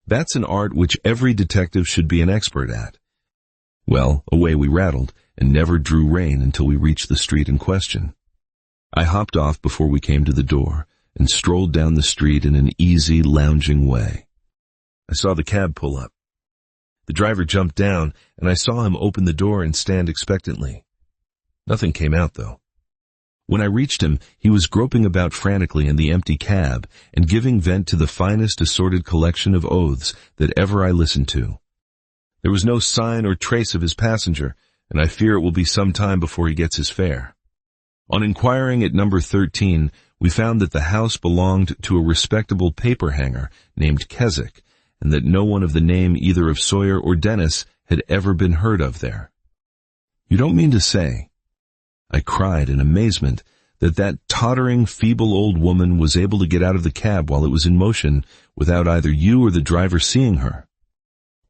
That's an art which every detective should be an expert at. Well, away we rattled, and never drew rein until we reached the street in question. I hopped off before we came to the door, and strolled down the street in an easy, lounging way. I saw the cab pull up. The driver jumped down, and I saw him open the door and stand expectantly. Nothing came out, though. When I reached him, he was groping about frantically in the empty cab and giving vent to the finest assorted collection of oaths that ever I listened to. There was no sign or trace of his passenger, and I fear it will be some time before he gets his fare. On inquiring at number 13, we found that the house belonged to a respectable paper hanger named Keswick, and that no one of the name either of Sawyer or Dennis had ever been heard of there. "You don't mean to say," I cried in amazement, that tottering, feeble old woman was able to get out of the cab while it was in motion without either you or the driver seeing her.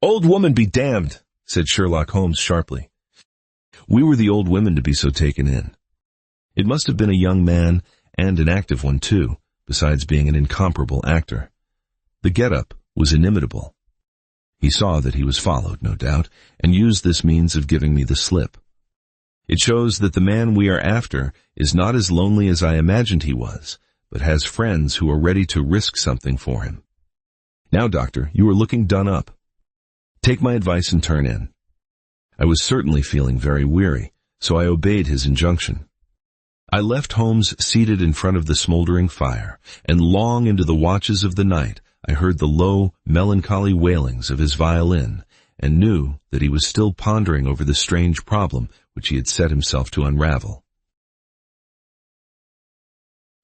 "Old woman be damned," said Sherlock Holmes sharply. We were the old women to be so taken in. It must have been a young man, and an active one too, besides being an incomparable actor. The get-up was inimitable. He saw that he was followed, no doubt, and used this means of giving me the slip. It shows that the man we are after is not as lonely as I imagined he was, but has friends who are ready to risk something for him. "Now, Doctor, you are looking done up. Take my advice and turn in." I was certainly feeling very weary, so I obeyed his injunction. I left Holmes seated in front of the smoldering fire, and long into the watches of the night I heard the low, melancholy wailings of his violin, and knew that he was still pondering over the strange problem which he had set himself to unravel.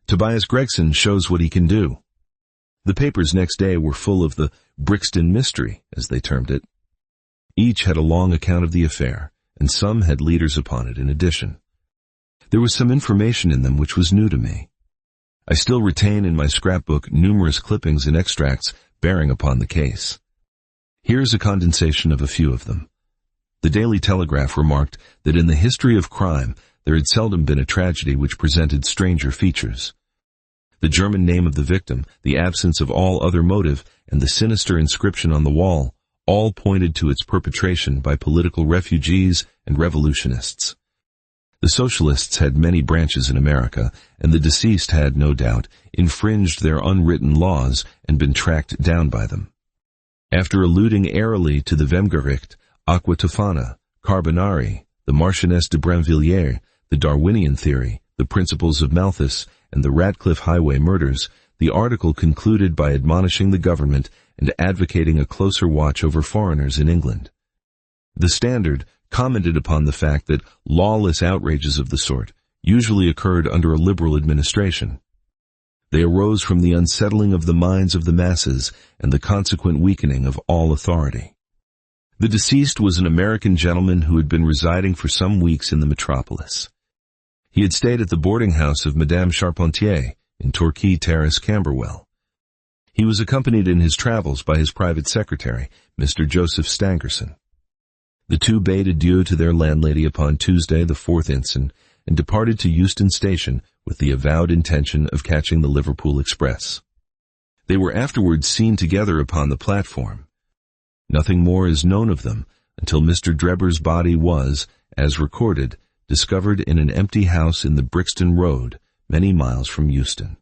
Tobias Gregson shows what he can do. The papers next day were full of the Brixton mystery, as they termed it. Each had a long account of the affair, and some had leaders upon it in addition. There was some information in them which was new to me. I still retain in my scrapbook numerous clippings and extracts bearing upon the case. Here's a condensation of a few of them. The Daily Telegraph remarked that in the history of crime there had seldom been a tragedy which presented stranger features. The German name of the victim, the absence of all other motive, and the sinister inscription on the wall all pointed to its perpetration by political refugees and revolutionists. The socialists had many branches in America, and the deceased had, no doubt, infringed their unwritten laws and been tracked down by them. After alluding airily to the Vemgericht, Aqua Tofana, Carbonari, the Marchioness de Brinvilliers, the Darwinian theory, the principles of Malthus, and the Ratcliffe Highway murders, the article concluded by admonishing the government and advocating a closer watch over foreigners in England. The Standard commented upon the fact that lawless outrages of the sort usually occurred under a liberal administration. They arose from the unsettling of the minds of the masses and the consequent weakening of all authority. The deceased was an American gentleman who had been residing for some weeks in the metropolis. He had stayed at the boarding house of Madame Charpentier in Torquay Terrace, Camberwell. He was accompanied in his travels by his private secretary, Mr. Joseph Stangerson. The two bade adieu to their landlady upon Tuesday, the 4th instant, and departed to Euston Station with the avowed intention of catching the Liverpool express. They were afterwards seen together upon the platform. Nothing more is known of them until Mr. Drebber's body was, as recorded, discovered in an empty house in the Brixton Road, many miles from Euston.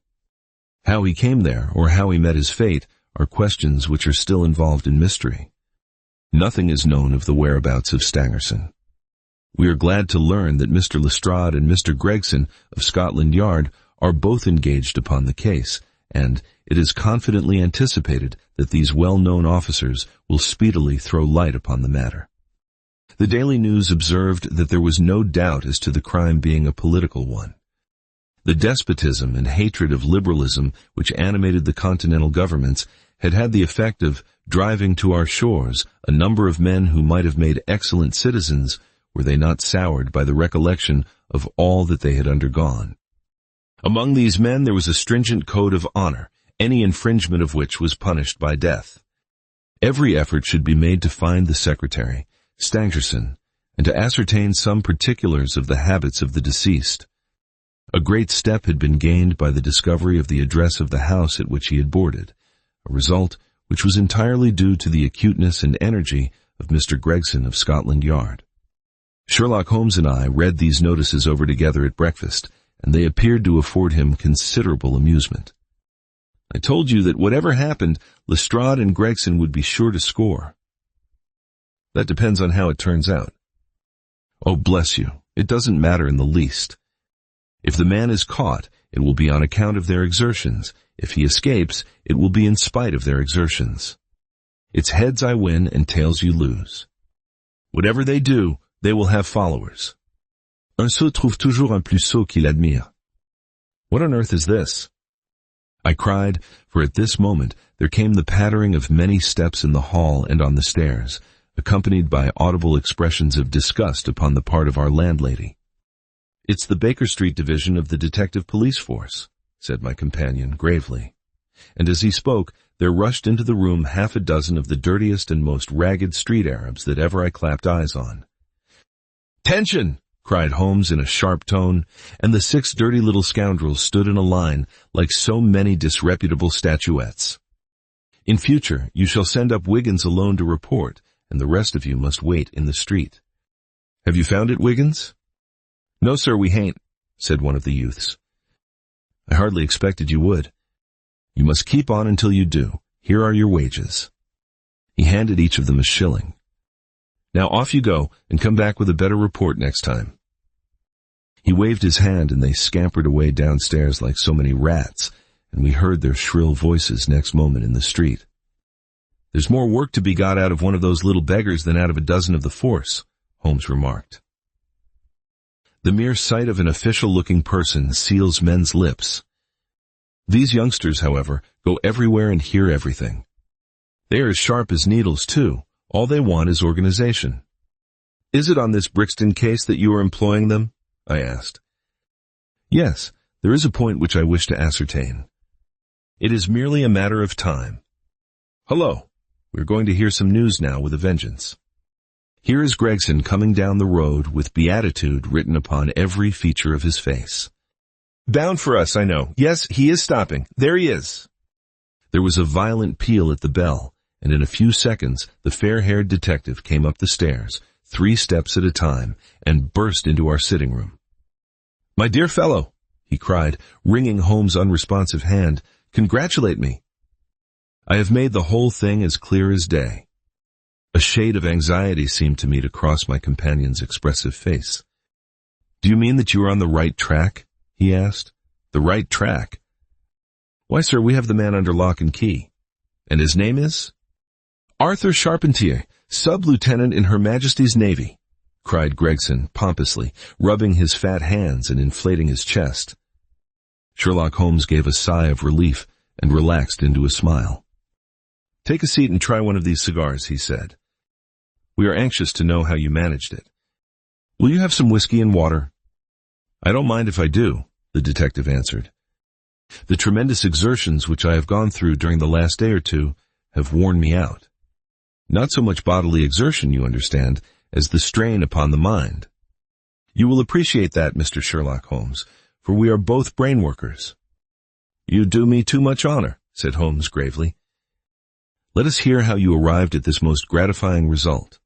How he came there, or how he met his fate, are questions which are still involved in mystery. Nothing is known of the whereabouts of Stangerson. We are glad to learn that Mr. Lestrade and Mr. Gregson of Scotland Yard are both engaged upon the case, and it is confidently anticipated that these well-known officers will speedily throw light upon the matter. The Daily News observed that there was no doubt as to the crime being a political one. The despotism and hatred of liberalism which animated the continental governments had had the effect of driving to our shores a number of men who might have made excellent citizens were they not soured by the recollection of all that they had undergone. Among these men there was a stringent code of honor, any infringement of which was punished by death. Every effort should be made to find the secretary, Stangerson, and to ascertain some particulars of the habits of the deceased. A great step had been gained by the discovery of the address of the house at which he had boarded, a result which was entirely due to the acuteness and energy of Mr. Gregson of Scotland Yard. Sherlock Holmes and I read these notices over together at breakfast, and they appeared to afford him considerable amusement. I told you that whatever happened, Lestrade and Gregson would be sure to score. That depends on how it turns out. Oh, bless you, it doesn't matter in the least. If the man is caught, it will be on account of their exertions. If he escapes, it will be in spite of their exertions. It's heads I win and tails you lose. Whatever they do, they will have followers. Un sot trouve toujours un plus sot qu'il admire. What on earth is this? I cried, for at this moment there came the pattering of many steps in the hall and on the stairs, accompanied by audible expressions of disgust upon the part of our landlady. It's the Baker Street division of the detective police force, said my companion gravely. And as he spoke, there rushed into the room half a dozen of the dirtiest and most ragged street Arabs that ever I clapped eyes on. "Tension!" cried Holmes in a sharp tone, and the 6 dirty little scoundrels stood in a line like so many disreputable statuettes. "In future, you shall send up Wiggins alone to report, and the rest of you must wait in the street." "Have you found it, Wiggins?" "No, sir, we hain't," said one of the youths. "I hardly expected you would. You must keep on until you do. Here are your wages." He handed each of them a shilling. "Now off you go, and come back with a better report next time." He waved his hand, and they scampered away downstairs like so many rats, and we heard their shrill voices next moment in the street. "There's more work to be got out of one of those little beggars than out of a dozen of the force," Holmes remarked. The mere sight of an official-looking person seals men's lips. These youngsters, however, go everywhere and hear everything. They are as sharp as needles, too. All they want is organization. "Is it on this Brixton case that you are employing them?" I asked. "Yes, there is a point which I wish to ascertain. It is merely a matter of time. Hullo, we are going to hear some news now with a vengeance. Here is Gregson coming down the road with beatitude written upon every feature of his face. Bound for us, I know. Yes, he is stopping. There he is." There was a violent peal at the bell, and in a few seconds the fair-haired detective came up the stairs, 3 steps at a time, and burst into our sitting room. "My dear fellow," he cried, wringing Holmes' unresponsive hand, "congratulate me. I have made the whole thing as clear as day." A shade of anxiety seemed to me to cross my companion's expressive face. "Do you mean that you are on the right track?" he asked. "The right track?" "Why, sir, we have the man under lock and key." "And his name is?" "Arthur Charpentier, sub-lieutenant in Her Majesty's Navy," cried Gregson pompously, rubbing his fat hands and inflating his chest. Sherlock Holmes gave a sigh of relief and relaxed into a smile. "Take a seat and try one of these cigars," he said. "We are anxious to know how you managed it. Will you have some whiskey and water?" "I don't mind if I do," the detective answered. "The tremendous exertions which I have gone through during the last day or two have worn me out. Not so much bodily exertion, you understand, as the strain upon the mind. You will appreciate that, Mr. Sherlock Holmes, for we are both brain workers." "You do me too much honor," said Holmes gravely. "Let us hear how you arrived at this most gratifying result."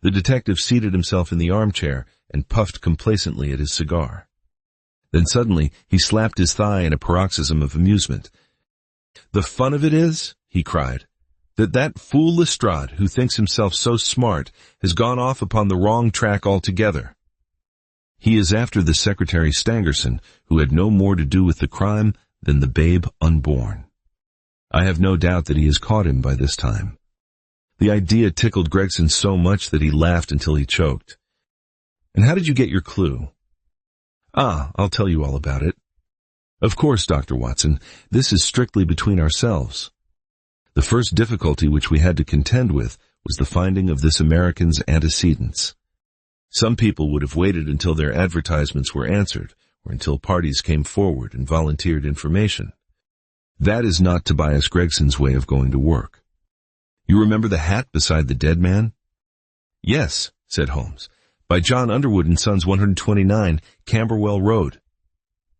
The detective seated himself in the armchair and puffed complacently at his cigar. Then suddenly he slapped his thigh in a paroxysm of amusement. "The fun of it is," he cried, that fool Lestrade, who thinks himself so smart, has gone off upon the wrong track altogether. He is after the Secretary Stangerson, who had no more to do with the crime than the babe unborn. I have no doubt that he has caught him by this time." The idea tickled Gregson so much that he laughed until he choked. "And how did you get your clue?" "I'll tell you all about it. Of course, Dr. Watson, this is strictly between ourselves. The first difficulty which we had to contend with was the finding of this American's antecedents. Some people would have waited until their advertisements were answered, or until parties came forward and volunteered information. That is not Tobias Gregson's way of going to work. You remember the hat beside the dead man?" "Yes," said Holmes, "by John Underwood & Sons, 129, Camberwell Road."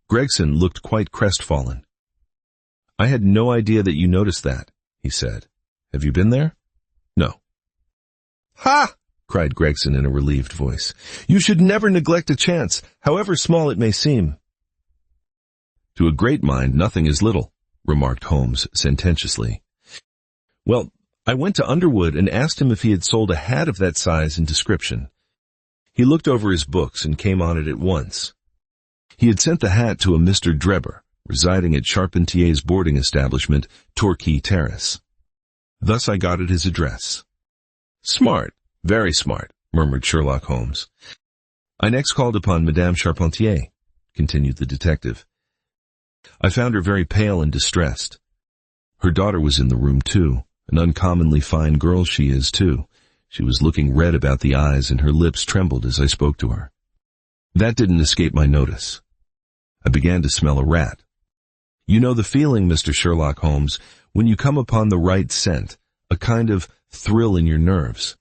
Gregson looked quite crestfallen. "I had no idea that you noticed that," he said. "Have you been there?" "No." "Ha!" cried Gregson in a relieved voice. "You should never neglect a chance, however small it may seem." "To a great mind, nothing is little," remarked Holmes sententiously. "Well, I went to Underwood and asked him if he had sold a hat of that size and description. He looked over his books and came on it at once. He had sent the hat to a Mr. Drebber, residing at Charpentier's boarding establishment, Torquay Terrace. Thus I got at his address." "Smart, very smart," murmured Sherlock Holmes. "I next called upon Madame Charpentier," continued the detective. "I found her very pale and distressed. Her daughter was in the room, too. An uncommonly fine girl she is, too. She was looking red about the eyes, and her lips trembled as I spoke to her. That didn't escape my notice. I began to smell a rat. You know the feeling, Mr. Sherlock Holmes, when you come upon the right scent, a kind of thrill in your nerves.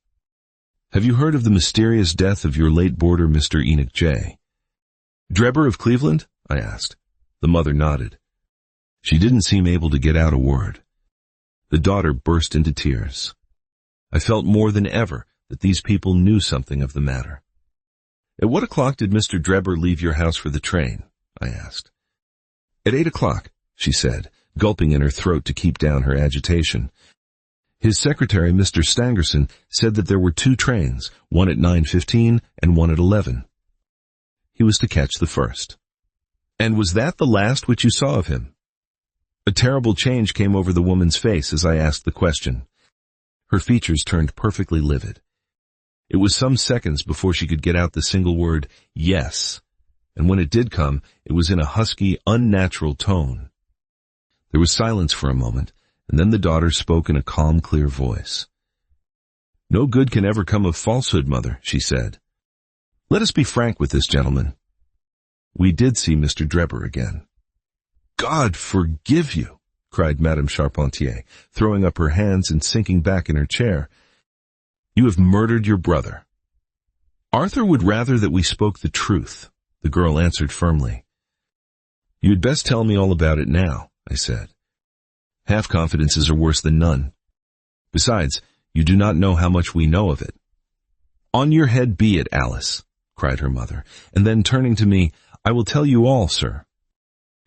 Have you heard of the mysterious death of your late boarder, Mr. Enoch J. Drebber of Cleveland?" I asked. The mother nodded. She didn't seem able to get out a word. The daughter burst into tears. I felt more than ever that these people knew something of the matter. "At what o'clock did Mr. Drebber leave your house for the train?" I asked. "At 8 o'clock, she said, gulping in her throat to keep down her agitation. "His secretary, Mr. Stangerson, said that there were 2 trains, one at 9:15 and one at 11. He was to catch the first." "And was that the last which you saw of him?" A terrible change came over the woman's face as I asked the question. Her features turned perfectly livid. It was some seconds before she could get out the single word, "yes," and when it did come, it was in a husky, unnatural tone. There was silence for a moment, and then the daughter spoke in a calm, clear voice. "No good can ever come of falsehood, Mother," she said. "Let us be frank with this gentleman. We did see Mr. Drebber again." "God forgive you!" cried Madame Charpentier, throwing up her hands and sinking back in her chair. "You have murdered your brother." "Arthur would rather that we spoke the truth," the girl answered firmly. "You had best tell me all about it now," I said. "Half-confidences are worse than none. Besides, you do not know how much we know of it." "On your head be it, Alice," cried her mother, and then turning to me, "I will tell you all, sir.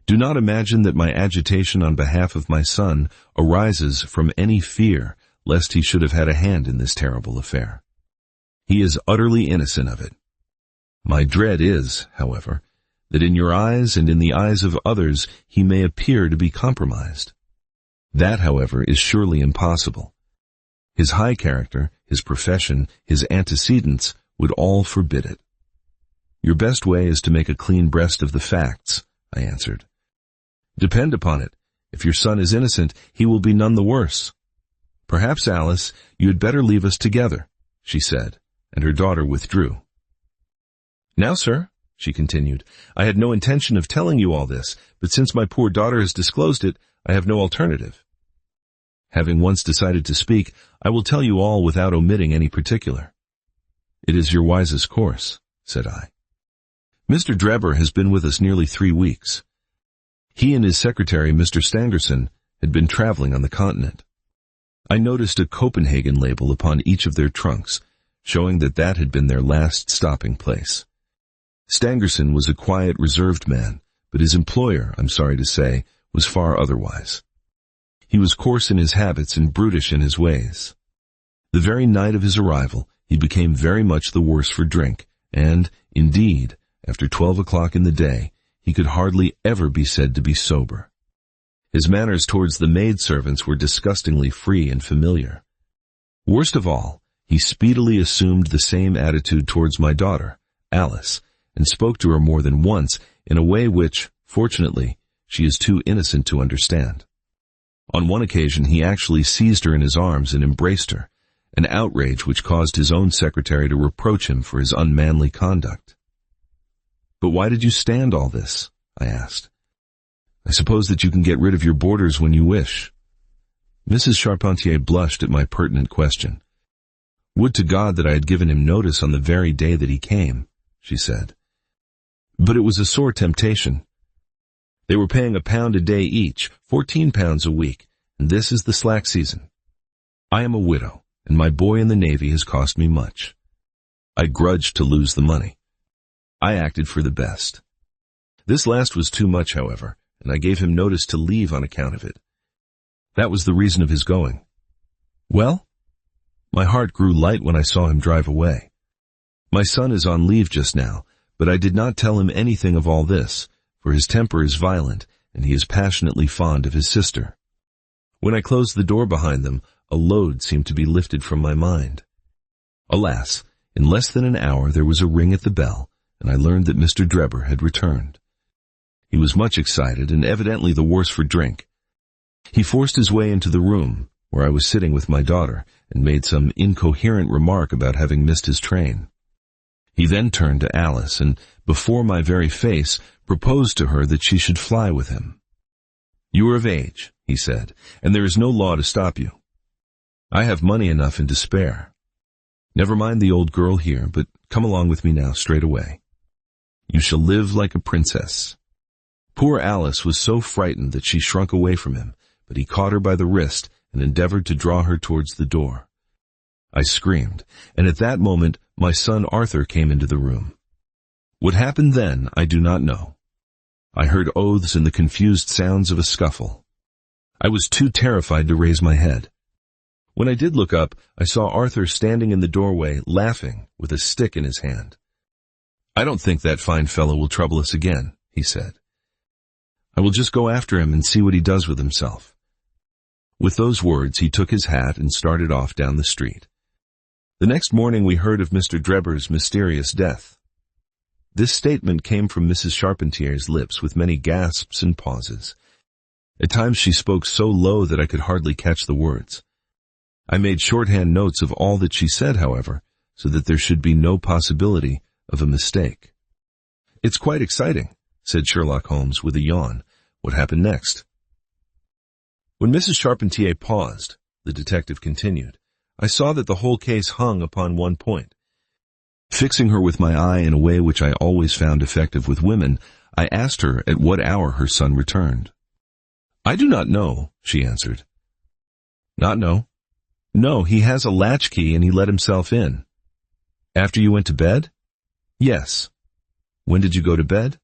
Do not imagine that my agitation on behalf of my son arises from any fear lest he should have had a hand in this terrible affair. He is utterly innocent of it. My dread is, however, that in your eyes and in the eyes of others he may appear to be compromised. That, however, is surely impossible. His high character, his profession, his antecedents would all forbid it. Your best way is to make a clean breast of the facts," I answered. "Depend upon it, if your son is innocent, he will be none the worse. Perhaps, Alice, you had better leave us together," she said, and her daughter withdrew. "Now, sir," she continued, "I had no intention of telling you all this, but since my poor daughter has disclosed it, I have no alternative. Having once decided to speak, I will tell you all without omitting any particular." "It is your wisest course," said I. "Mr. Drebber has been with us nearly 3 weeks. He and his secretary, Mr. Stangerson, had been traveling on the continent. I noticed a Copenhagen label upon each of their trunks, showing that that had been their last stopping place. Stangerson was a quiet, reserved man, but his employer, I'm sorry to say, was far otherwise. He was coarse in his habits and brutish in his ways. The very night of his arrival, he became very much the worse for drink, and, indeed, after 12 o'clock in the day, he could hardly ever be said to be sober. His manners towards the maidservants were disgustingly free and familiar. Worst of all, he speedily assumed the same attitude towards my daughter, Alice, and spoke to her more than once in a way which, fortunately, she is too innocent to understand. On one occasion he actually seized her in his arms and embraced her, an outrage which caused his own secretary to reproach him for his unmanly conduct. "But why did you stand all this?" I asked. "I suppose that you can get rid of your boarders when you wish." Mrs. Charpentier blushed at my pertinent question. "Would to God that I had given him notice on the very day that he came," she said. "But it was a sore temptation. They were paying £1 a day each, £14 a week, and this is the slack season. I am a widow, and my boy in the Navy has cost me much. I grudged to lose the money. I acted for the best. This last was too much, however, and I gave him notice to leave on account of it. That was the reason of his going." "Well?" My heart grew light when I saw him drive away. My son is on leave just now, but I did not tell him anything of all this, for his temper is violent, and he is passionately fond of his sister. When I closed the door behind them, a load seemed to be lifted from my mind. Alas, in less than an hour there was a ring at the bell, and I learned that Mr. Drebber had returned. He was much excited and evidently the worse for drink. He forced his way into the room, where I was sitting with my daughter, and made some incoherent remark about having missed his train. He then turned to Alice, and, before my very face, proposed to her that she should fly with him. "You are of age," he said, "and there is no law to stop you. I have money enough and to spare. Never mind the old girl here, but come along with me now straight away. You shall live like a princess." Poor Alice was so frightened that she shrunk away from him, but he caught her by the wrist and endeavored to draw her towards the door. I screamed, and at that moment my son Arthur came into the room. What happened then I do not know. I heard oaths and the confused sounds of a scuffle. I was too terrified to raise my head. When I did look up, I saw Arthur standing in the doorway, laughing, with a stick in his hand. "I don't think that fine fellow will trouble us again," he said. "I will just go after him and see what he does with himself." With those words he took his hat and started off down the street. The next morning we heard of Mr. Drebber's mysterious death. This statement came from Mrs. Charpentier's lips with many gasps and pauses. At times she spoke so low that I could hardly catch the words. I made shorthand notes of all that she said, however, so that there should be no possibility of a mistake. "It's quite exciting," said Sherlock Holmes with a yawn. "What happened next?" When Mrs. Charpentier paused, the detective continued, I saw that the whole case hung upon one point. Fixing her with my eye in a way which I always found effective with women, I asked her at what hour her son returned. "I do not know," she answered. "Not know?" "No, he has a latchkey and he let himself in." "After you went to bed?" "Yes." "When did you go to bed?"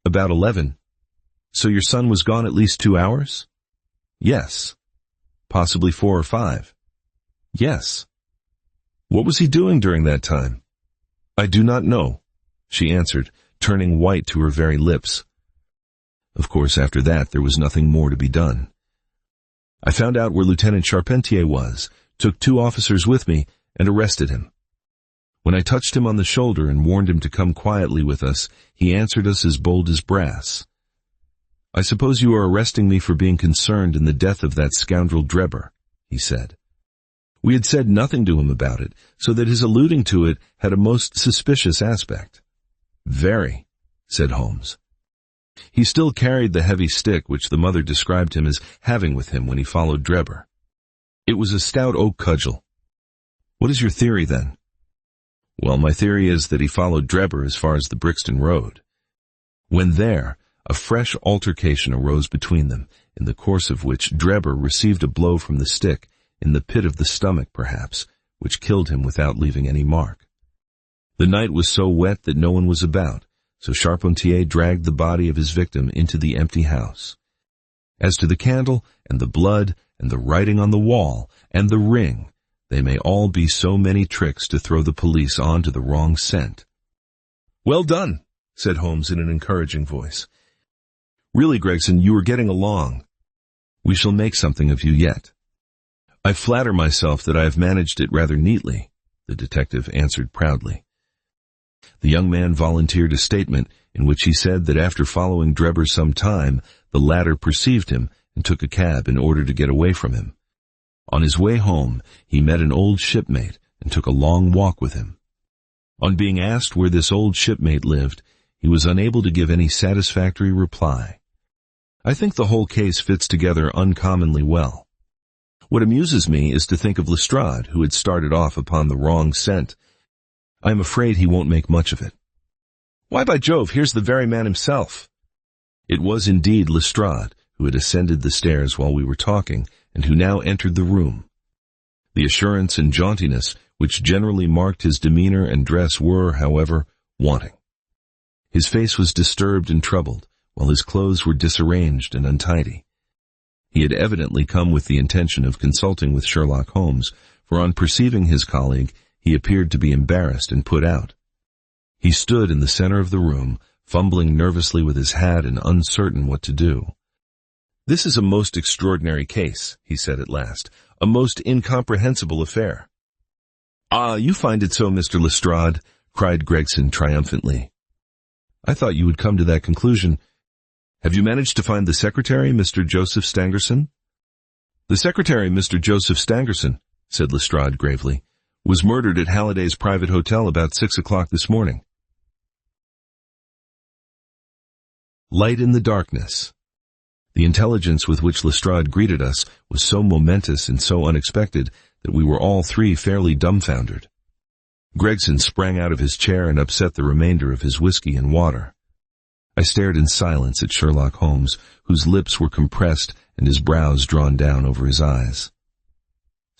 "About 11. "So your son was gone at least 2 hours?" "Yes." "Possibly 4 or 5. "Yes." "What was he doing during that time?" "I do not know," she answered, turning white to her very lips. Of course, after that there was nothing more to be done. I found out where Lieutenant Charpentier was, took 2 officers with me, and arrested him. When I touched him on the shoulder and warned him to come quietly with us, he answered us as bold as brass. "I suppose you are arresting me for being concerned in the death of that scoundrel Drebber," he said. We had said nothing to him about it, so that his alluding to it had a most suspicious aspect. "Very," said Holmes. He still carried the heavy stick which the mother described him as having with him when he followed Drebber. It was a stout oak cudgel. "What is your theory, then?" "Well, my theory is that he followed Drebber as far as the Brixton road. When there, A fresh altercation arose between them, in the course of which Drebber received a blow from the stick, in the pit of the stomach perhaps, which killed him without leaving any mark. The night was so wet that no one was about, so Charpentier dragged the body of his victim into the empty house. As to the candle, and the blood, and the writing on the wall, and the ring, they may all be so many tricks to throw the police on to the wrong scent. "Well done," said Holmes in an encouraging voice. "Really, Gregson, you are getting along. We shall make something of you yet." "I flatter myself that I have managed it rather neatly," the detective answered proudly. The young man volunteered a statement in which he said that after following Drebber some time, the latter perceived him and took a cab in order to get away from him. On his way home, he met an old shipmate and took a long walk with him. On being asked where this old shipmate lived, he was unable to give any satisfactory reply. I think the whole case fits together uncommonly well. What amuses me is to think of Lestrade, who had started off upon the wrong scent. I am afraid he won't make much of it. Why, by Jove, here's the very man himself." It was indeed Lestrade, who had ascended the stairs while we were talking, and who now entered the room. The assurance and jauntiness which generally marked his demeanor and dress were, however, wanting. His face was disturbed and troubled, while his clothes were disarranged and untidy. He had evidently come with the intention of consulting with Sherlock Holmes, for on perceiving his colleague, he appeared to be embarrassed and put out. He stood in the center of the room, fumbling nervously with his hat and uncertain what to do. "This is a most extraordinary case," he said at last, "a most incomprehensible affair." "Ah, you find it so, Mr. Lestrade," cried Gregson triumphantly. "I thought you would come to that conclusion. Have you managed to find the secretary, Mr. Joseph Stangerson?" "The secretary, Mr. Joseph Stangerson," said Lestrade gravely, "was murdered at Halliday's private hotel about 6 o'clock this morning." Light in the darkness. The intelligence with which Lestrade greeted us was so momentous and so unexpected that we were all three fairly dumbfounded. Gregson sprang out of his chair and upset the remainder of his whiskey and water. I stared in silence at Sherlock Holmes, whose lips were compressed and his brows drawn down over his eyes.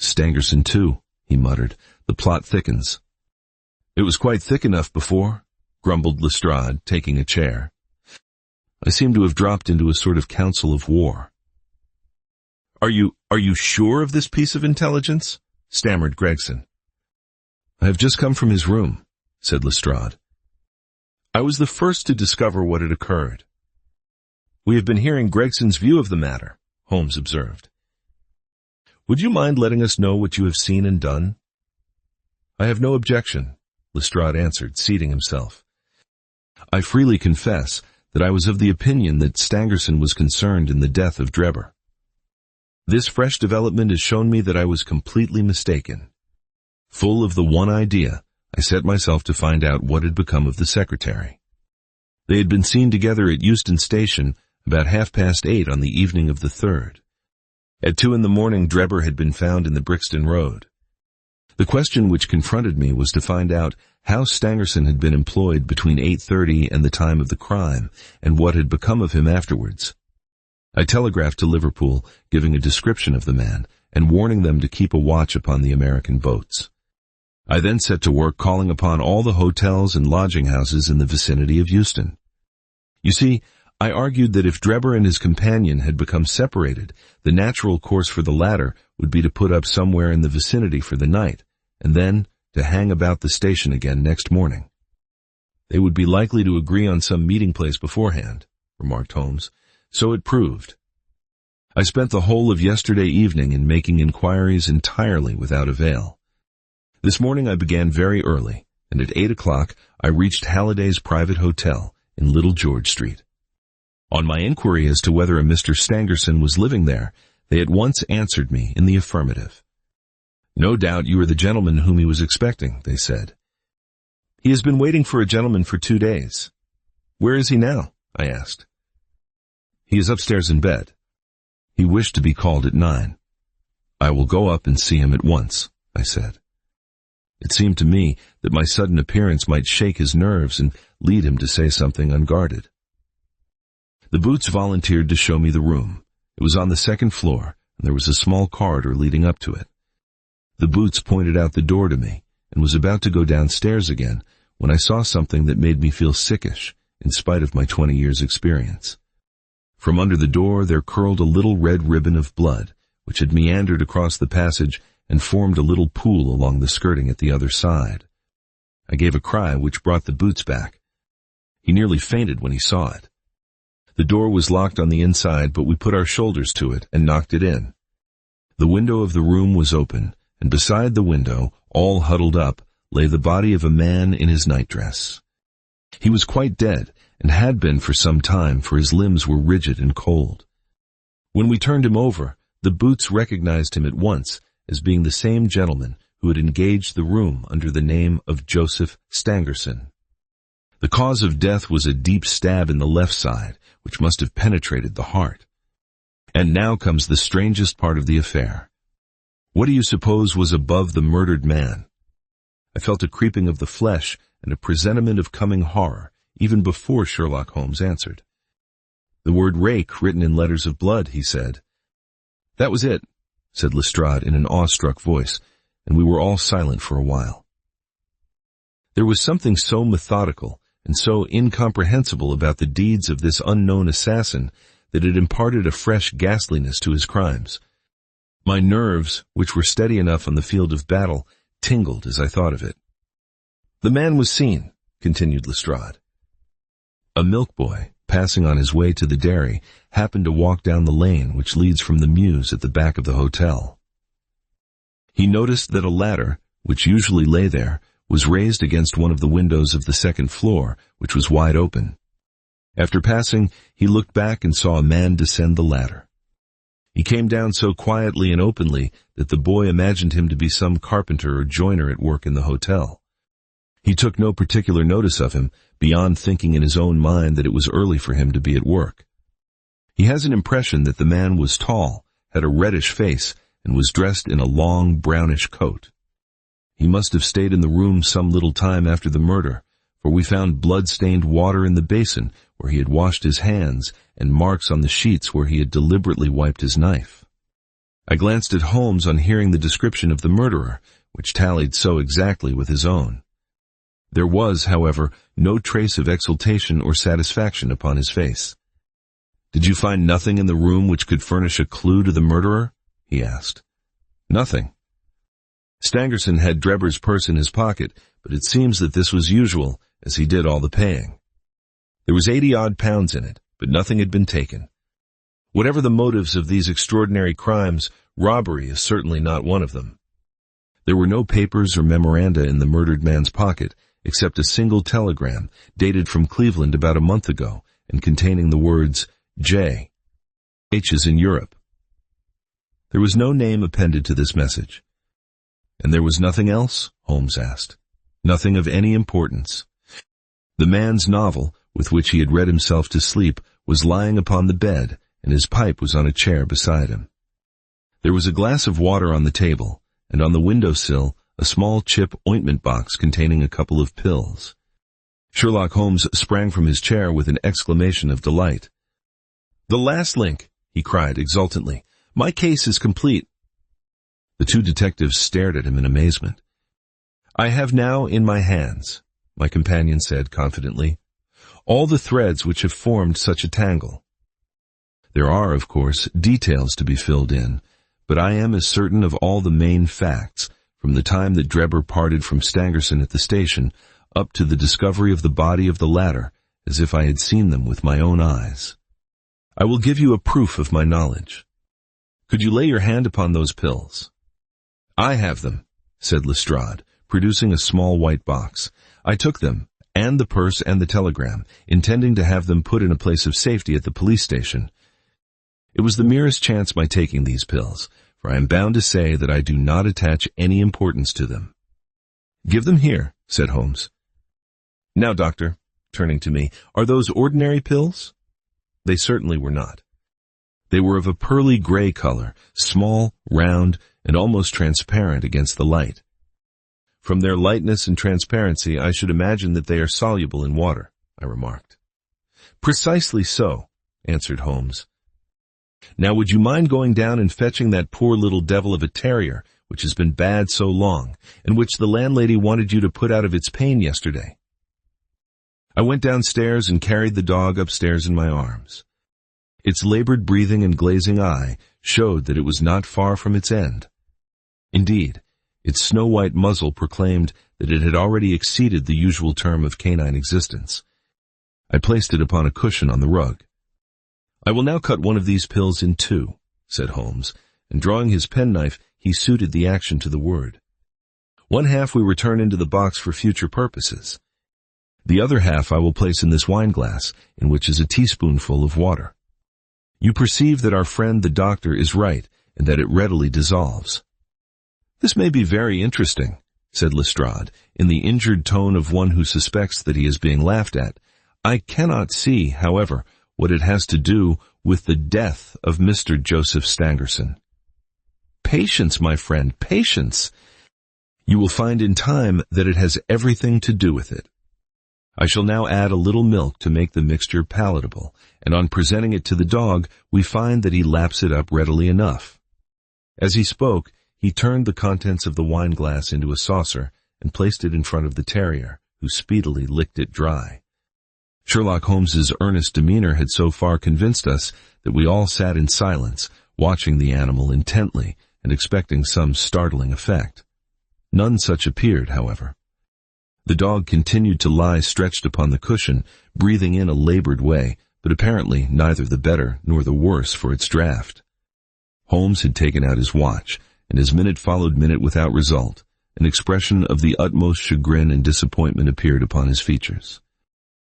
"Stangerson, too," he muttered. "The plot thickens." "It was quite thick enough before," grumbled Lestrade, taking a chair. "I seem to have dropped into a sort of council of war." Are you sure of this piece of intelligence?" stammered Gregson. "I have just come from his room," said Lestrade. "I was the first to discover what had occurred." "We have been hearing Gregson's view of the matter," Holmes observed. "Would you mind letting us know what you have seen and done?" "I have no objection," Lestrade answered, seating himself. "I freely confess that I was of the opinion that Stangerson was concerned in the death of Drebber. This fresh development has shown me that I was completely mistaken. Full of the one idea, I set myself to find out what had become of the secretary. They had been seen together at Euston Station about 8:30 on the evening of the 3rd. At 2 a.m, Drebber had been found in the Brixton Road. The question which confronted me was to find out how Stangerson had been employed between 8:30 and the time of the crime, and what had become of him afterwards. I telegraphed to Liverpool, giving a description of the man, and warning them to keep a watch upon the American boats. I then set to work calling upon all the hotels and lodging-houses in the vicinity of Euston. You see, I argued that if Drebber and his companion had become separated, the natural course for the latter would be to put up somewhere in the vicinity for the night, and then to hang about the station again next morning. "They would be likely to agree on some meeting place beforehand," remarked Holmes. So it proved. I spent the whole of yesterday evening in making inquiries entirely without avail. This morning I began very early, and at 8 o'clock I reached Halliday's private hotel in Little George Street. On my inquiry as to whether a Mr. Stangerson was living there, they at once answered me in the affirmative. "No doubt you are the gentleman whom he was expecting," they said. "He has been waiting for a gentleman for 2 days. "Where is he now?" I asked. "He is upstairs in bed. He wished to be called at 9. "I will go up and see him at once," I said. It seemed to me that my sudden appearance might shake his nerves and lead him to say something unguarded. The boots volunteered to show me the room. It was on the second floor, and there was a small corridor leading up to it. The boots pointed out the door to me, and was about to go downstairs again when I saw something that made me feel sickish, in spite of my 20 years' experience. From under the door there curled a little red ribbon of blood, which had meandered across the passage and formed a little pool along the skirting at the other side. I gave a cry which brought the boots back. He nearly fainted when he saw it. The door was locked on the inside, but we put our shoulders to it and knocked it in. The window of the room was open, and beside the window, all huddled up, lay the body of a man in his nightdress. He was quite dead, and had been for some time, for his limbs were rigid and cold. When we turned him over, the boots recognized him at once as being the same gentleman who had engaged the room under the name of Joseph Stangerson. The cause of death was a deep stab in the left side, which must have penetrated the heart. And now comes the strangest part of the affair. What do you suppose was above the murdered man? I felt a creeping of the flesh and a presentiment of coming horror, even before Sherlock Holmes answered. The word rake written in letters of blood, he said. That was it, said Lestrade in an awestruck voice, and we were all silent for a while. There was something so methodical and so incomprehensible about the deeds of this unknown assassin that it imparted a fresh ghastliness to his crimes. My nerves, which were steady enough on the field of battle, tingled as I thought of it. The man was seen, continued Lestrade. A milk boy, passing on his way to the dairy, happened to walk down the lane which leads from the mews at the back of the hotel. He noticed that a ladder, which usually lay there, was raised against one of the windows of the second floor, which was wide open. After passing, he looked back and saw a man descend the ladder. He came down so quietly and openly that the boy imagined him to be some carpenter or joiner at work in the hotel. He took no particular notice of him, beyond thinking in his own mind that it was early for him to be at work. He has an impression that the man was tall, had a reddish face, and was dressed in a long brownish coat. He must have stayed in the room some little time after the murder, for we found blood-stained water in the basin where he had washed his hands and marks on the sheets where he had deliberately wiped his knife. I glanced at Holmes on hearing the description of the murderer, which tallied so exactly with his own. There was, however, no trace of exultation or satisfaction upon his face. "Did you find nothing in the room which could furnish a clue to the murderer?" he asked. "Nothing." Stangerson had Drebber's purse in his pocket, but it seems that this was usual, as he did all the paying. There was 80-odd pounds in it, but nothing had been taken. Whatever the motives of these extraordinary crimes, robbery is certainly not one of them. There were no papers or memoranda in the murdered man's pocket, except a single telegram, dated from Cleveland about a month ago, and containing the words, J. H is in Europe. There was no name appended to this message. "And there was nothing else?" Holmes asked. "Nothing of any importance." The man's novel, with which he had read himself to sleep, was lying upon the bed, and his pipe was on a chair beside him. There was a glass of water on the table, and on the window-sill a small chip ointment box containing a couple of pills. Sherlock Holmes sprang from his chair with an exclamation of delight. "The last link," he cried exultantly. "My case is complete." The two detectives stared at him in amazement. "I have now in my hands," my companion said confidently, "all the threads which have formed such a tangle. There are, of course, details to be filled in, but I am as certain of all the main facts, from the time that Drebber parted from Stangerson at the station, up to the discovery of the body of the latter, as if I had seen them with my own eyes. I will give you a proof of my knowledge. Could you lay your hand upon those pills?" "I have them," said Lestrade, producing a small white box. "I took them, and the purse and the telegram, intending to have them put in a place of safety at the police station. It was the merest chance my taking these pills, for I am bound to say that I do not attach any importance to them." "Give them here," said Holmes. "Now, doctor," turning to me, "are those ordinary pills?" They certainly were not. They were of a pearly gray color, small, round, and almost transparent against the light. "From their lightness and transparency, I should imagine that they are soluble in water," I remarked. "Precisely so," answered Holmes. Now would you mind going down and fetching that poor little devil of a terrier, which has been bad so long, and which the landlady wanted you to put out of its pain yesterday? I went downstairs and carried the dog upstairs in my arms. Its labored breathing and glazing eye showed that it was not far from its end. Indeed, its snow-white muzzle proclaimed that it had already exceeded the usual term of canine existence. I placed it upon a cushion on the rug. "I will now cut one of these pills in two," said Holmes, and drawing his penknife, he suited the action to the word. "One half we return into the box for future purposes. The other half I will place in this wineglass, in which is a teaspoonful of water. You perceive that our friend the doctor is right, and that it readily dissolves." "This may be very interesting," said Lestrade, in the injured tone of one who suspects that he is being laughed at. "I cannot see, however, what it has to do with the death of Mr. Joseph Stangerson." "Patience, my friend, patience. You will find in time that it has everything to do with it. I shall now add a little milk to make the mixture palatable, and on presenting it to the dog, we find that he laps it up readily enough." As he spoke, he turned the contents of the wineglass into a saucer and placed it in front of the terrier, who speedily licked it dry. Sherlock Holmes's earnest demeanor had so far convinced us that we all sat in silence, watching the animal intently and expecting some startling effect. None such appeared, however. The dog continued to lie stretched upon the cushion, breathing in a labored way, but apparently neither the better nor the worse for its draught. Holmes had taken out his watch, and as minute followed minute without result, an expression of the utmost chagrin and disappointment appeared upon his features.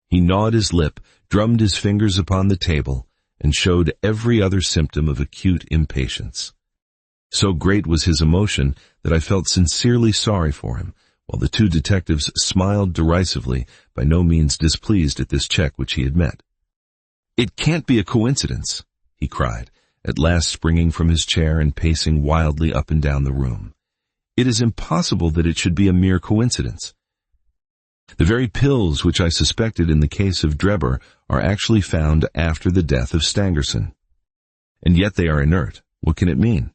He gnawed his lip, drummed his fingers upon the table, and showed every other symptom of acute impatience. So great was his emotion that I felt sincerely sorry for him, while the two detectives smiled derisively, by no means displeased at this check which he had met. "It can't be a coincidence," he cried, at last springing from his chair and pacing wildly up and down the room. "It is impossible that it should be a mere coincidence. The very pills which I suspected in the case of Drebber are actually found after the death of Stangerson. And yet they are inert. What can it mean?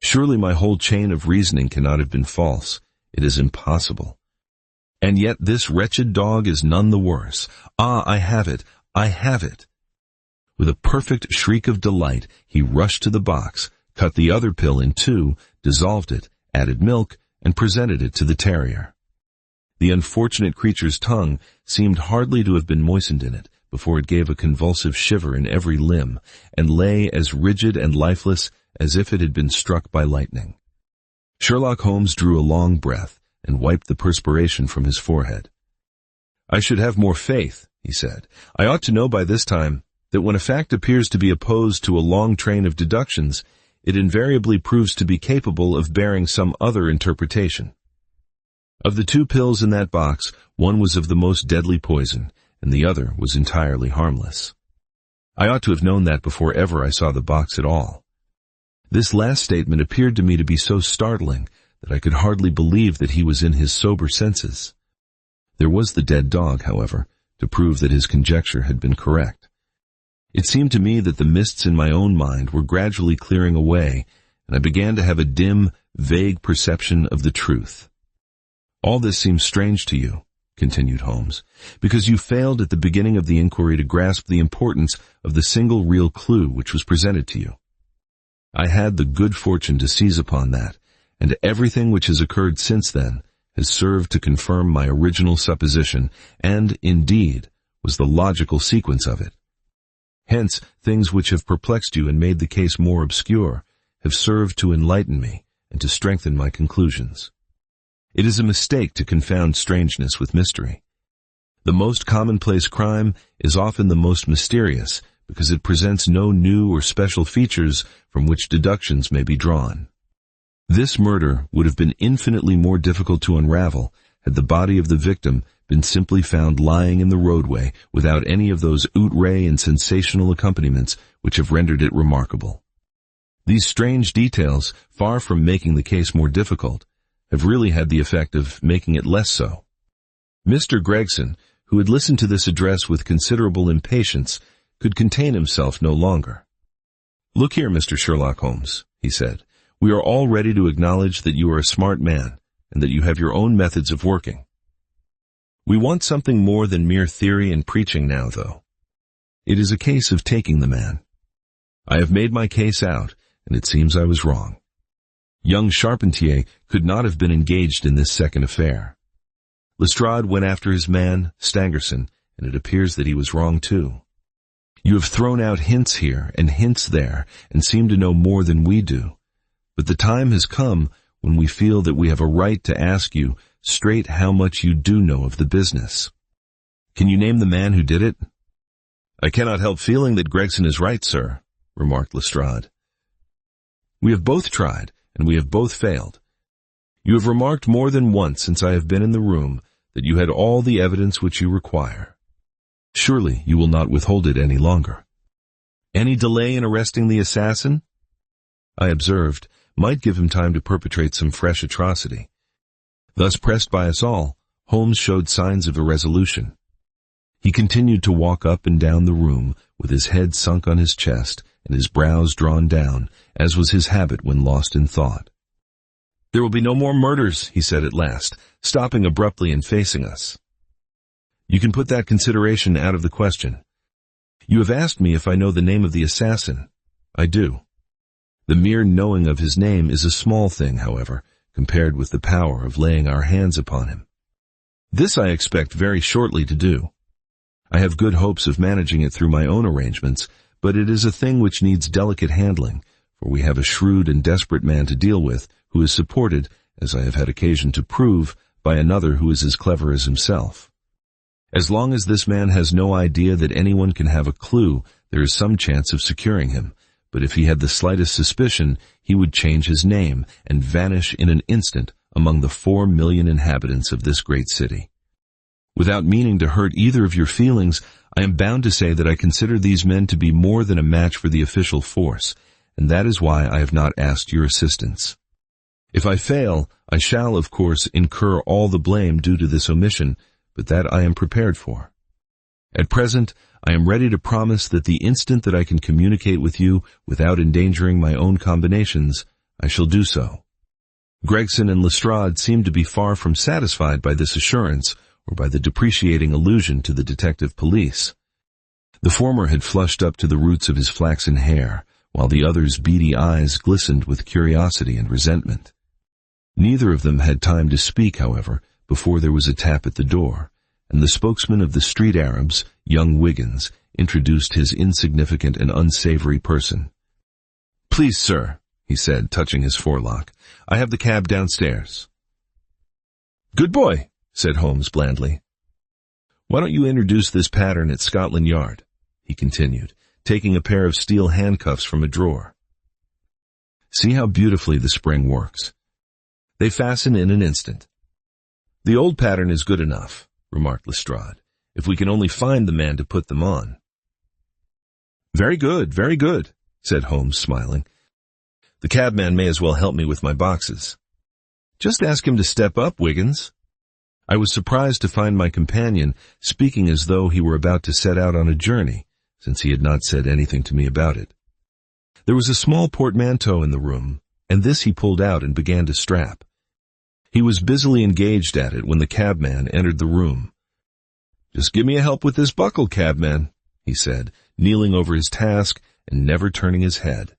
Surely my whole chain of reasoning cannot have been false. It is impossible. And yet this wretched dog is none the worse. Ah, I have it! I have it!" With a perfect shriek of delight, he rushed to the box, cut the other pill in two, dissolved it, added milk, and presented it to the terrier. The unfortunate creature's tongue seemed hardly to have been moistened in it before it gave a convulsive shiver in every limb, and lay as rigid and lifeless as if it had been struck by lightning. Sherlock Holmes drew a long breath and wiped the perspiration from his forehead. "I should have more faith," he said. "I ought to know by this time that when a fact appears to be opposed to a long train of deductions, it invariably proves to be capable of bearing some other interpretation. Of the two pills in that box, one was of the most deadly poison, and the other was entirely harmless. I ought to have known that before ever I saw the box at all." This last statement appeared to me to be so startling that I could hardly believe that he was in his sober senses. There was the dead dog, however, to prove that his conjecture had been correct. It seemed to me that the mists in my own mind were gradually clearing away, and I began to have a dim, vague perception of the truth. "All this seems strange to you," continued Holmes, "because you failed at the beginning of the inquiry to grasp the importance of the single real clue which was presented to you. I had the good fortune to seize upon that, and everything which has occurred since then has served to confirm my original supposition, and, indeed, was the logical sequence of it. Hence, things which have perplexed you and made the case more obscure have served to enlighten me and to strengthen my conclusions. It is a mistake to confound strangeness with mystery. The most commonplace crime is often the most mysterious, because it presents no new or special features from which deductions may be drawn. This murder would have been infinitely more difficult to unravel had the body of the victim been simply found lying in the roadway without any of those outre and sensational accompaniments which have rendered it remarkable. These strange details, far from making the case more difficult, have really had the effect of making it less so. Mr. Gregson, who had listened to this address with considerable impatience, could contain himself no longer. "Look here, Mr. Sherlock Holmes," he said. "We are all ready to acknowledge that you are a smart man and that you have your own methods of working. We want something more than mere theory and preaching now, though. It is a case of taking the man. I have made my case out, and it seems I was wrong. Young Charpentier could not have been engaged in this second affair. Lestrade went after his man, Stangerson, and it appears that he was wrong too. You have thrown out hints here and hints there and seem to know more than we do. But the time has come when we feel that we have a right to ask you straight how much you do know of the business. Can you name the man who did it?" "I cannot help feeling that Gregson is right, sir," remarked Lestrade. "We have both tried, and we have both failed. You have remarked more than once since I have been in the room that you had all the evidence which you require. Surely you will not withhold it any longer. Any delay in arresting the assassin, I observed, might give him time to perpetrate some fresh atrocity. Thus pressed by us all, Holmes showed signs of irresolution. He continued to walk up and down the room with his head sunk on his chest and his brows drawn down, as was his habit when lost in thought. "There will be no more murders," he said at last, stopping abruptly and facing us. "You can put that consideration out of the question. You have asked me if I know the name of the assassin. I do. The mere knowing of his name is a small thing, however, compared with the power of laying our hands upon him. This I expect very shortly to do. I have good hopes of managing it through my own arrangements, but it is a thing which needs delicate handling, for we have a shrewd and desperate man to deal with, who is supported, as I have had occasion to prove, by another who is as clever as himself. As long as this man has no idea that anyone can have a clue, there is some chance of securing him, but if he had the slightest suspicion, he would change his name and vanish in an instant among the 4 million inhabitants of this great city. Without meaning to hurt either of your feelings, I am bound to say that I consider these men to be more than a match for the official force, and that is why I have not asked your assistance. If I fail, I shall, of course, incur all the blame due to this omission, but that I am prepared for. At present, I am ready to promise that the instant that I can communicate with you without endangering my own combinations, I shall do so." Gregson and Lestrade seemed to be far from satisfied by this assurance, or by the depreciating allusion to the detective police. The former had flushed up to the roots of his flaxen hair, while the other's beady eyes glistened with curiosity and resentment. Neither of them had time to speak, however, before there was a tap at the door, and the spokesman of the street Arabs, young Wiggins, introduced his insignificant and unsavory person. "Please, sir," he said, touching his forelock, "I have the cab downstairs." "Good boy," said Holmes blandly. "Why don't you introduce this pattern at Scotland Yard?" he continued, taking a pair of steel handcuffs from a drawer. "See how beautifully the spring works. They fasten in an instant." "The old pattern is good enough," remarked Lestrade, "if we can only find the man to put them on." Very good, said Holmes, smiling. "The cabman may as well help me with my boxes." "Just ask him to step up, Wiggins." I was surprised to find my companion speaking as though he were about to set out on a journey, since he had not said anything to me about it. There was a small portmanteau in the room, and this he pulled out and began to strap. He was busily engaged at it when the cabman entered the room. "Just give me a help with this buckle, cabman," he said, kneeling over his task and never turning his head.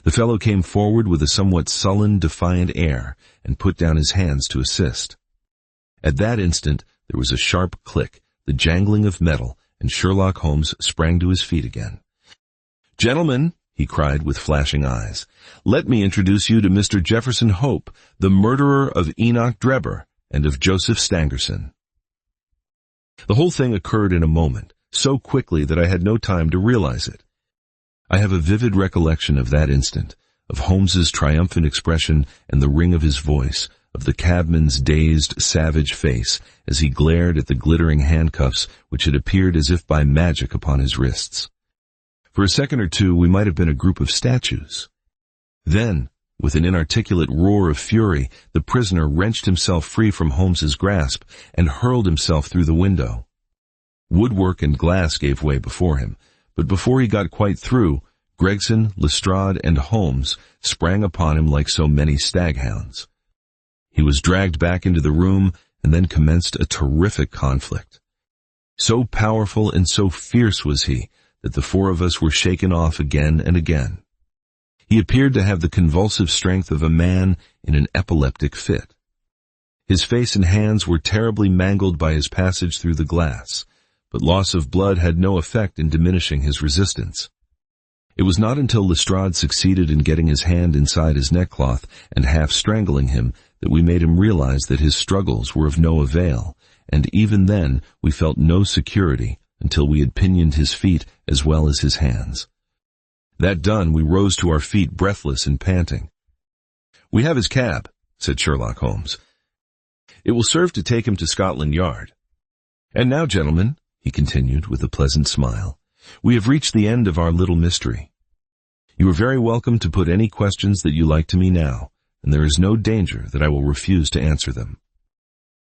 The fellow came forward with a somewhat sullen, defiant air and put down his hands to assist. At that instant there was a sharp click, the jangling of metal, and Sherlock Holmes sprang to his feet again. "Gentlemen," he cried with flashing eyes, "let me introduce you to Mr. Jefferson Hope, the murderer of Enoch Drebber and of Joseph Stangerson." The whole thing occurred in a moment, so quickly that I had no time to realize it. I have a vivid recollection of that instant, of Holmes's triumphant expression and the ring of his voice, of the cabman's dazed, savage face as he glared at the glittering handcuffs which had appeared as if by magic upon his wrists. For a second or two we might have been a group of statues. Then, with an inarticulate roar of fury, the prisoner wrenched himself free from Holmes's grasp and hurled himself through the window. Woodwork and glass gave way before him, but before he got quite through, Gregson, Lestrade, and Holmes sprang upon him like so many staghounds. He was dragged back into the room and then commenced a terrific conflict. So powerful and so fierce was he that the four of us were shaken off again and again. He appeared to have the convulsive strength of a man in an epileptic fit. His face and hands were terribly mangled by his passage through the glass, but loss of blood had no effect in diminishing his resistance. It was not until Lestrade succeeded in getting his hand inside his neckcloth and half strangling him that we made him realize that his struggles were of no avail, and even then we felt no security until we had pinioned his feet as well as his hands. That done, we rose to our feet breathless and panting. "We have his cab," said Sherlock Holmes. "It will serve to take him to Scotland Yard. And now, gentlemen," he continued with a pleasant smile, "we have reached the end of our little mystery. You are very welcome to put any questions that you like to me now, and there is no danger that I will refuse to answer them."